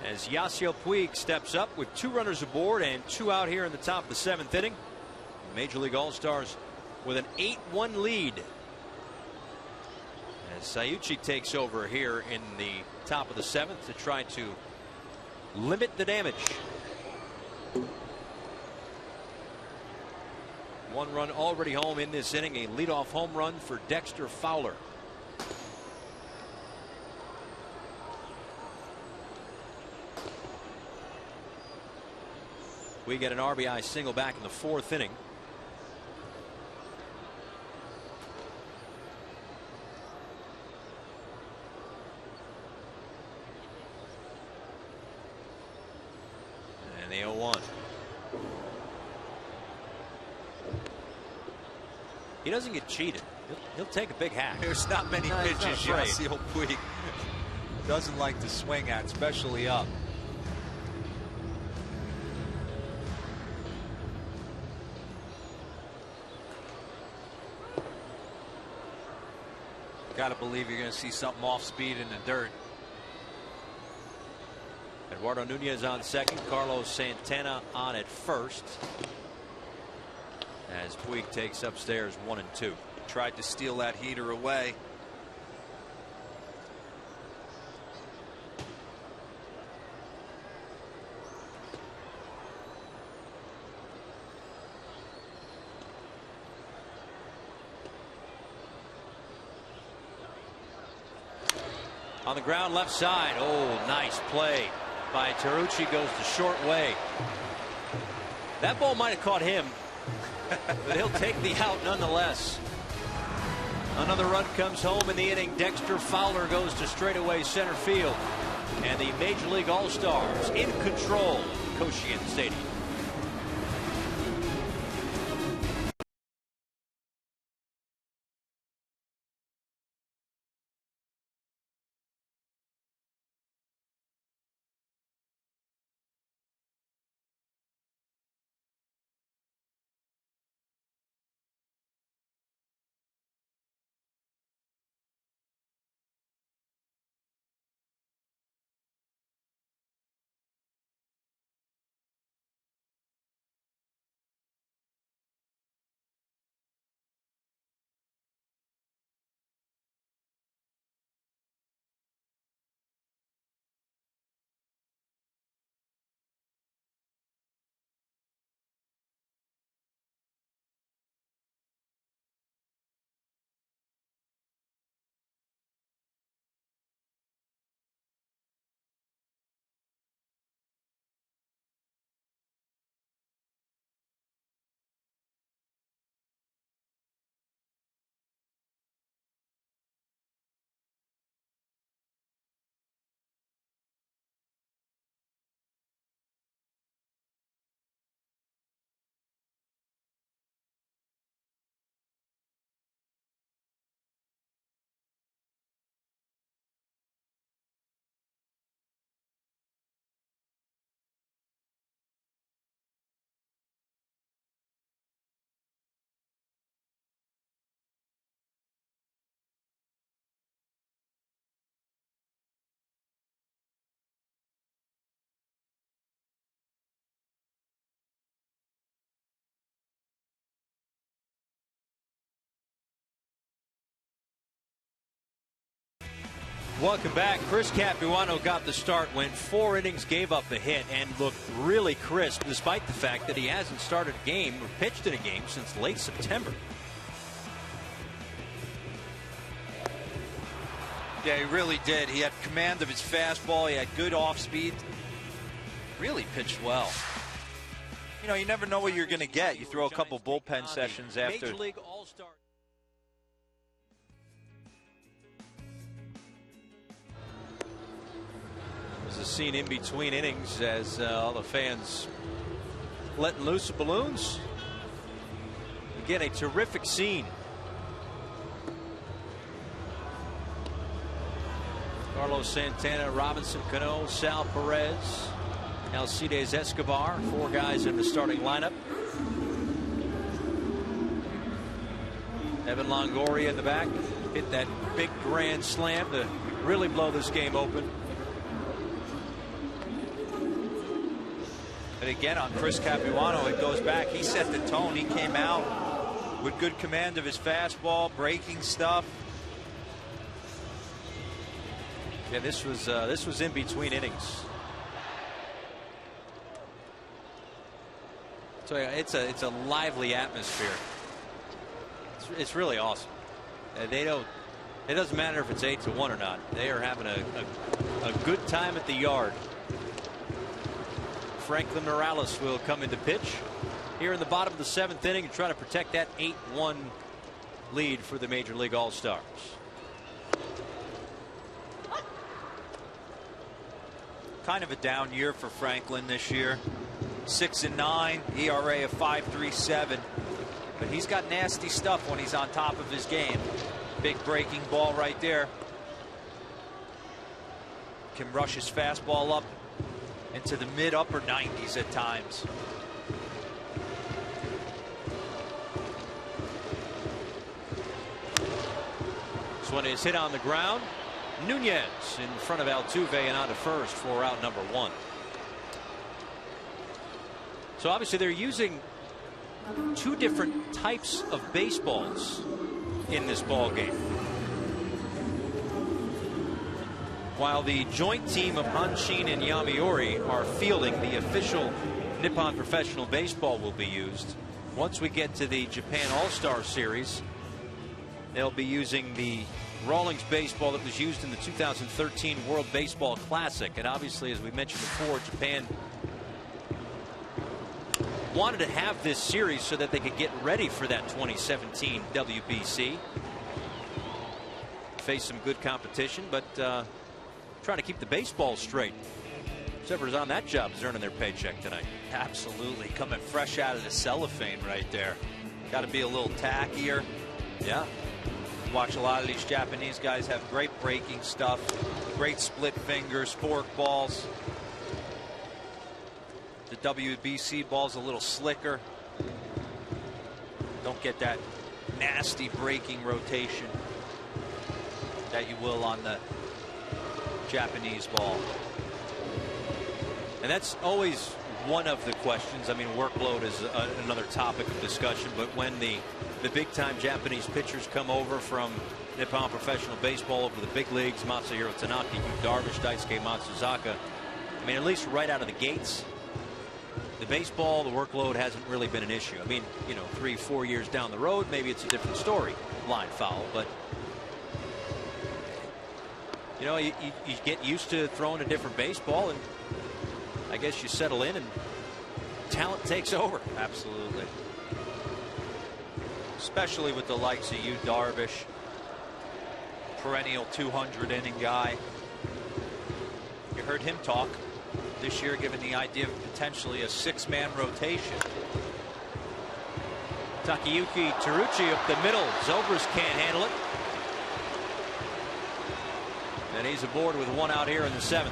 as Yasiel Puig steps up with 2 runners aboard and 2 out here in the top of the 7th inning. Major League All-Stars with an 8-1 lead. As Sayuchi takes over here in the top of the 7th to try to limit the damage. 1 run already home in this inning. A leadoff home run for Dexter Fowler. We get an RBI single back in the 4th inning. And the 0-1. He doesn't get cheated. He'll take a big hack. There's not many pitches Yasiel Puig doesn't like to swing at, especially up. Got to believe you're going to see something off speed in the dirt. Eduardo Nunez on second, Carlos Santana on at first, as Puig takes upstairs 1 and 2. Tried to steal that heater away. On the ground left side. Oh, nice play by Tarucci, goes the short way. That ball might have caught him, but he'll take the out nonetheless. Another run comes home in the inning. Dexter Fowler goes to straightaway center field. And the Major League All-Stars in control of Cochin Stadium. Welcome back. Chris Capuano got the start, went 4 innings, gave up a hit, and looked really crisp, despite the fact that he hasn't started a game or pitched in a game since late September. Yeah, he really did. He had command of his fastball. He had good off speed. Really pitched well. You know, you never know what you're going to get. You throw a couple bullpen sessions after. Major League All-Star. This is seen in between innings as all the fans letting loose the balloons. Again, a terrific scene. Carlos Santana, Robinson Cano, Sal Perez, Alcides Escobar, 4 guys in the starting lineup. Evan Longoria in the back, hit that big grand slam to really blow this game open. And again, on Chris Capuano, it goes back. He set the tone. He came out with good command of his fastball, breaking stuff. Yeah, this was in between innings. So yeah, it's a lively atmosphere. It's really awesome. They don't. It doesn't matter if it's 8-1 or not. They are having a good time at the yard. Franklin Morales will come into pitch here in the bottom of the 7th inning and try to protect that 8-1 lead for the Major League All-Stars. Kind of a down year for Franklin this year. 6-9, ERA of 5.37. But he's got nasty stuff when he's on top of his game. Big breaking ball right there. Can rush his fastball up into the mid-upper 90s at times. This one is hit on the ground. Nunez in front of Altuve and on to first for out number 1. So obviously they're using 2 different types of baseballs in this ball game. While the joint team of Hanshin-Yomiuri are fielding, the official Nippon Professional Baseball will be used. Once we get to the Japan All-Star Series, they'll be using the Rawlings baseball that was used in the 2013 World Baseball Classic. And obviously, as we mentioned before, Japan wanted to have this series so that they could get ready for that 2017 WBC. Face some good competition, but trying to keep the baseball straight. Whoever's on that job is earning their paycheck tonight. Absolutely. Coming fresh out of the cellophane right there. Got to be a little tackier. Yeah. Watch a lot of these Japanese guys have great breaking stuff, great split fingers, fork balls. The WBC ball's a little slicker. Don't get that nasty breaking rotation that you will on the Japanese ball. And that's always one of the questions. I mean, workload is another topic of discussion, but when the big time Japanese pitchers come over from Nippon Professional Baseball over to the big leagues, Masahiro Tanaka, Yu Darvish, Daisuke Matsuzaka, I mean, at least right out of the gates, the baseball, the workload hasn't really been an issue. I mean, you know, 3-4 years down the road, maybe it's a different story, line foul, but you know, you get used to throwing a different baseball, and I guess you settle in and talent takes over. Absolutely. Especially with the likes of Yu Darvish, perennial 200 inning guy. You heard him talk this year, given the idea of potentially a 6-man rotation. Takayuki Teruchi up the middle. Zobrist can't handle it. And he's aboard with 1 out here in the 7th.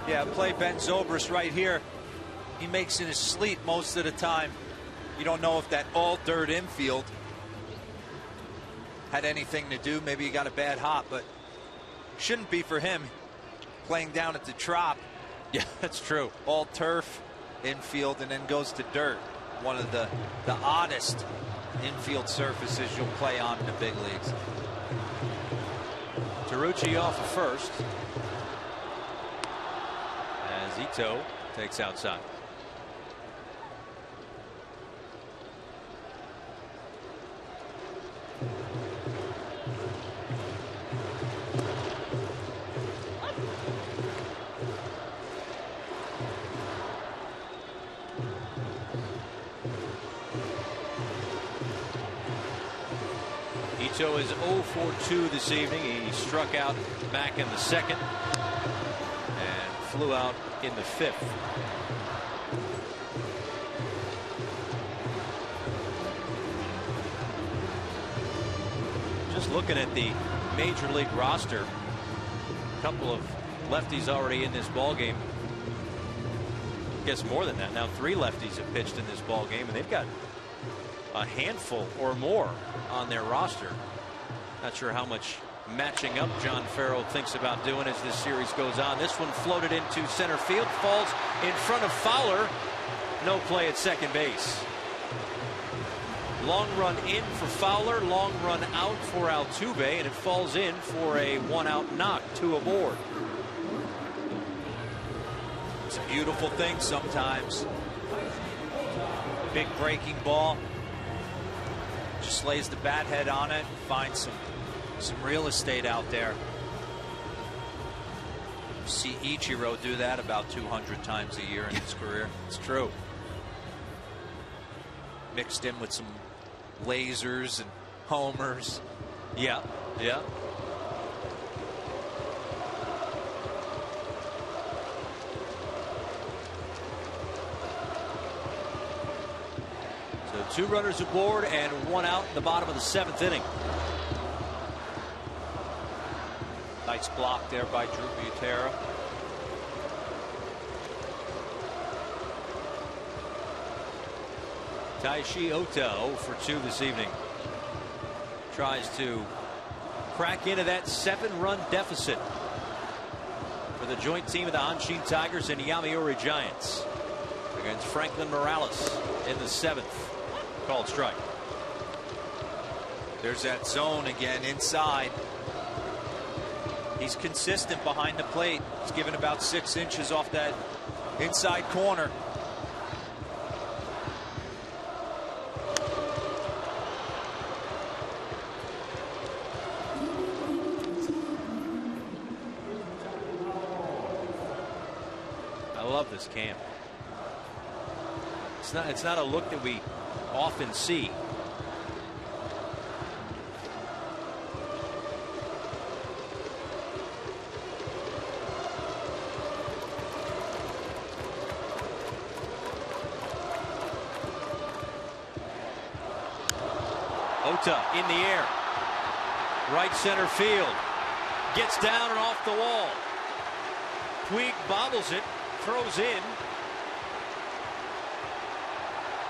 Yeah, play Ben Zobrist right here. He makes in his sleep most of the time. You don't know if that all dirt infield had anything to do. Maybe he got a bad hop, but shouldn't be for him playing down at the Trop. Yeah, that's true. All turf infield and then goes to dirt. One of the oddest infield surfaces you'll play on in the big leagues. Teruchi off of first as Ito takes outside. Ito is 0 for 2 this evening. He struck out back in the 2nd and flew out in the 5th. Just looking at the major league roster, a couple of lefties already in this ball game. I guess more than that. Now 3 lefties have pitched in this ball game, and they've got a handful or more on their roster. Not sure how much matching up John Farrell thinks about doing as this series goes on. This one floated into center field, falls in front of Fowler. No play at second base. Long run in for Fowler, long run out for Altuve, and it falls in for a 1-out knock, 2 aboard. It's a beautiful thing sometimes. Big breaking ball. Just lays the bat head on it, finds some real estate out there. You see Ichiro do that about 200 times a year in his career. It's true. Mixed in with some lasers and homers. Yeah, yeah. So 2 runners aboard and 1 out in the bottom of the 7th inning. Nice block there by Drew Butera. Taishi Ota 0 for 2 this evening. Tries to crack into that 7-run deficit for the joint team of the Hanshin Tigers and Yomiuri Giants against Franklin Morales in the 7th. Called strike. There's that zone again inside. He's consistent behind the plate. He's given about 6 inches off that inside corner. I love this camp. It's not a look that we often see. Ota in the air. Right center field. Gets down and off the wall. Puig bobbles it. Throws in.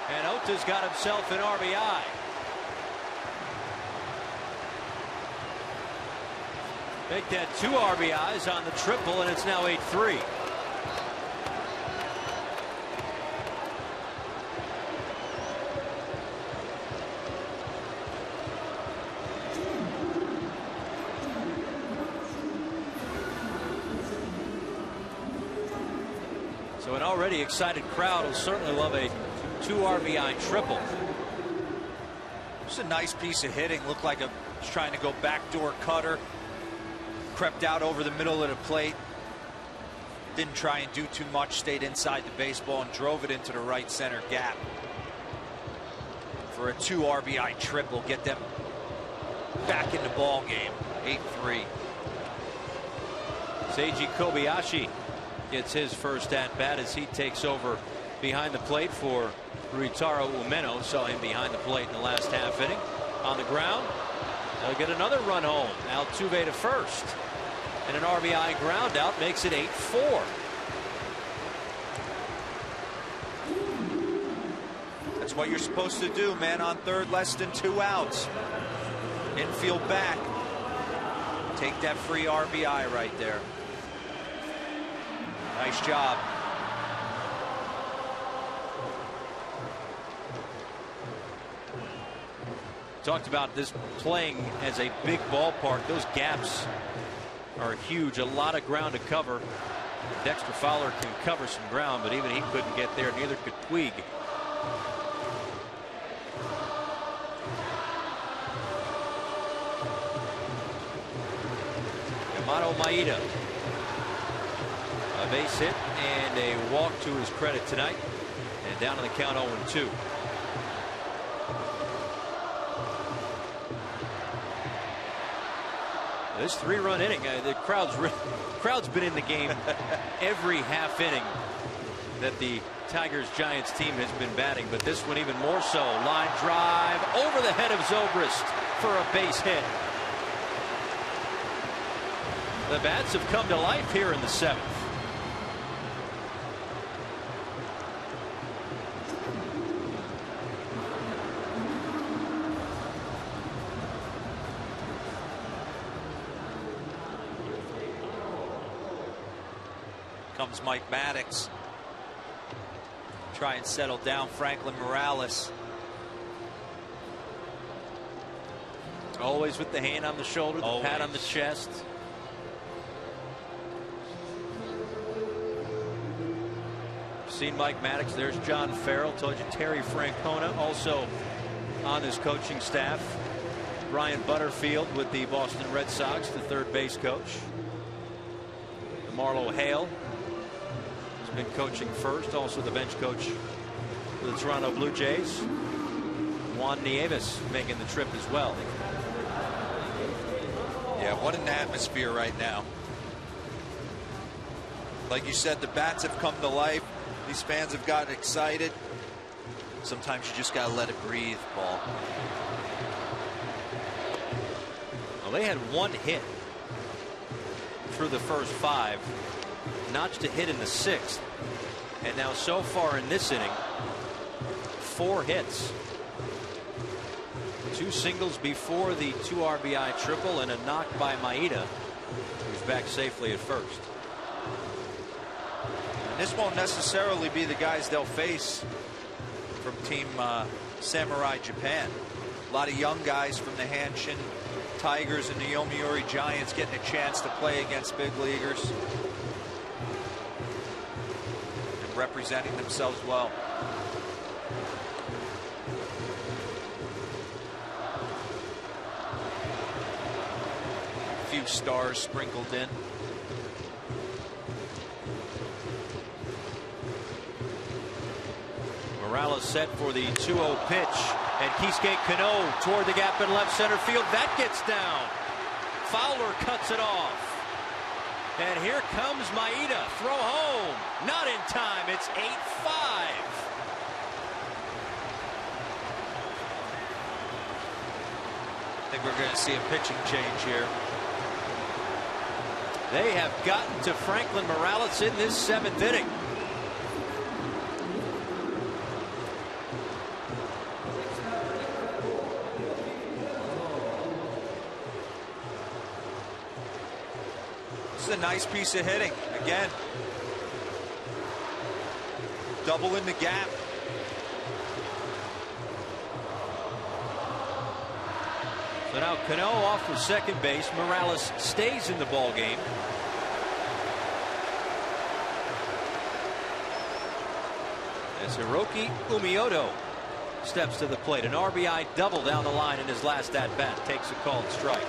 And Ota's got himself an RBI. Make that 2 RBIs on the triple, and it's now 8-3. So an already excited crowd will certainly love a 2 RBI triple. Just a nice piece of hitting. Looked like a was trying to go backdoor cutter. Crept out over the middle of the plate. Didn't try and do too much. Stayed inside the baseball and drove it into the right center gap for a 2 RBI triple. Get them back in the ball game. 8-3. Seiji Kobayashi gets his first at bat as he takes over behind the plate for Ryutaro Umeno. Saw him behind the plate in the last half inning. On the ground, they'll get another run home. Altuve to first, and an RBI ground out makes it 8-4. That's what you're supposed to do, man. On third, less than 2 outs. Infield back. Take that free RBI right there. Nice job. Talked about this playing as a big ballpark. Those gaps are huge. A lot of ground to cover. Dexter Fowler can cover some ground, but even he couldn't get there. Neither could Puig. Kentu Maida. A base hit and a walk to his credit tonight. And down on the count 0-2. This 3-run inning, the crowd's been in the game every half inning that the Tigers-Giants team has been batting, but this one even more so. Line drive over the head of Zobrist for a base hit. The bats have come to life here in the 7th. Comes Mike Maddox. Try and settle down Franklin Morales. Always with the hand on the shoulder, the pat on the chest. Seen Mike Maddox. There's John Farrell. Told you Terry Francona also on his coaching staff. Brian Butterfield with the Boston Red Sox, the third base coach. Marlo Hale has been coaching first, also the bench coach for the Toronto Blue Jays. Juan Nieves making the trip as well. Yeah, what an atmosphere right now. Like you said, the bats have come to life. These fans have gotten excited. Sometimes you just got to let it breathe, Paul. Well, they had 1 hit through the first 5, notched a hit in the 6th, and now so far in this inning, 4 hits. 2 singles before the 2 RBI triple and a knock by Maida, who's back safely at first. And this won't necessarily be the guys they'll face from Team Samurai Japan. A lot of young guys from the Hanshin Tigers and the Yomiuri Giants getting a chance to play against big leaguers and representing themselves well. A few stars sprinkled in. Morales set for the 2-0 pitch, and Keisuke Kano toward the gap in left center field. That gets down. Fowler cuts it off. And here comes Maida. Throw home. Not in time. It's 8-5. I think we're going to see a pitching change here. They have gotten to Franklin Morales in this 7th inning. A nice piece of hitting again. Double in the gap. So now Cano off for second base. Morales stays in the ball game. As Hiroki Umioto steps to the plate. An RBI double down the line in his last at bat. Takes a called strike.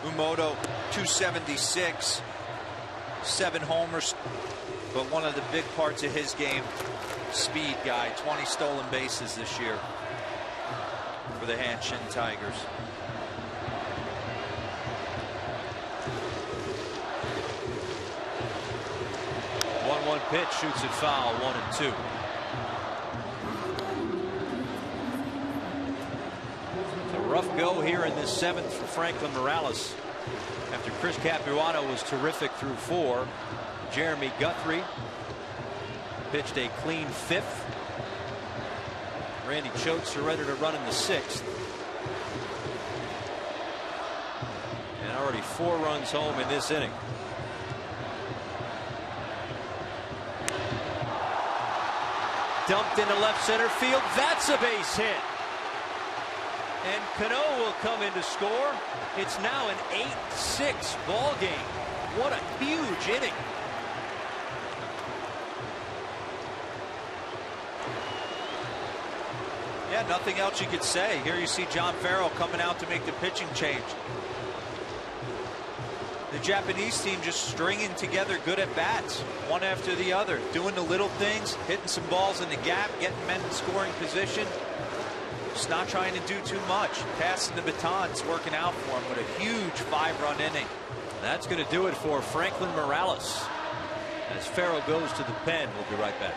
Umoto 276, 7 homers, but one of the big parts of his game, speed guy. 20 stolen bases this year for the Hanshin Tigers. One pitch, shoots it foul. 1-2. Rough go here in this 7th for Franklin Morales. After Chris Capuano was terrific through 4, Jeremy Guthrie pitched a clean 5th. Randy Choate surrendered a run in the 6th. And already 4 runs home in this inning. Dumped into left center field. That's a base hit. And Cano will come in to score. It's now an 8-6 ball game. What a huge inning. Yeah, nothing else you could say. Here you see John Farrell coming out to make the pitching change. The Japanese team just stringing together good at bats, one after the other, doing the little things, hitting some balls in the gap, getting men in scoring position. Just not trying to do too much. Passing the baton, it's working out for him with a huge 5-run inning. That's going to do it for Franklin Morales. As Farrell goes to the pen, we'll be right back.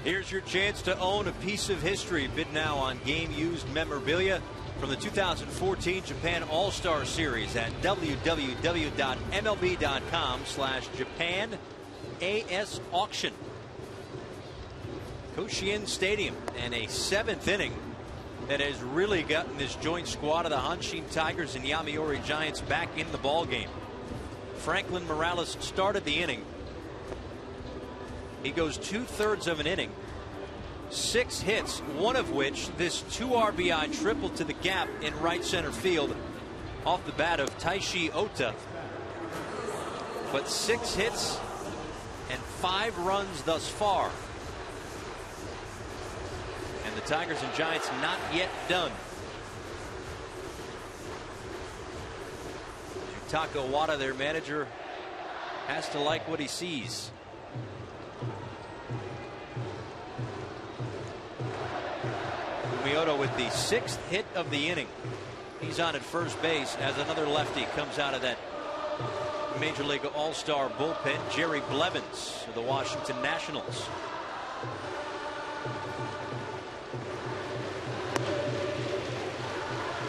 Here's your chance to own a piece of history. Bid now on game used memorabilia from the 2014 Japan All-Star Series at www.mlb.com/Japan AS auction. Koshien Stadium, and a 7th inning that has really gotten this joint squad of the Hanshin Tigers and Yomiuri Giants back in the ball game. Franklin Morales started the inning. He goes 2/3 of an inning, 6 hits, one of which this 2 RBI triple to the gap in right center field off the bat of Taishi Ota. But 6 hits and 5 runs thus far. And the Tigers and Giants not yet done. Taka Wada, their manager, has to like what he sees. Miota with the 6th hit of the inning. He's on at first base as another lefty comes out of that Major League All-Star bullpen. Jerry Blevins of the Washington Nationals.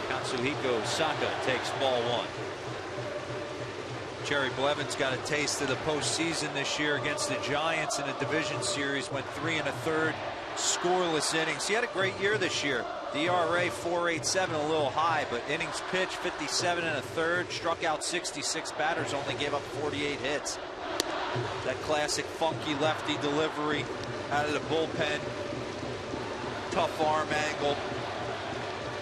Katsuhiko Saka takes ball 1. Jerry Blevins got a taste of the postseason this year against the Giants in a division series. Went 3 1/3 scoreless innings. He had a great year this year. The ERA 4.87, a little high, but innings pitched 57 1/3, struck out 66 batters, only gave up 48 hits. That classic funky lefty delivery out of the bullpen. Tough arm angle.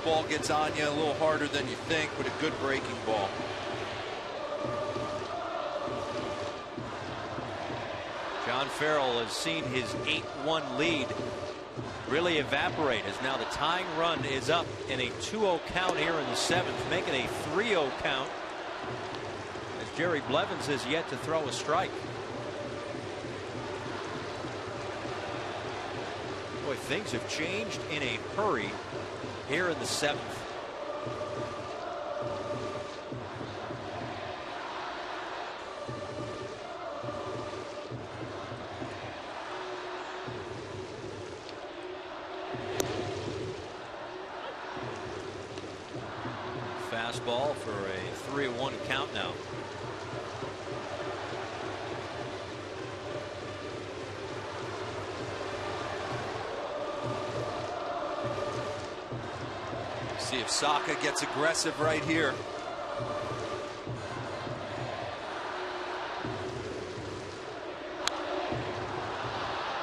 Ball gets on you a little harder than you think, with a good breaking ball. John Farrell has seen his 8-1 lead really evaporate, as now the tying run is up in a 2-0 count here in the 7th, making a 3-0 count as Jerry Blevins has yet to throw a strike. Boy, things have changed in a hurry here in the 7th. Fastball for a 3-1 count now. See if Saka gets aggressive right here.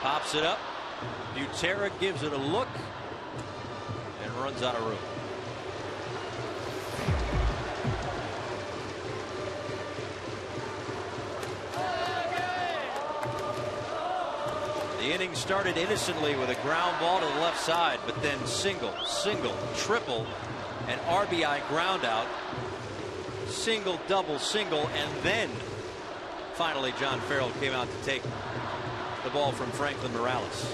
Pops it up. Butera gives it a look and runs out of room. The inning started innocently with a ground ball to the left side, but then single, triple, and RBI ground out. Single, double, single, and then finally John Farrell came out to take the ball from Franklin Morales.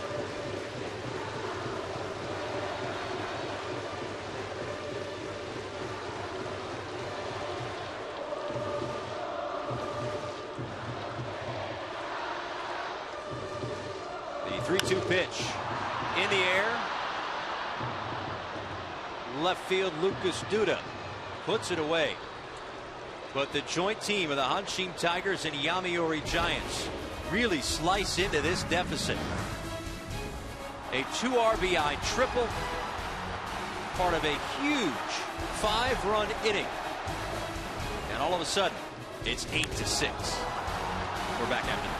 The 3-2 pitch in the air. Left field, Lucas Duda puts it away. But the joint team of the Hanshin Tigers and Yomiuri Giants really slice into this deficit. A 2 RBI triple, part of a huge 5-run inning. And all of a sudden, it's 8-6. We're back after this.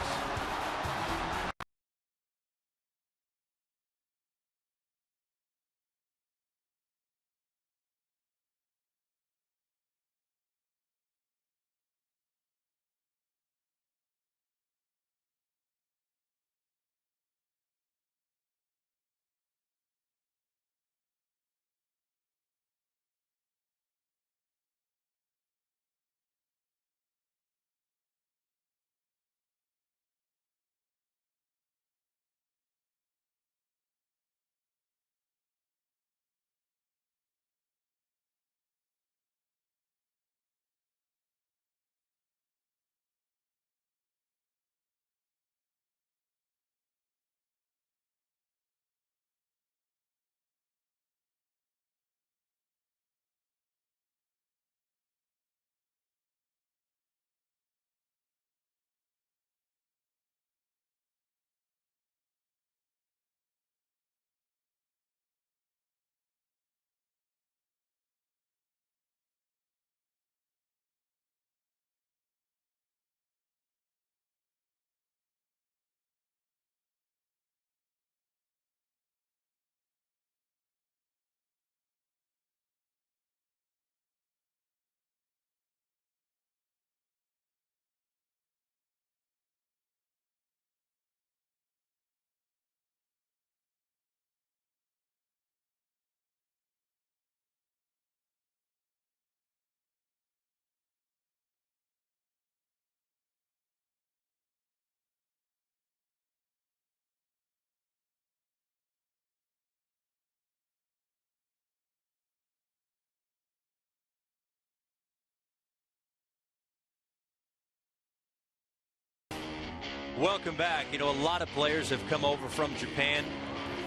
Welcome back. You know, a lot of players have come over from Japan.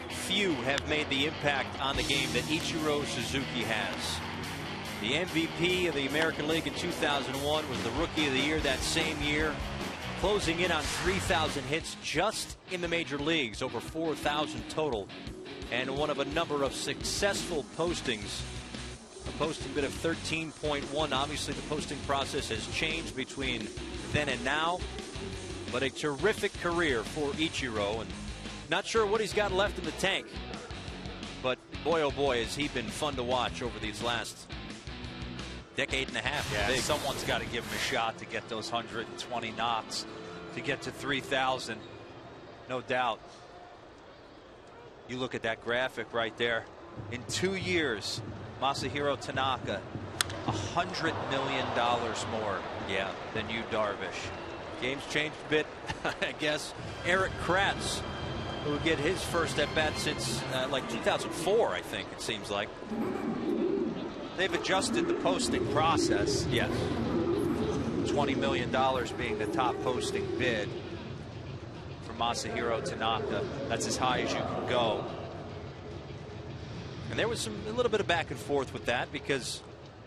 Few have made the impact on the game that Ichiro Suzuki has. The MVP of the American League in 2001, was the Rookie of the Year that same year, closing in on 3,000 hits just in the major leagues, over 4,000 total, and one of a number of successful postings. A posting bid of 13.1. Obviously, the posting process has changed between then and now, but a terrific career for Ichiro, and not sure what he's got left in the tank, but boy, oh boy, has he been fun to watch over these last decade and a half. Yeah, someone's got to give him a shot to get those 120 knocks to get to 3,000, no doubt. You look at that graphic right there. In 2 years, Masahiro Tanaka, $100 million more than Yu Darvish. Game's changed a bit, I guess. Eric Kratz, who will get his first at bat since like 2004, I think it seems like. They've adjusted the posting process. Yes. $20 million being the top posting bid for Masahiro Tanaka. That's as high as you can go. And there was a little bit of back and forth with that, because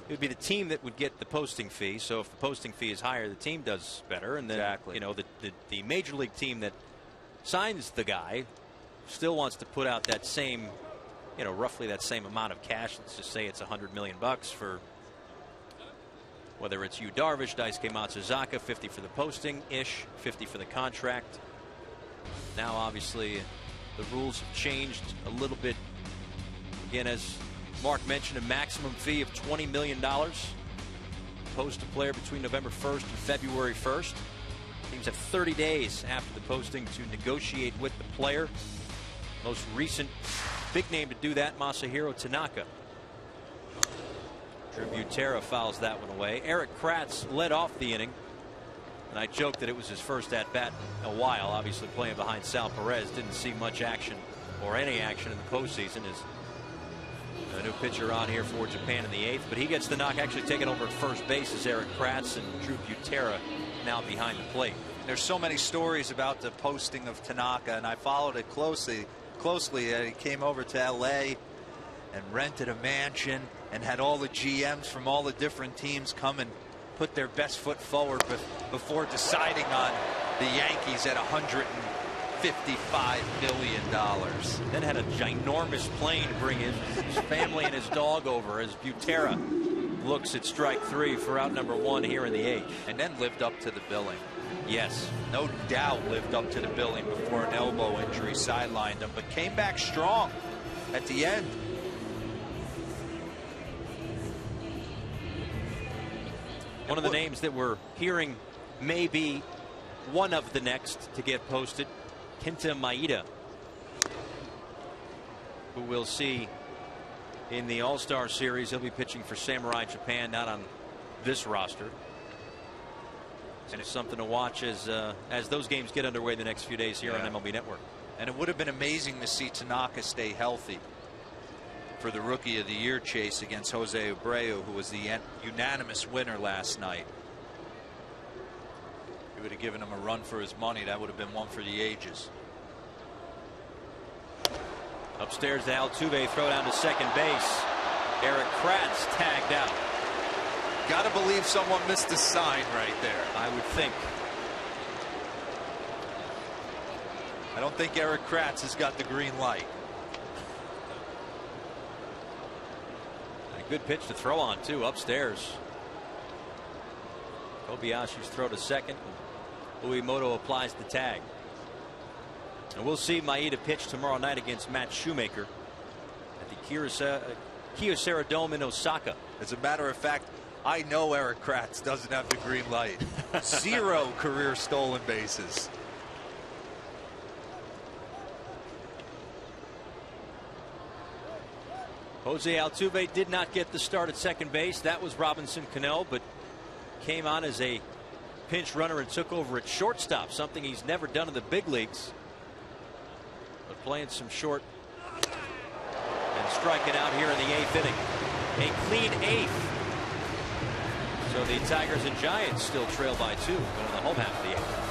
it would be the team that would get the posting fee. So if the posting fee is higher, the team does better. And then, you know, the major league team that signs the guy still wants to put out that same, you know, roughly that same amount of cash. Let's just say it's $100 million for, whether it's Yu Darvish, Daisuke Matsuzaka, 50 for the posting ish, 50 for the contract. Now, obviously, the rules have changed a little bit. Again, as Mark mentioned, a maximum fee of $20 million. Post a player between November 1st and February 1st. Teams have 30 days after the posting to negotiate with the player. Most recent big name to do that, Masahiro Tanaka. Drew Butera fouls that one away. Eric Kratz led off the inning, and I joked that it was his first at bat in a while. Obviously, playing behind Sal Perez, didn't see much action or any action in the postseason. As a new pitcher on here for Japan in the 8th, but he gets the knock, actually taken over at first base as Eric Kratz, and Drew Butera now behind the plate. There's so many stories about the posting of Tanaka, and I followed it closely. He came over to LA and rented a mansion and had all the GMs from all the different teams come and put their best foot forward before deciding on the Yankees at $155 million. Then had a ginormous plane bring his family and his dog over as Butera looks at strike 3 for out number 1 here in the 8th. And then lived up to the billing. Yes. No doubt lived up to the billing before an elbow injury sidelined him, but came back strong at the end. One of the names that we're hearing may be one of the next to get posted, Kentu Maida, who we'll see in the All-Star Series. He'll be pitching for Samurai Japan, not on this roster. And it's something to watch as those games get underway the next few days here on MLB Network. And it would have been amazing to see Tanaka stay healthy for the Rookie of the Year chase against Jose Abreu, who was the unanimous winner last night. He would have given him a run for his money. That would have been one for the ages. Upstairs to Altuve, throw down to second base. Eric Kratz tagged out. Gotta believe someone missed a sign right there. I would think. I don't think Eric Kratz has got the green light. A good pitch to throw on, too, upstairs. Kobayashi's throw to second. Uemoto applies the tag. And we'll see Maida pitch tomorrow night against Matt Shoemaker at the Kyocera Dome in Osaka. As a matter of fact, I know Eric Kratz doesn't have the green light. 0 career stolen bases. Jose Altuve did not get the start at second base. That was Robinson Cano, but came on as a pinch runner and took over at shortstop, something he's never done in the big leagues. But playing some short and striking out here in the 8th inning. A clean 8th. So the Tigers and Giants still trail by 2 in the home half of the 8th.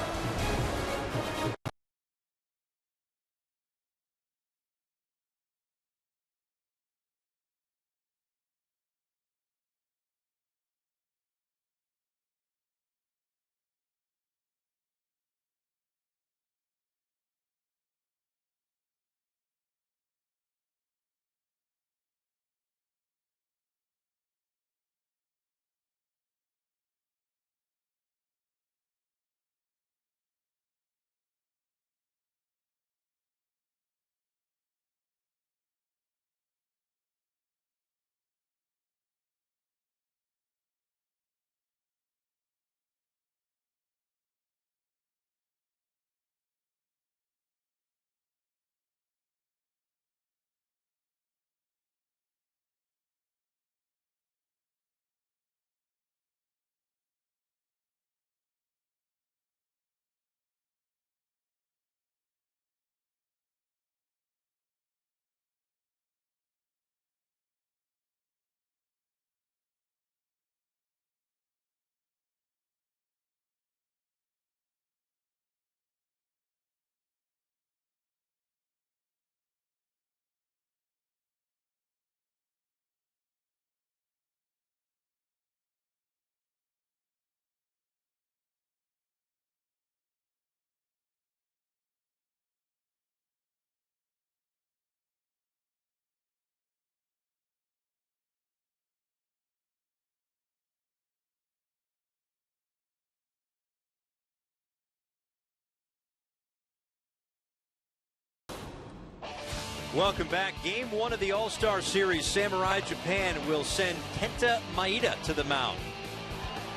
Welcome back. Game 1 of the All-Star Series. Samurai Japan will send Kentu Maida to the mound.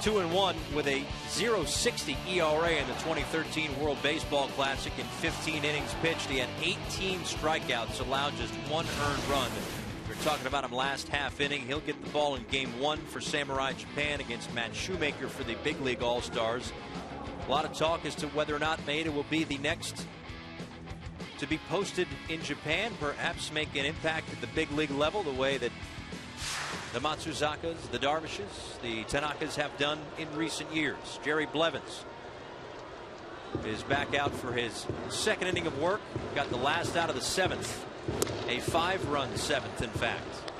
2-1 with a .060 ERA in the 2013 World Baseball Classic. In 15 innings pitched, he had 18 strikeouts, allowed just 1 earned run. We're talking about him last half inning. He'll get the ball in Game 1 for Samurai Japan against Matt Shoemaker for the Big League All-Stars. A lot of talk as to whether or not Maida will be the next to be posted in Japan, perhaps make an impact at the big league level the way that the Matsuzakas, the Darvishes, the Tanakas have done in recent years. Jerry Blevins is back out for his second inning of work. Got the last out of the 7th. A 5-run 7th, in fact.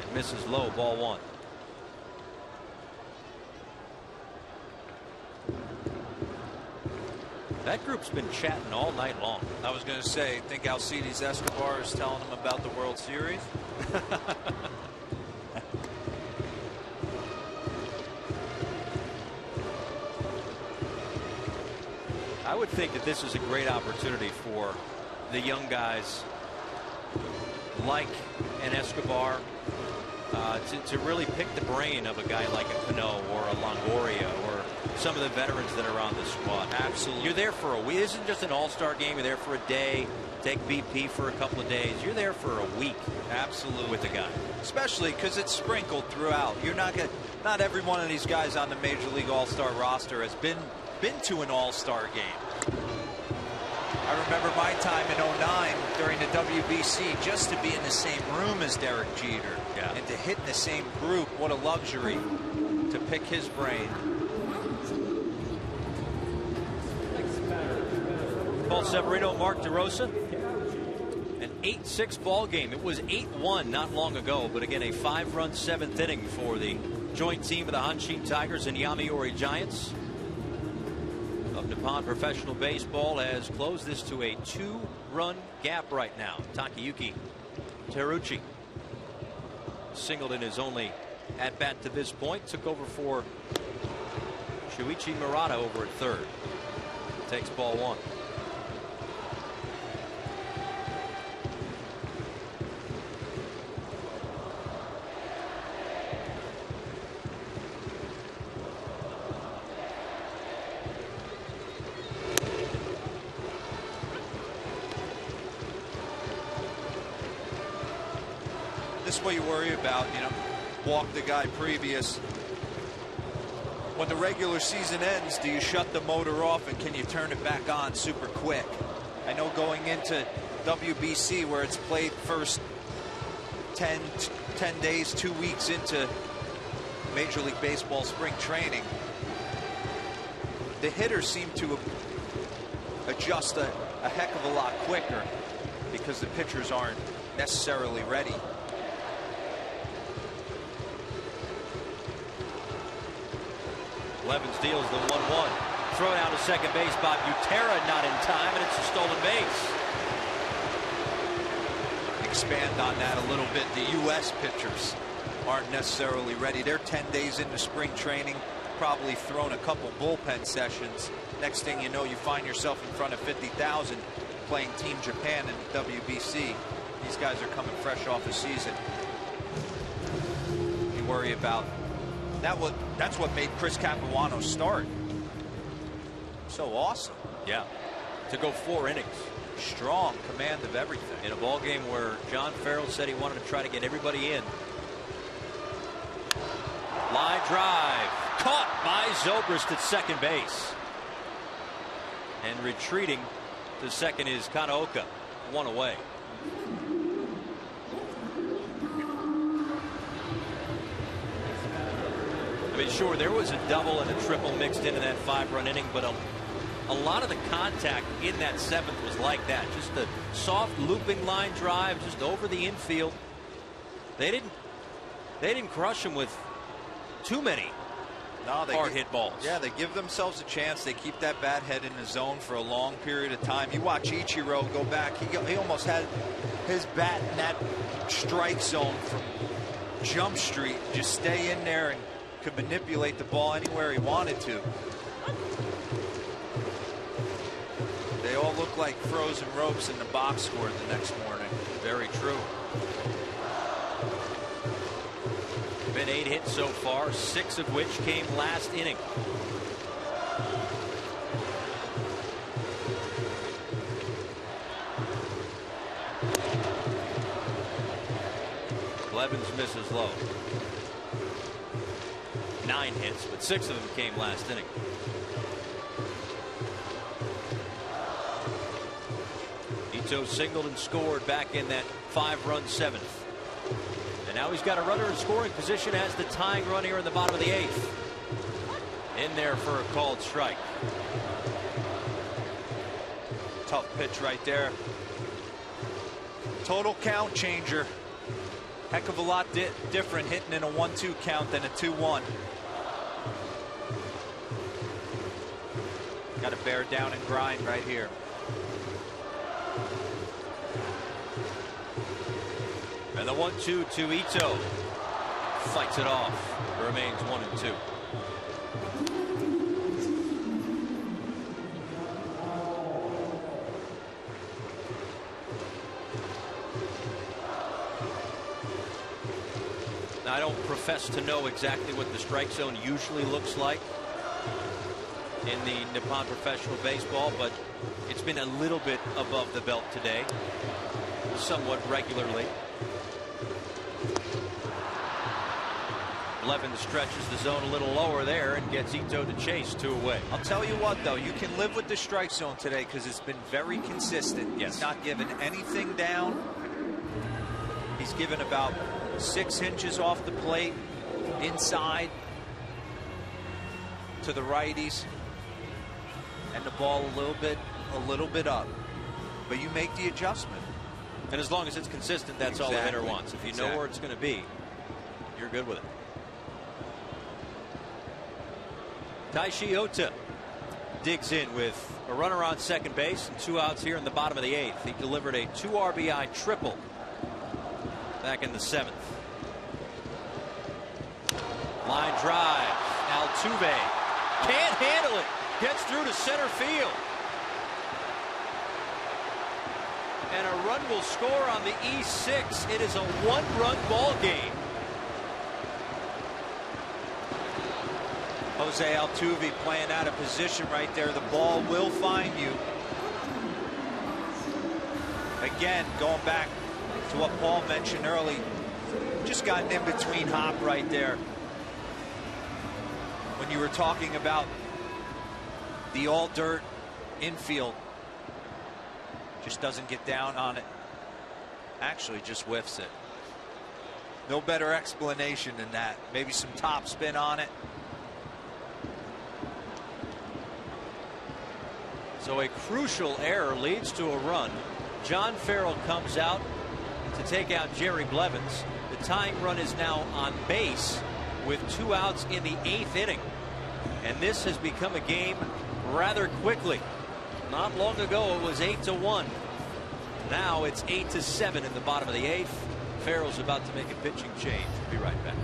It misses low, ball 1. That group's been chatting all night long. I was going to say, think Alcides Escobar is telling them about the World Series? I would think that this is a great opportunity for the young guys like an Escobar to really pick the brain of a guy like a Cano or a Longoria or some of the veterans that are on the squad. Absolutely. You're there for a week. This isn't just an all-star game. You're there for a day. Take BP for a couple of days. You're there for a week. Absolutely. With the guy. Especially because it's sprinkled throughout. You're not every one of these guys on the Major League All-Star roster has been to an All-Star game. I remember my time in '09 during the WBC, just to be in the same room as Derek Jeter. Yeah. And to hit in the same group. What a luxury to pick his brain. Paul Severino, Mark DeRosa. An 8-6 ball game. It was 8-1 not long ago, but again a 5-run 7th inning for the joint team of the Hanshin Tigers and Yomiuri Giants of Nippon Professional Baseball has closed this to a 2-run gap right now. Takayuki Teruchi singled in his only at bat to this point. Took over for Shuichi Murata over at third. Takes ball 1. This is what you worry about, walk the guy previous. When the regular season ends, do you shut the motor off and can you turn it back on super quick? I know going into WBC where it's played first 10 days, 2 weeks into Major League Baseball spring training, the hitters seem to adjust a heck of a lot quicker because the pitchers aren't necessarily ready. Blevins deals the 1-1. Throw down to second base by Butera, not in time, and it's a stolen base. Expand on that a little bit. The U.S. pitchers aren't necessarily ready. They're 10 days into spring training, probably thrown a couple bullpen sessions. Next thing you know, you find yourself in front of 50,000 playing Team Japan in the WBC. These guys are coming fresh off the season. You worry about that's what made Chris Capuano start. So awesome. Yeah. To go 4 innings. Strong command of everything. In a ball game where John Farrell said he wanted to try to get everybody in. Line drive. Caught by Zobrist at second base. And retreating to second is Kanaoka. 1 away. I mean, sure, there was a double and a triple mixed into that 5-run inning, but a lot of the contact in that 7th was like that. Just the soft looping line drive just over the infield. They didn't crush him with too many hard hit balls. Yeah, they give themselves a chance. They keep that bat head in the zone for a long period of time. You watch Ichiro go back. He almost had his bat in that strike zone from Jump Street. Just stay in there and could manipulate the ball anywhere he wanted to. They all look look like frozen ropes in the box score the next morning. Very true. Been 8 hits so far, 6 of which came last inning. Blevins misses low. 9 hits, but 6 of them came last inning. Ito singled and scored back in that 5-run 7th. And now he's got a runner in scoring position as the tying run here in the bottom of the 8th. In there for a called strike. Tough pitch right there. Total count changer. Heck of a lot different hitting in a 1-2 count than a 2-1. Got to bear down and grind right here. And the 1-2 to Ito. Fights it off. Remains 1-2. Now, I don't profess to know exactly what the strike zone usually looks like in the Nippon Professional Baseball, but it's been a little bit above the belt today, somewhat regularly. Blevins stretches the zone a little lower there and gets Ito to chase 2 away. I'll tell you what, though, you can live with the strike zone today because it's been very consistent. Yes. He's not giving anything down. He's given about 6 inches off the plate inside to the righties, and the ball a little bit up. But you make the adjustment. And as long as it's consistent, that's all a hitter wants. If you know where it's going to be, you're good with it. Taishi Ota digs in with a runner on second base and 2 outs here in the bottom of the 8th. He delivered a 2 RBI triple back in the 7th. Line drive. Altuve can't handle it. Gets through to center field. And a run will score on the E6. It is a 1-run ball game. Jose Altuve playing out of position right there. The ball will find you. Again, going back to what Paul mentioned early, just got an in-between hop right there. When you were talking about the all-dirt infield, just doesn't get down on it. Actually just whiffs it. No better explanation than that. Maybe some top spin on it. So a crucial error leads to a run. John Farrell comes out to take out Jerry Blevins. The tying run is now on base with 2 outs in the 8th inning. And this has become a game rather quickly. Not long ago it was 8-1. Now it's 8-7 in the bottom of the 8th. Farrell's about to make a pitching change. We'll be right back.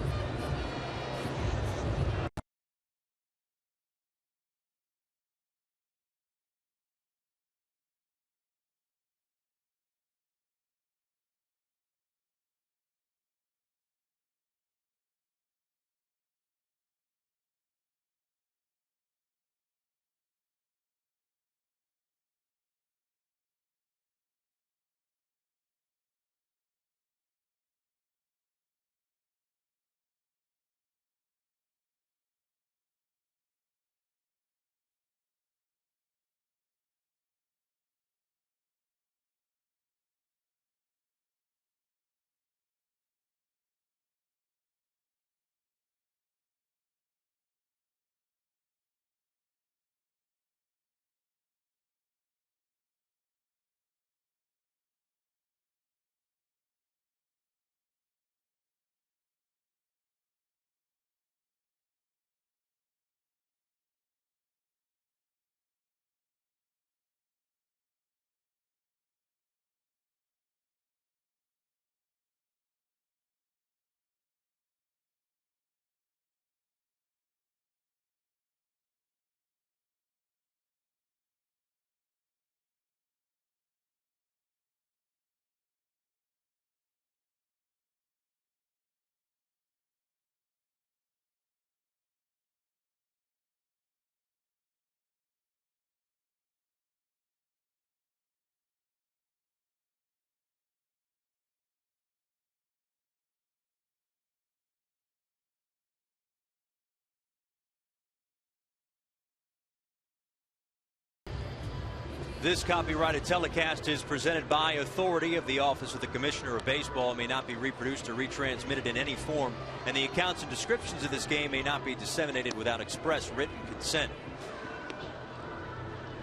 This copyrighted telecast is presented by authority of the Office of the Commissioner of Baseball. It may not be reproduced or retransmitted in any form, and the accounts and descriptions of this game may not be disseminated without express written consent.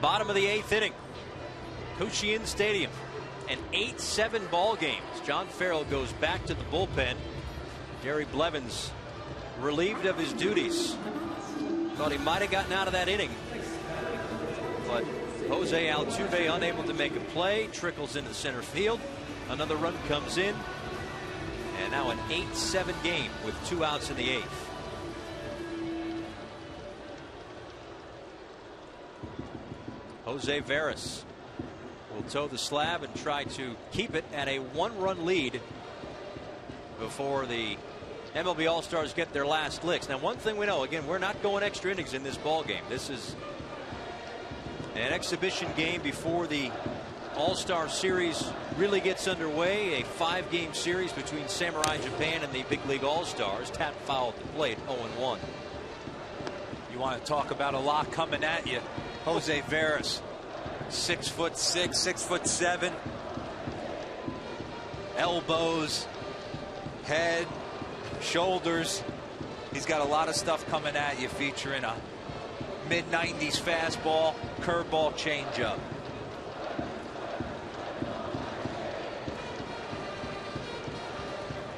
Bottom of the 8th inning. Hanshin Stadium. An 8-7 ball game. John Farrell goes back to the bullpen. Gary Blevins relieved of his duties. Thought he might have gotten out of that inning, but Jose Altuve unable to make a play, trickles into center field. Another run comes in, and now an 8-7 game with 2 outs in the 8th. Jose Veras will toe the slab and try to keep it at a 1-run lead before the MLB All-Stars get their last licks. Now, one thing we know, again, we're not going extra innings in this ball game. This is an exhibition game before the All-Star Series really gets underway. A 5-game series between Samurai Japan and the Big League All-Stars. Tap foul at the plate, 0-1. You want to talk about a lot coming at you. Jose Veras, 6'6", 6'7", elbows, head, shoulders. He's got a lot of stuff coming at you, featuring a mid-90s fastball, curveball, changeup.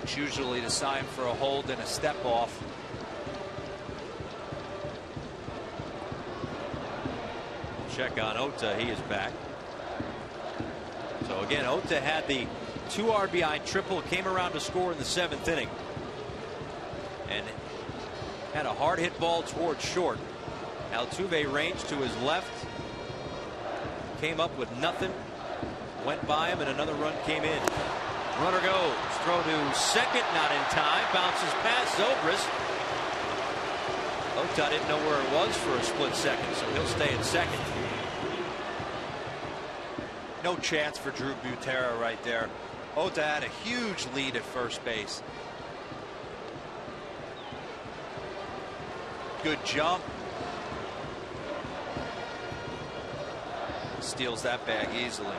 It's usually the sign for a hold and a step off. Check on Ota. He is back. So again, Ota had the 2 RBI triple, came around to score in the 7th inning, and had a hard hit ball towards short. Altuve ranged to his left, came up with nothing, went by him, and another run came in. Runner goes, throw to second, not in time, bounces past Zobrist. Ota didn't know where it was for a split second, so he'll stay at second. No chance for Drew Butera right there. Ota had a huge lead at first base. Good jump. Steals that bag easily.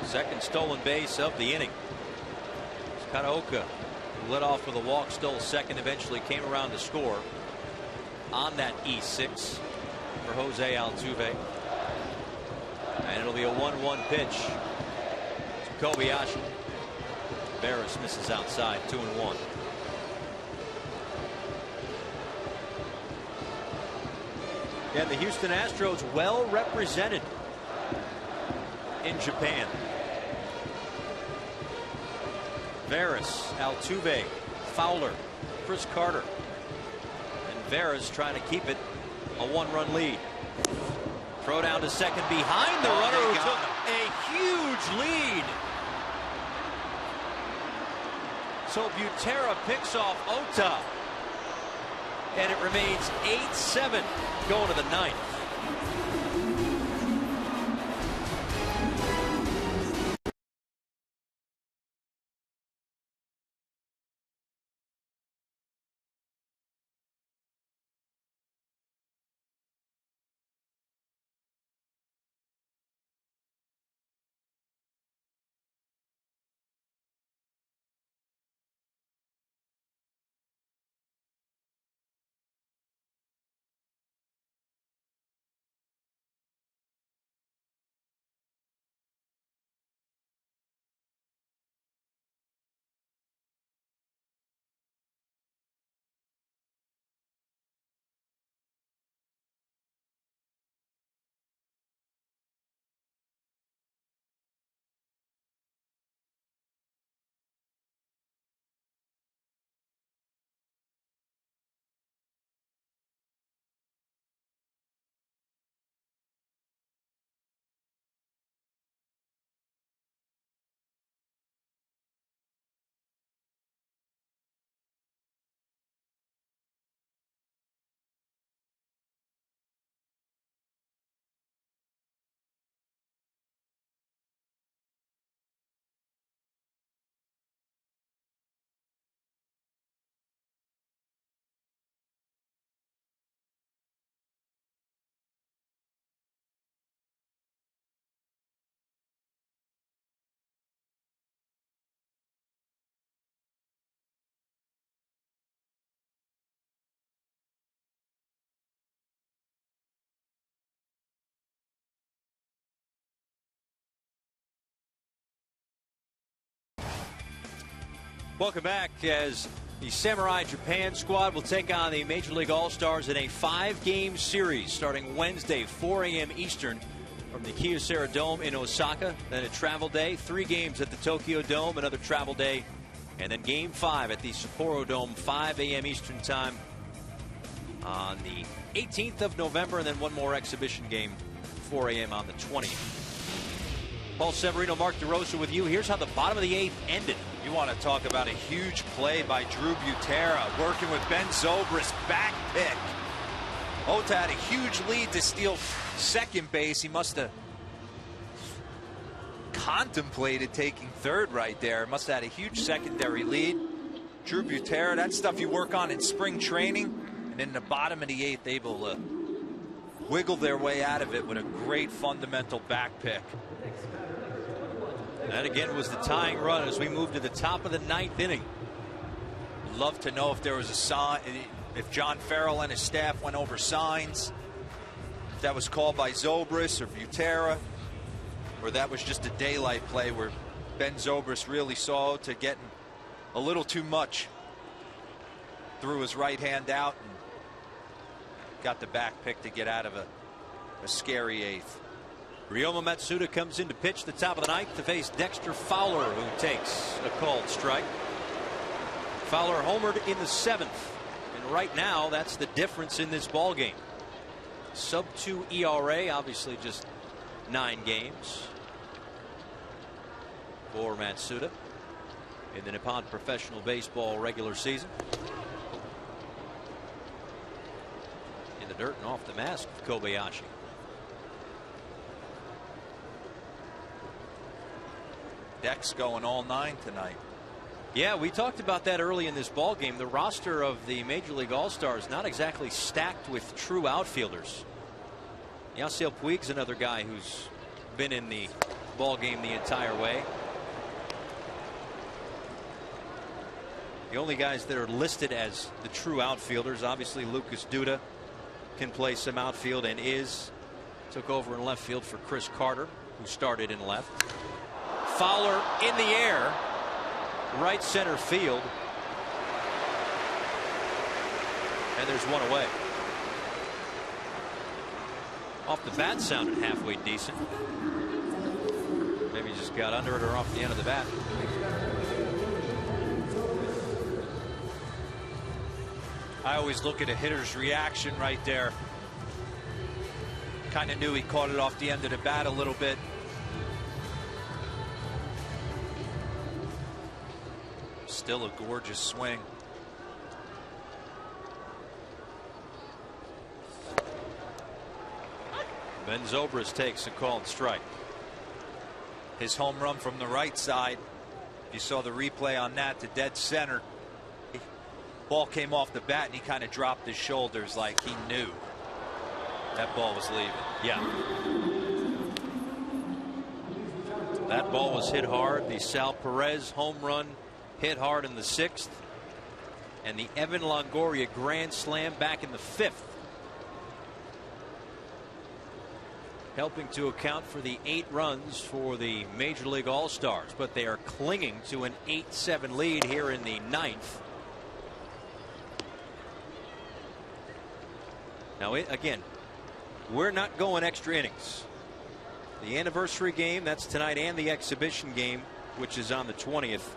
Second stolen base of the inning. Kataoka led off with a walk, stole second, eventually came around to score on that E6 for Jose Altuve. And it'll be a 1-1 pitch to Kobayashi. Veras misses outside, 2-1. And the Houston Astros well represented in Japan. Veras, Altuve, Fowler, Chris Carter, and Veras trying to keep it a 1-run lead. Throw down to second behind the runner who took a huge lead. So Butera picks off Ota, and it remains 8-7 going to the 9th. Welcome back as the Samurai Japan squad will take on the Major League All-Stars in a 5-game series starting Wednesday, 4 a.m. Eastern from the Kyocera Dome in Osaka. Then a travel day, 3 games at the Tokyo Dome, another travel day, and then Game 5 at the Sapporo Dome, 5 a.m. Eastern Time on the 18th of November, and then one more exhibition game, 4 a.m. on the 20th. Paul Severino, Mark DeRosa with you. Here's how the bottom of the 8th ended. You want to talk about a huge play by Drew Butera working with Ben Zobrist, back pick. Ota had a huge lead to steal second base. He must have contemplated taking third right there. Must have had a huge secondary lead. Drew Butera, that's stuff you work on in spring training. And in the bottom of the 8th, able to wiggle their way out of it with a great fundamental back pick. That again was the tying run as we move to the top of the 9th inning. Love to know if there was a sign, if John Farrell and his staff went over signs, if that was called by Zobrist or Butera, or that was just a daylight play where Ben Zobrist really saw to getting a little too much. Threw his right hand out and got the back pick to get out of a scary 8th. Ryoma Matsuda comes in to pitch the top of the 9th to face Dexter Fowler, who takes a called strike. Fowler homered in the 7th, and right now that's the difference in this ball game. Sub-2 ERA, obviously just 9 games for Matsuda in the Nippon Professional Baseball regular season. In the dirt and off the mask of Kobayashi. Dex going all 9 tonight. Yeah, we talked about that early in this ball game. The roster of the Major League All-Stars not exactly stacked with true outfielders. Yasiel Puig's another guy who's been in the ball game the entire way. The only guys that are listed as the true outfielders, obviously Lucas Duda can play some outfield and took over in left field for Chris Carter, who started in left. Fowler in the air, right center field, and there's one away. Off the bat sounded halfway decent. Maybe just got under it or off the end of the bat. I always look at a hitter's reaction right there. Kind of knew he caught it off the end of the bat a little bit. Still a gorgeous swing. Ben Zobrist takes a called strike. His home run from the right side. You saw the replay on that to dead center. Ball came off the bat and he kind of dropped his shoulders like he knew that ball was leaving. Yeah. That ball was hit hard. The Sal Perez home run hit hard in the 6th, and the Evan Longoria grand slam back in the 5th, helping to account for the 8 runs for the Major League All-Stars, but they are clinging to an 8-7 lead here in the 9th. Now again, we're not going extra innings. The anniversary game, that's tonight, and the exhibition game, which is on the 20th,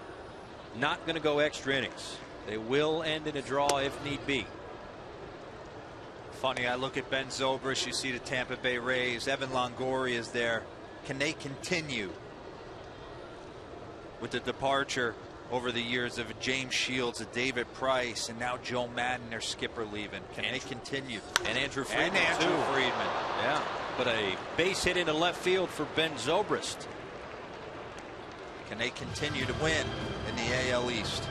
not going to go extra innings. They will end in a draw if need be. Funny, I look at Ben Zobrist, you see the Tampa Bay Rays, Evan Longoria is there. Can they continue with the departure over the years of James Shields, of David Price, and now Joe Madden, their skipper, leaving? Can they continue? And Andrew Friedman, Friedman. Yeah, but a base hit into left field for Ben Zobrist. Can they continue to win in the AL East?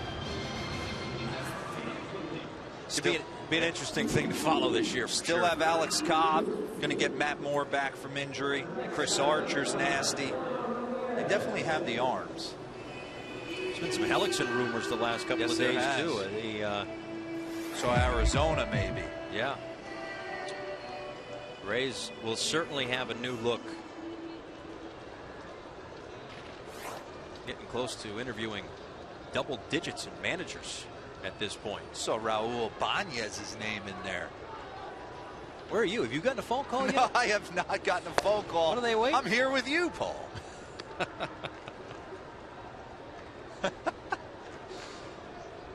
It'd be an interesting thing to follow this year. Still sure. have Alex Cobb. Going to get Matt Moore back from injury. Chris Archer's nasty. They definitely have the arms. There's been some Hellickson rumors the last couple of days too. So Arizona maybe. Yeah. Rays will certainly have a new look. Getting close to interviewing double digits in managers at this point. So Raul Banez's name in there. Where are you? Have you gotten a phone call yet? No, I have not gotten a phone call. What are they waiting? I'm here with you, Paul.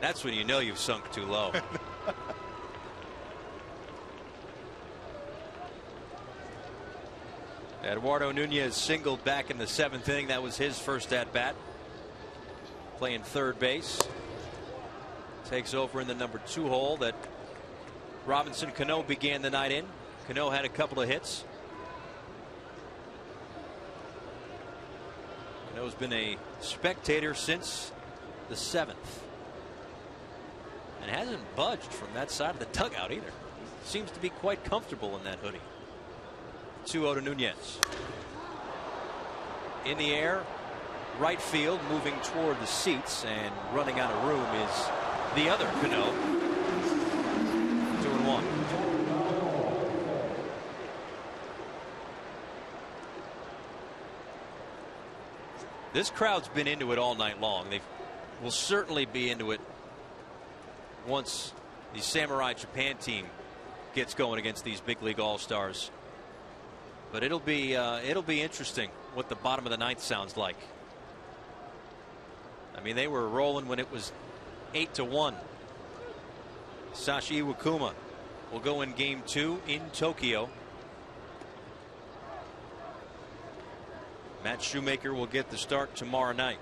That's when you know you've sunk too low. Eduardo Nunez singled back in the 7th inning. That was his first at bat. Playing third base. Takes over in the number 2 hole that Robinson Cano began the night in. Cano had a couple of hits. Cano's been a spectator since the 7th. And hasn't budged from that side of the dugout either. Seems to be quite comfortable in that hoodie. 2-0 to Nunez. In the air, right field, moving toward the seats and running out of room is the other Cano. 2-1. This crowd's been into it all night long. They will certainly be into it once the Samurai Japan team gets going against these big league all-stars. But it'll be interesting what the bottom of the 9th sounds like. I mean, they were rolling when it was 8-1. Sashi Iwakuma will go in game 2 in Tokyo. Matt Shoemaker will get the start tomorrow night.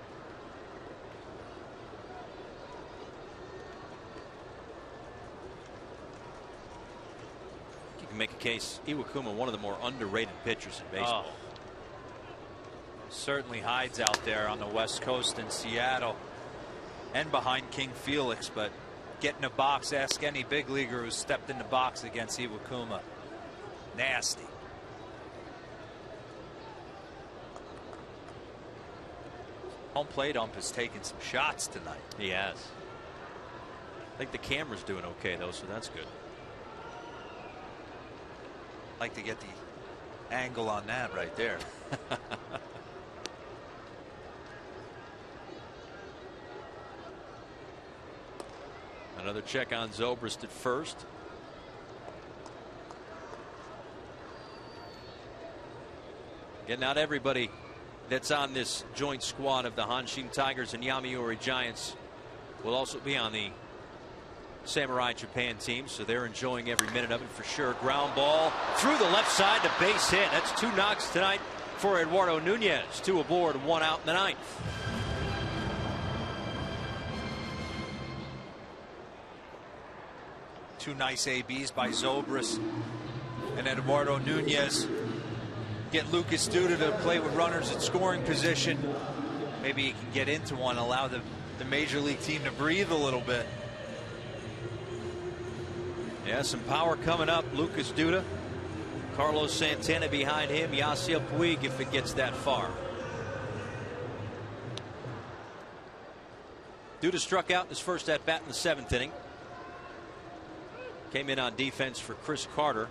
You can make a case Iwakuma one of the more underrated pitchers in baseball. Certainly hides out there on the West Coast in Seattle and behind King Felix, but get in a box, ask any big leaguer who stepped in the box against Iwakuma. Nasty. Home plate ump has taken some shots tonight. He has. I think the camera's doing okay though, so that's good. Like to get the angle on that right there. Another check on Zobrist at first. Again, not everybody that's on this joint squad of the Hanshin Tigers and Yomiuri Giants will also be on the Samurai Japan team, so they're enjoying every minute of it for sure. Ground ball through the left side to base hit. That's 2 knocks tonight for Eduardo Nunez. 2 aboard, 1 out in the 9th. Two nice ABs by Zobrist and Eduardo Nunez. Get Lucas Duda to play with runners at scoring position. Maybe he can get into one, allow the major league team to breathe a little bit. Yeah, some power coming up. Lucas Duda, Carlos Santana behind him, Yasiel Puig if it gets that far. Duda struck out in his first at bat in the 7th inning. Came in on defense for Chris Carter.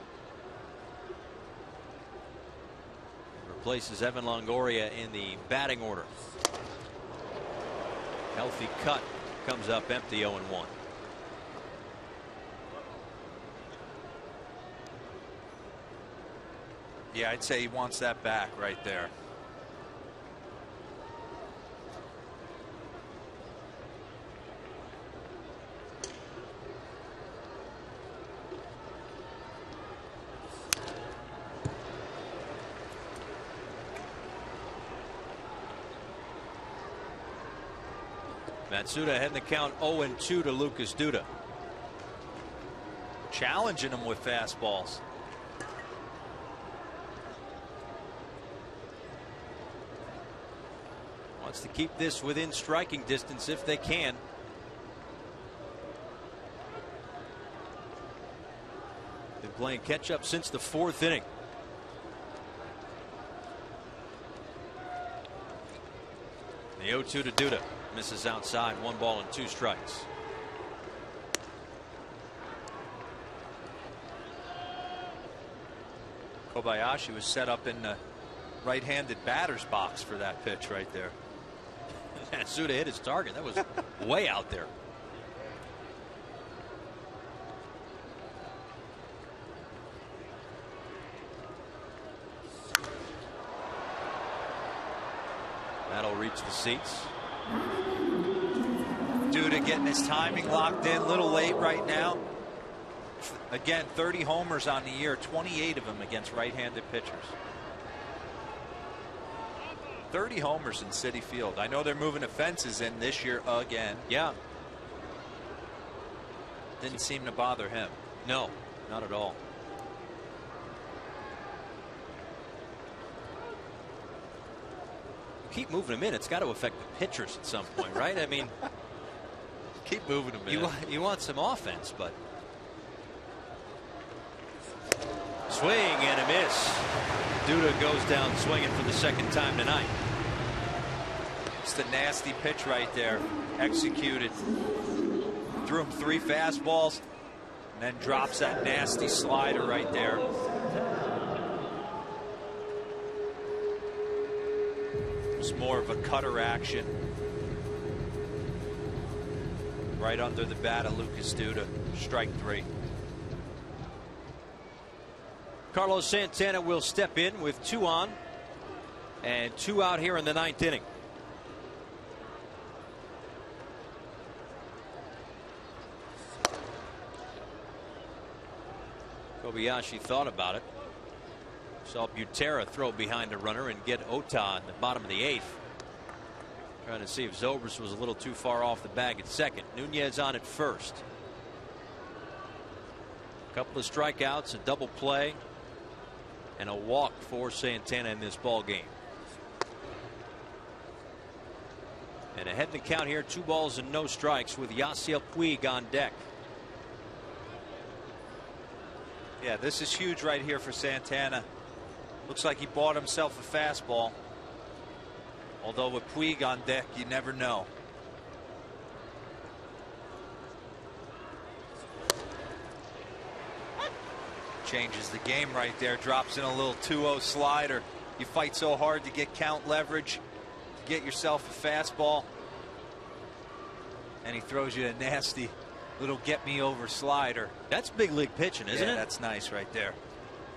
Replaces Evan Longoria in the batting order. Healthy cut comes up empty. 0-1. Yeah, I'd say he wants that back right there. Matsuda heading the count 0-2 to Lucas Duda. Challenging him with fastballs. Wants to keep this within striking distance if they can. Been playing catch up since the 4th inning. The 0-2 to Duda. Misses outside. 1 ball and 2 strikes. Kobayashi was set up in the right-handed batter's box for that pitch right there. Matsuda hit his target. That was way out there. That'll reach the seats. Duda getting his timing locked in. A little late right now. Again, 30 homers on the year, 28 of them against right-handed pitchers. 30 homers in Citi Field. I know they're moving the fences in this year again. Yeah. Didn't seem to bother him. No, not at all. Keep moving them in. It's got to affect the pitchers at some point, right? I mean, keep moving them in. You want some offense, but swing and a miss. Duda goes down swinging for the second time tonight. It's the nasty pitch right there. Executed. Threw him 3 fastballs and then drops that nasty slider right there. It's more of a cutter action. Right under the bat of Lucas Duda. Strike 3. Carlos Santana will step in with 2 on and 2 out here in the 9th inning. Kobayashi thought about it. Saw Butera throw behind a runner and get Ota in the bottom of the 8th. Trying to see if Zobrist was a little too far off the bag at second. Nunez on at first. A couple of strikeouts, a double play, and a walk for Santana in this ball game. And ahead in the count here, 2 balls and no strikes with Yasiel Puig on deck. Yeah, this is huge right here for Santana. Looks like he bought himself a fastball. Although with Puig on deck, you never know. Changes the game right there. Drops in a little 2-0 slider. You fight so hard to get count leverage, to get yourself a fastball. And he throws you a nasty little get-me-over slider. That's big league pitching, isn't it? That's nice right there.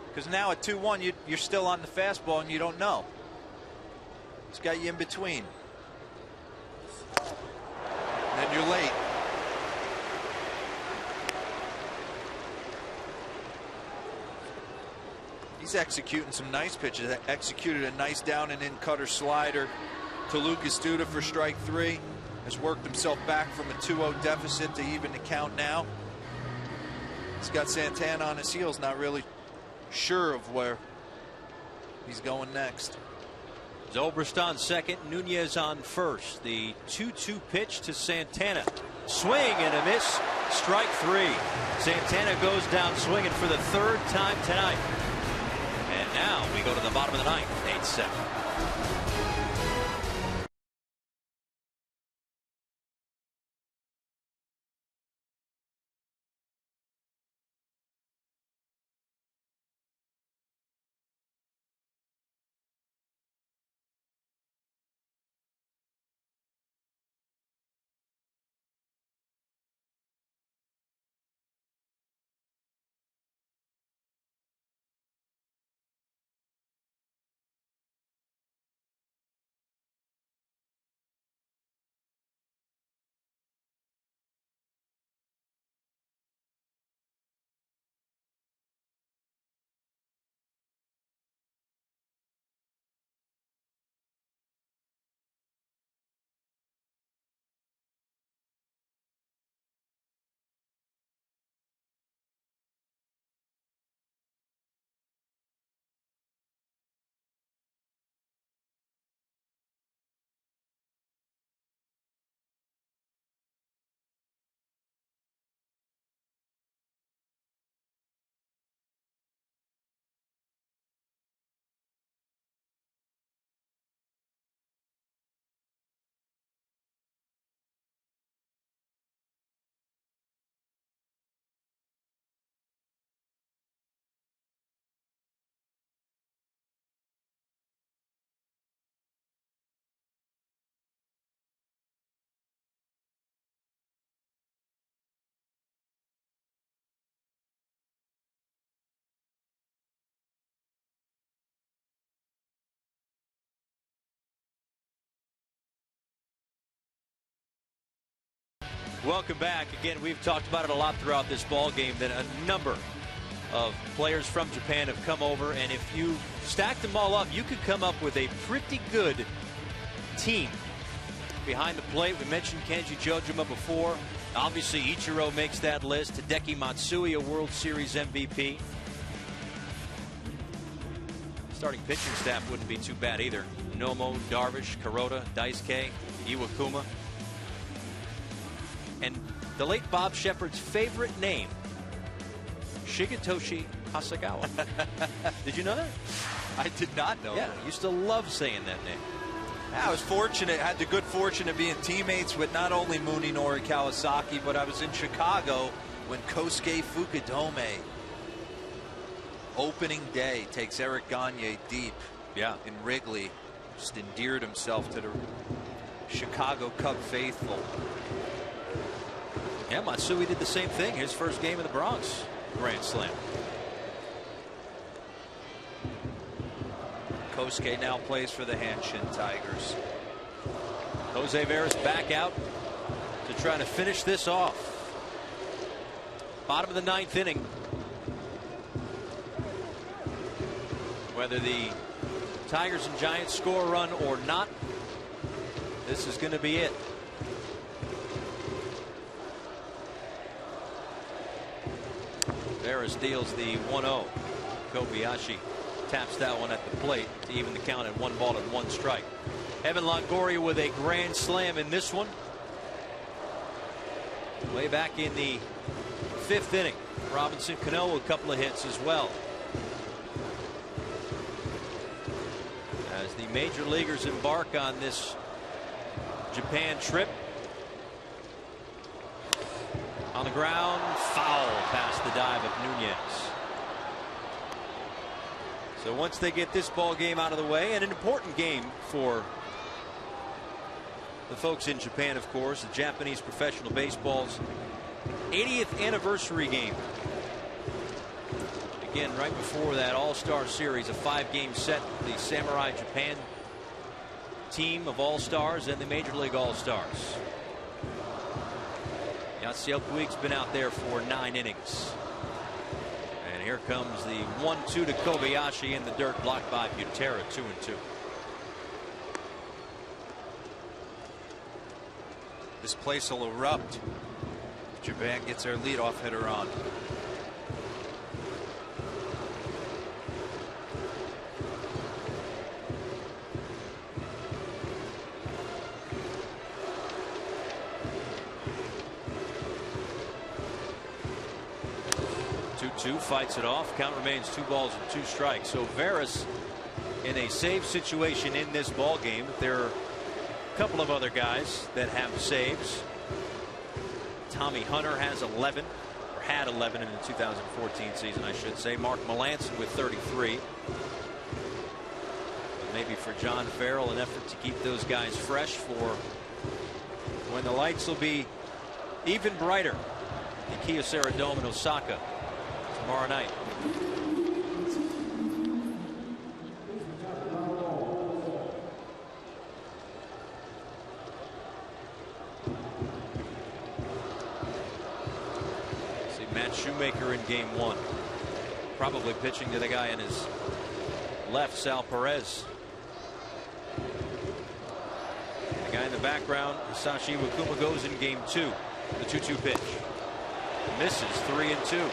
Because now at 2-1, you're still on the fastball and you don't know. It's got you in between. And then you're late. He's executing some nice pitches. Executed a nice down and in cutter slider to Lucas Duda for strike 3. Has worked himself back from a 2-0 deficit to even the count now. He's got Santana on his heels, not really sure of where he's going next. Zobrist on second, Nunez on first. The 2-2 pitch to Santana. Swing and a miss. Strike 3. Santana goes down swinging for the 3rd time tonight. And now we go to the bottom of the 9th, 8-7. Welcome back. Again, we've talked about it a lot throughout this ball game that a number of players from Japan have come over, and if you stack them all up, you could come up with a pretty good team. Behind the plate, we mentioned Kenji Jojima before. Obviously, Ichiro makes that list. Hideki Matsui, a World Series MVP. Starting pitching staff wouldn't be too bad either. Nomo, Darvish, Kuroda, Daisuke, Iwakuma. And the late Bob Shepard's favorite name, Shigetoshi Hasegawa. Did you know that? I did not know that. Used to love saying that name. I was fortunate, had the good fortune of being teammates with not only Munenori Kawasaki, but I was in Chicago when Kosuke Fukudome, opening day, takes Eric Gagne deep in Wrigley. Just endeared himself to the Chicago Cub faithful. Yeah, Matsui did the same thing. His first game in the Bronx, grand slam. Kosuke now plays for the Hanshin Tigers. Jose Veras back out to try to finish this off. Bottom of the ninth inning. Whether the Tigers and Giants score a run or not, this is going to be it. Veras deals the 1-0. Kobayashi taps that one at the plate to even the count at 1-1 strike. Evan Longoria with a grand slam in this one. Way back in the 5th inning. Robinson Cano a couple of hits as well. As the major leaguers embark on this Japan trip. On the ground, foul past the dive of Nunez. So once they get this ball game out of the way, and an important game for the folks in Japan, of course, the Japanese professional baseball's 80th anniversary game. Again, right before that All-Star Series, a 5-game set, the Samurai Japan team of All-Stars and the Major League All-Stars. Yasiel Puig's been out there for 9 innings. And here comes the 1-2 to Kobayashi in the dirt, blocked by Butera, 2-2. This place will erupt if Japan gets their leadoff hitter on. Fights it off. Count remains 2-2 strikes. So Veras in a save situation in this ball game. There are a couple of other guys that have saves. Tommy Hunter has 11, or had 11 in the 2014 season, I should say. Mark Melancon with 33. Maybe for John Farrell, an effort to keep those guys fresh for when the lights will be even brighter. The Kyocera Dome in Osaka tomorrow night. See Matt Shoemaker in game 1. Probably pitching to the guy in his left, Sal Perez. The guy in the background, Hisashi Iwakuma, goes in game 2. The 2-2 pitch. Misses, 3-2.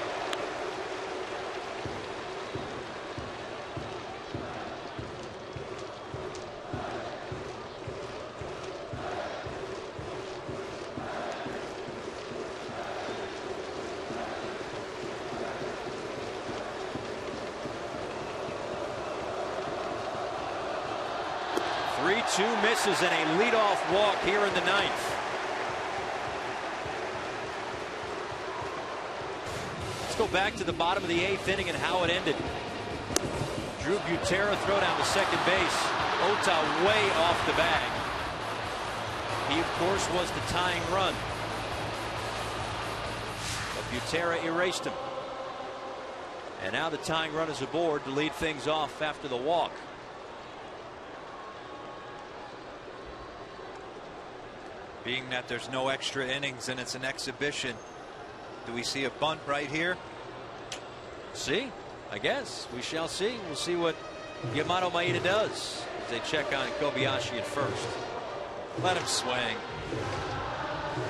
Misses and a leadoff walk here in the 9th. Let's go back to the bottom of the 8th inning and how it ended. Drew Butera throw down to second base. Ota way off the bag. He of course was the tying run, but Butera erased him. And now the tying run is aboard to lead things off after the walk. Being that there's no extra innings and it's an exhibition, do we see a bunt right here? See, I guess we shall see. We'll see what Yamato Maeda does as they check on Kobayashi at first. Let him swing.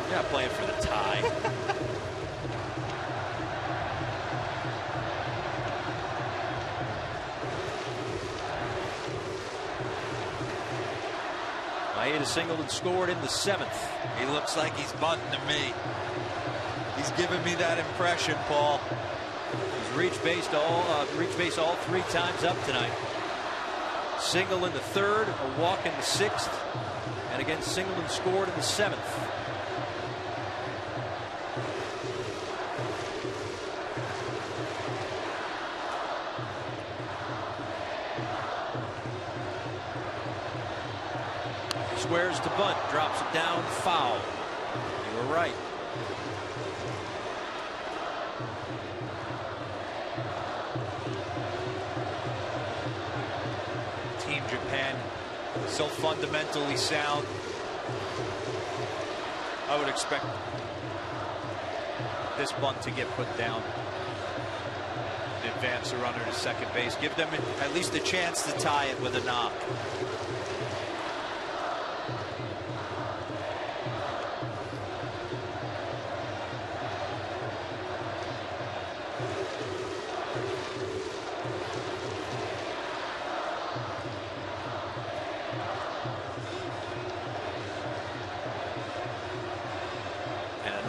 You're not playing for the tie. Maeda singled and scored in the 7th. He looks like he's bunting to me. He's giving me that impression, Paul. He's reached base all 3 times up tonight. Single in the 3rd, a walk in the 6th, and again singled and scored in the 7th. Squares to bunt, drops it down, foul. You were right. Team Japan, so fundamentally sound. I would expect this bunt to get put down. Advance the runner to second base. Give them at least a chance to tie it with a knock.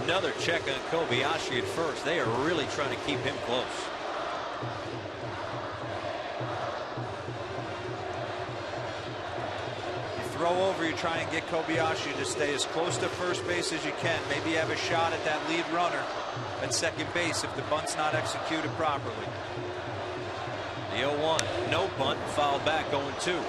Another check on Kobayashi at first. They are really trying to keep him close. You throw over, you try and get Kobayashi to stay as close to first base as you can. Maybe have a shot at that lead runner at second base if the bunt's not executed properly. The 0-1, no bunt, foul back, 0-2.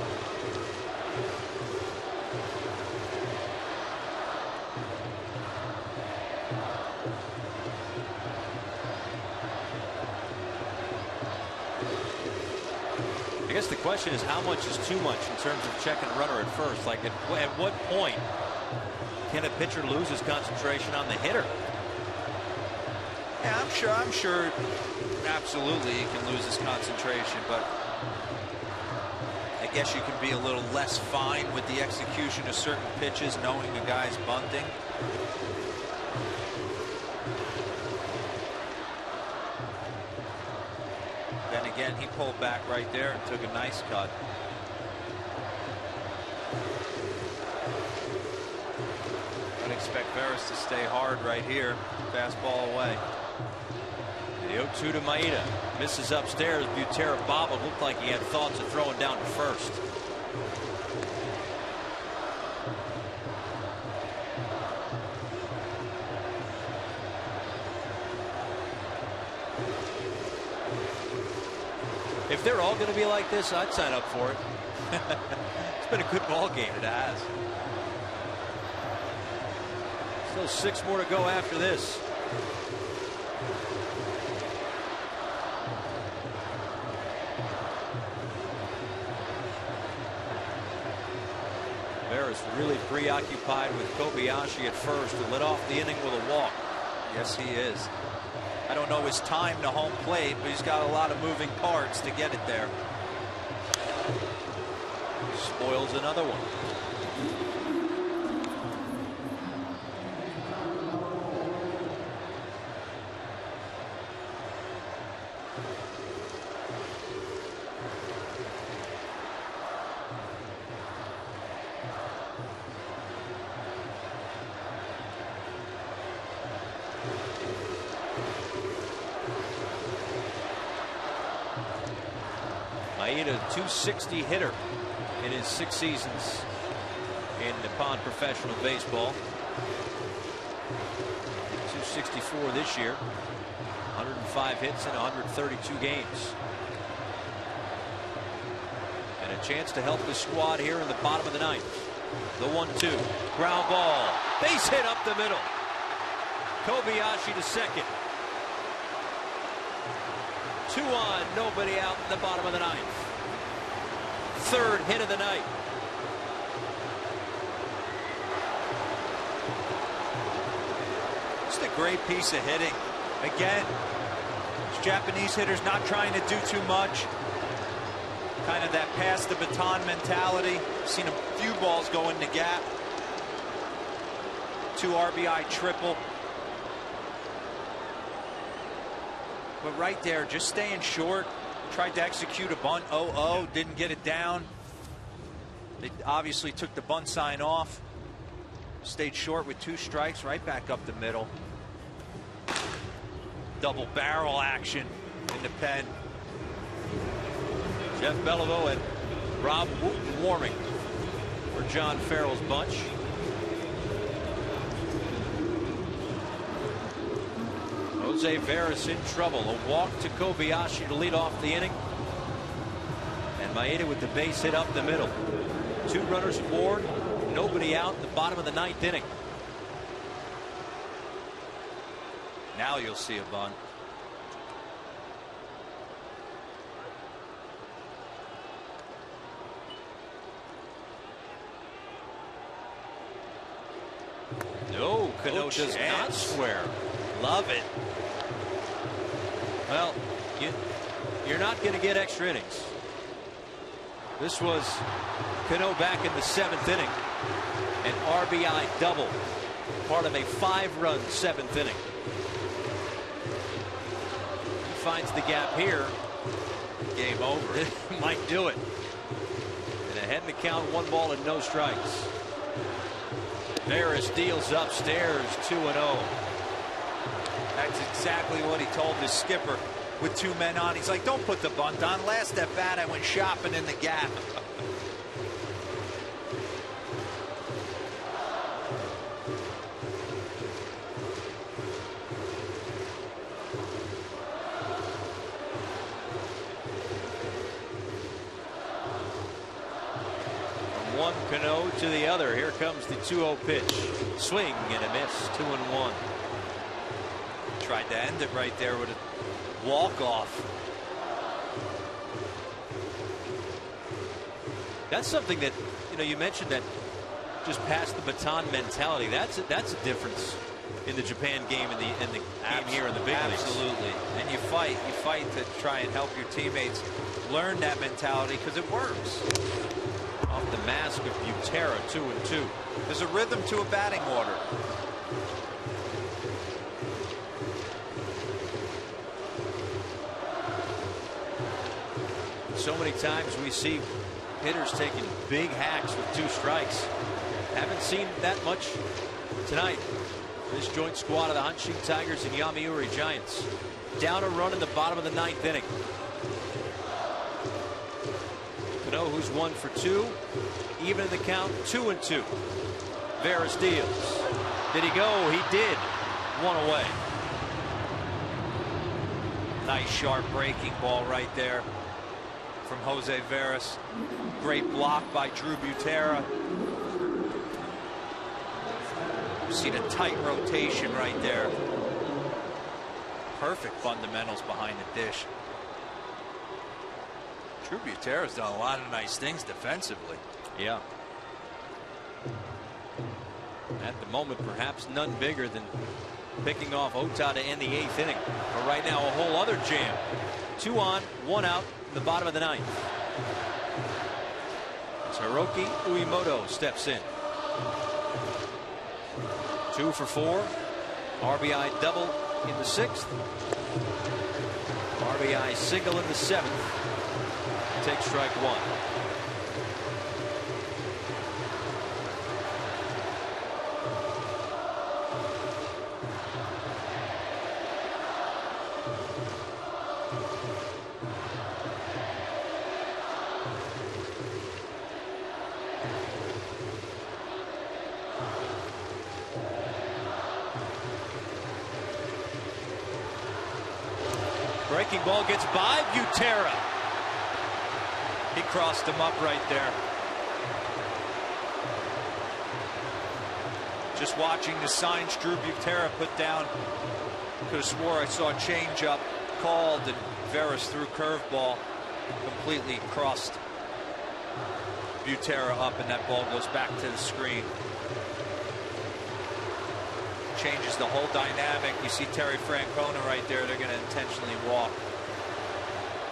I guess the question is how much is too much in terms of checking a runner at first. Like at what point can a pitcher lose his concentration on the hitter? Yeah, I'm sure absolutely he can lose his concentration, but I guess you can be a little less fine with the execution of certain pitches knowing the guy's bunting. Then again, he pulled back right there and took a nice cut. I'd expect Veras to stay hard right here. Fastball away. The 0-2 to Maeda. Misses upstairs. Butera bobbled. Looked like he had thoughts of throwing down to first. If they're all going to be like this, I'd sign up for it. It's been a good ball game. It has. Still 6 more to go after this. Veras really preoccupied with Kobayashi at first, who led off the inning with a walk. Yes, he is. I don't know his time to home plate, but he's got a lot of moving parts to get it there. Spoils another one. Maeda, .260 hitter in his 6 seasons in Nippon professional baseball. .264 this year. 105 hits in 132 games. And a chance to help the squad here in the bottom of the 9th. The 1-2. Ground ball. Base hit up the middle. Kobayashi to second. 2 on, nobody out in the bottom of the 9th. 3rd hit of the night. great piece of hitting. Again, this Japanese hitter's not trying to do too much. Kind of that pass the baton mentality. Seen a few balls go in the gap. 2 RBI triple. But right there, just staying short. Tried to execute a bunt. 0-0, didn't get it down. They obviously took the bunt sign off. Stayed short with 2 strikes, right back up the middle. Double barrel action in the pen. Jeff Beliveau and Rob Wooten warming for John Farrell's bunch. Jose Veras in trouble. A walk to Kobayashi to lead off the inning. And Maeda with the base hit up the middle. 2 runners aboard, nobody out in the bottom of the 9th inning. Now you'll see a bunt. No, Cano does not swear. Love it. Well, you're not going to get extra innings. This was Cano back in the 7th inning. An RBI double. Part of a 5-run 7th inning. He finds the gap here. Game over. Might do it. And ahead in the count, 1 ball and no strikes. Veras deals upstairs, 2-0. That's exactly what he told his skipper with 2 men on. He's like, don't put the bunt on. Last at bat, I went shopping in the gap. From one Cano to the other, here comes the 2-0 pitch. Swing and a miss, 2-1. Tried to end it right there with a walk-off. That's something that, you mentioned that just pass the baton mentality. That's a difference in the Japan game and the game here in the big leagues. Absolutely. And you fight to try and help your teammates learn that mentality because it works. Off the mask of Butera, 2-2. There's a rhythm to a batting order. So many times we see hitters taking big hacks with 2 strikes. Haven't seen that much tonight. This joint squad of the Hanshin Tigers and Yomiuri Giants. Down a run in the bottom of the 9th inning. Cano, who's 1 for 2. Even in the count, 2-2. Veras deals. Did he go? He did. 1 away. Nice sharp breaking ball right there from Jose Veras. Great block by Drew Butera. See the tight rotation right there. Perfect fundamentals behind the dish. Drew Butera's done a lot of nice things defensively. Yeah. At the moment, perhaps none bigger than picking off Ota to end the 8th inning. But right now, a whole other jam. 2 on, 1 out in the bottom of the 9th. Hiroki Uemoto steps in. 2 for 4. RBI double in the 6th. RBI single in the 7th. Take strike 1. Breaking ball gets by Butera. He crossed him up right there. Just watching the signs Drew Butera put down. Could have swore I saw a changeup called and Veras threw curveball. Completely crossed Butera up and that ball goes back to the screen. changes the whole dynamic. You see Terry Francona right there. They're going to intentionally walk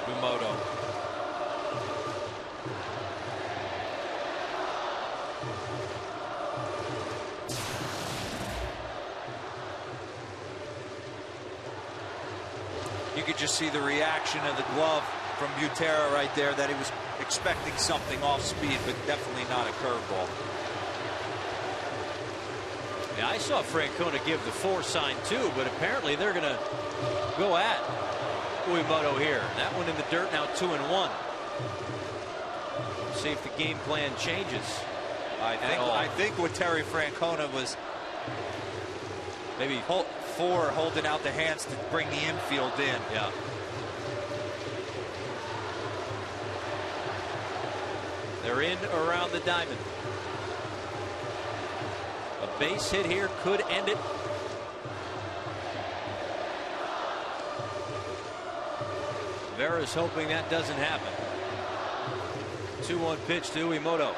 Umoto. You could just see the reaction of the glove from Butera right there, that he was expecting something off speed, but definitely not a curveball. Yeah, I saw Francona give the 4 sign too, but apparently they're going to go at Uemoto here. That one in the dirt, now 2-1. See if the game plan changes. I think what Terry Francona was maybe holding out the hands to bring the infield in. Yeah. They're in around the diamond. A base hit here could end it. Vera's hoping that doesn't happen. 2-1 pitch to Uemoto.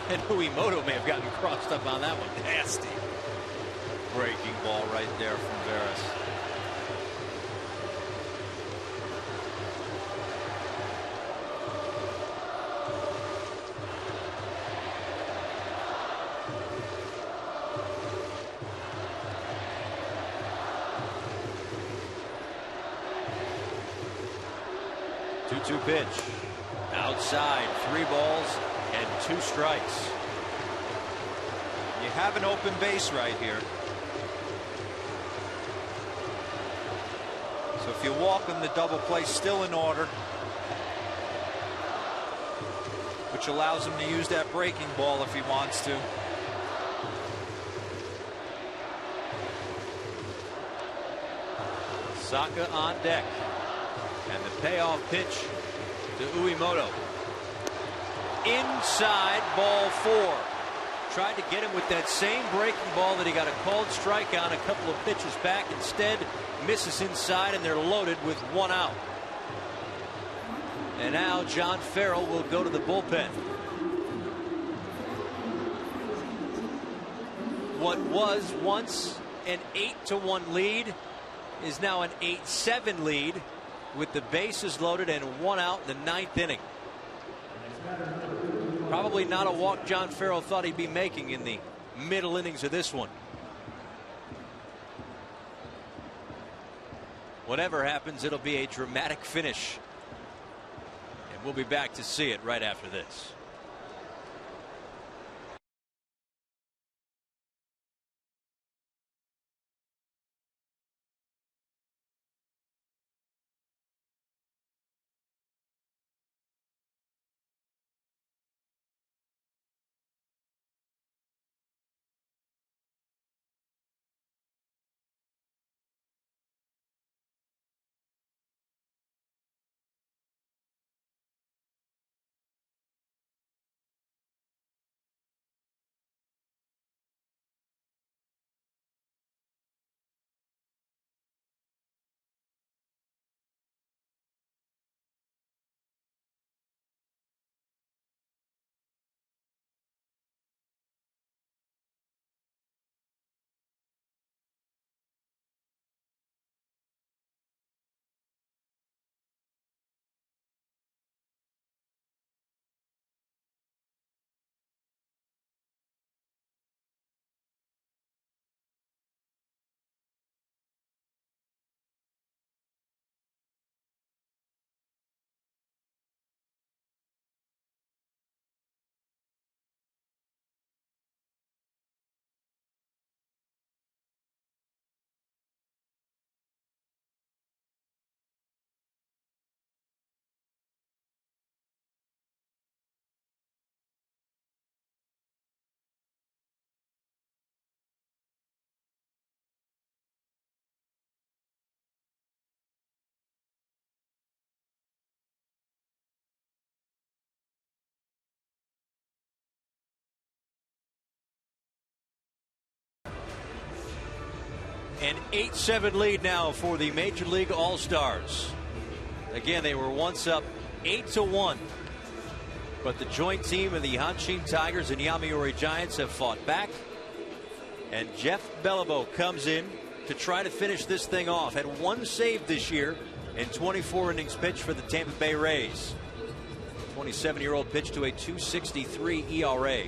And Uemoto may have gotten crossed up on that one. Nasty breaking ball right there from Veras. Two pitch. Outside, 3 balls and 2 strikes. You have an open base right here. So if you walk him, the double play still in order, which allows him to use that breaking ball if he wants to. Saka on deck. And the payoff pitch to Uemoto. Inside, ball 4. Tried to get him with that same breaking ball that he got a called strike on a couple of pitches back. Instead, misses inside, and they're loaded with 1 out. And now John Farrell will go to the bullpen. What was once an 8-1 lead is now an 8-7 lead, with the bases loaded and 1 out in the 9th inning. Probably not a walk John Farrell thought he'd be making in the middle innings of this one. Whatever happens, it'll be a dramatic finish. And we'll be back to see it right after this. An 8-7 lead now for the Major League All-Stars. Again, they were once up 8-1. But the joint team of the Hanshin Tigers and Yomiuri Giants have fought back. And Jeff Beliveau comes in to try to finish this thing off. Had one save this year in 24 innings pitched for the Tampa Bay Rays. 27-year-old pitched to a .263 ERA.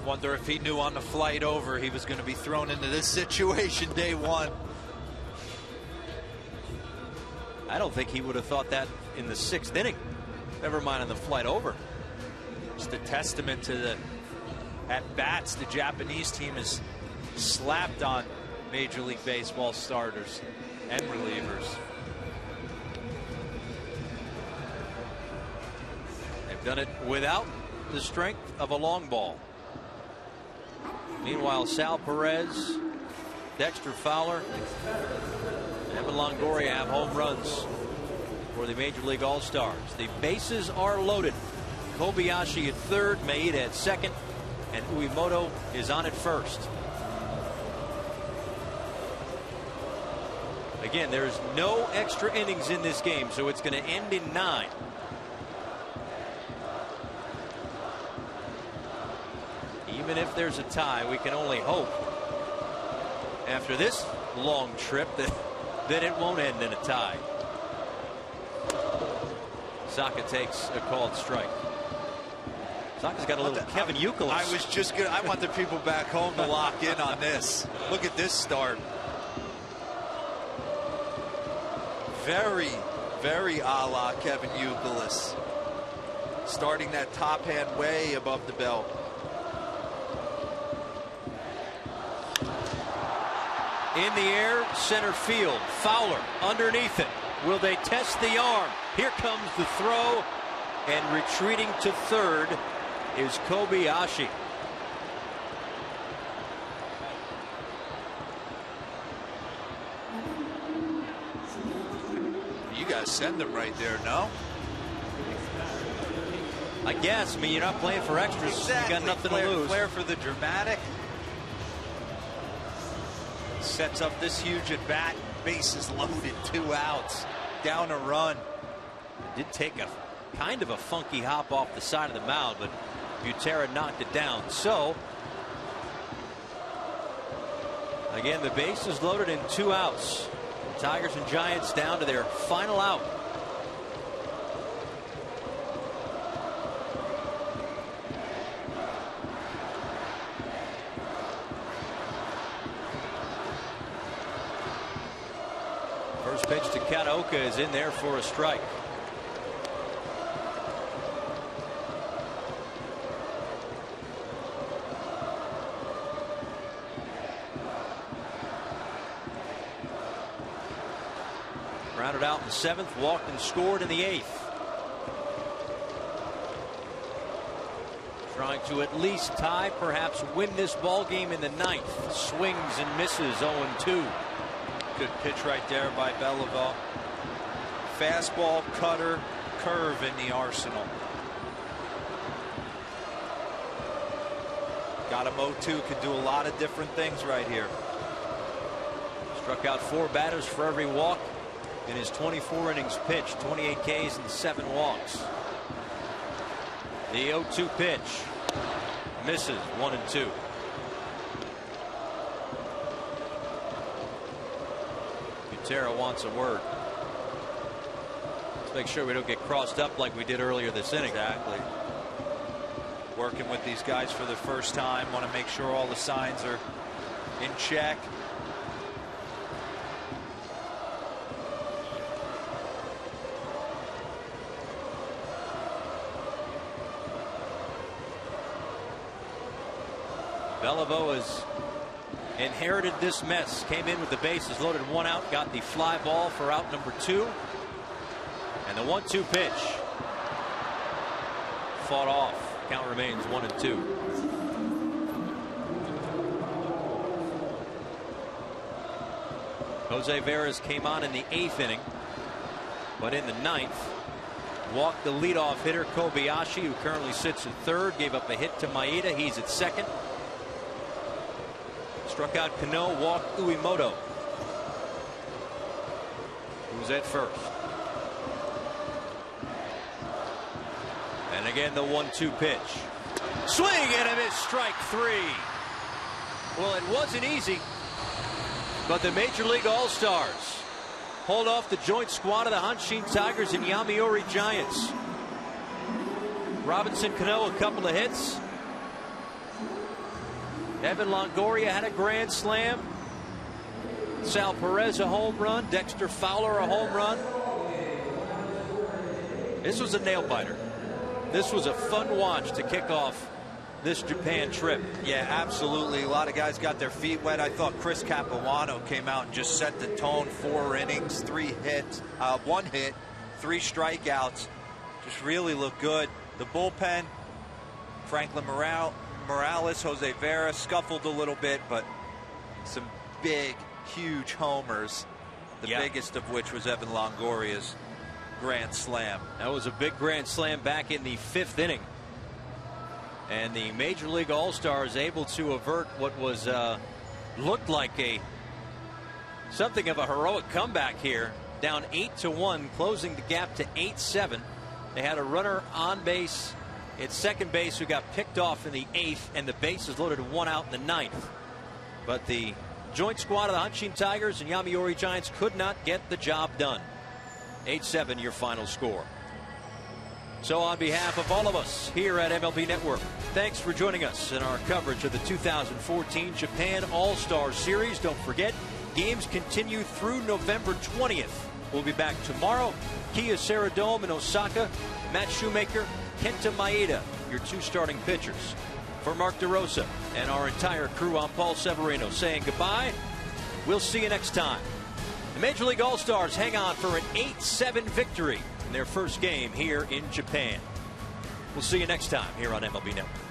Wonder if he knew on the flight over he was going to be thrown into this situation day one. I don't think he would have thought that in the 6th inning. Never mind on the flight over. Just a testament to the at-bats the Japanese team has slapped on Major League Baseball starters and relievers. They've done it without the strength of a long ball. Meanwhile, Sal Perez, Dexter Fowler, and Longoria have home runs for the Major League All-Stars. The bases are loaded. Kobayashi at third, Maida at second, and Uemoto is on at first. Again, there's no extra innings in this game, so it's going to end in 9. Even if there's a tie, we can only hope after this long trip that it won't end in a tie. Saka takes a called strike. Saka's got a little Kevin Youkilis. I was just good. I want the people back home to lock in on this. Look at this start. Very, very a la Kevin Youkilis. Starting that top hand way above the belt. In the air, center field. Fowler underneath it. Will they test the arm? Here comes the throw, and retreating to third is Kobayashi. You guys send them right there, no? I guess. I mean, you're not playing for extras. Exactly. You got nothing to lose. Flair for the dramatic. Sets up this huge at bat. Bases loaded, 2 outs, down a run. Did take a kind of a funky hop off the side of the mound, but Butera knocked it down. So again, the base is loaded in 2 outs. Tigers and Giants down to their final out. First pitch to Kataoka is in there for a strike. Grounded out in the 7th, walked and scored in the 8th. Trying to at least tie, perhaps win this ball game in the 9th. Swings and misses, 0-2. Good pitch right there by Beliveau. Fastball, cutter, curve in the arsenal. Got him 0-2, could do a lot of different things right here. Struck out 4 batters for every walk in his 24 innings pitched, 28 Ks and 7 walks. The 0-2 pitch misses, 1-2. Butera wants a word. Let's make sure we don't get crossed up like we did earlier this inning. Exactly. Working with these guys for the first time. Want to make sure all the signs are in check. Beliveau has inherited this mess. Came in with the bases loaded, 1 out, got the fly ball for out number 2. And the 1-2 pitch fought off. Count remains 1-2. Jose Veras came on in the 8th inning, but in the 9th walked the leadoff hitter Kobayashi, who currently sits at 3rd. Gave up a hit to Maida. He's at 2nd. Struck out Cano, walked Uemoto, who's at 1st. And again, the 1-2 pitch. Swing and a miss, strike 3. Well, it wasn't easy, but the Major League All-Stars hold off the joint squad of the Hanshin Tigers and Yomiuri Giants. Robinson Cano, a couple of hits. Evan Longoria had a grand slam. Sal Perez a home run. Dexter Fowler a home run. This was a nail biter. This was a fun watch to kick off this Japan trip. Yeah, absolutely. A lot of guys got their feet wet. I thought Chris Capuano came out and just set the tone. 4 innings, 3 hits, 1 hit, 3 strikeouts. Just really looked good. The bullpen, Franklin Morales, Jose Vera scuffled a little bit, but some big, huge homers. The biggest of which was Evan Longoria's grand slam. That was a big grand slam back in the 5th inning. And the Major League All-Stars able to avert what was looked like something of a heroic comeback here. Down 8-1, closing the gap to 8-7. They had a runner on base at second base who got picked off in the 8th, and the bases loaded 1 out in the 9th. But the joint squad of the Hanshin Tigers and Yomiuri Giants could not get the job done. 8-7 your final score. So on behalf of all of us here at MLB Network, thanks for joining us in our coverage of the 2014 Japan All-Star Series. Don't forget, games continue through November 20th. We'll be back tomorrow. Kyocera Dome in Osaka. Matt Shoemaker, Kentu Maida, your 2 starting pitchers. For Mark DeRosa and our entire crew, I'm Paul Severino saying goodbye. We'll see you next time. The Major League All-Stars hang on for an 8-7 victory in their first game here in Japan. We'll see you next time here on MLB Network.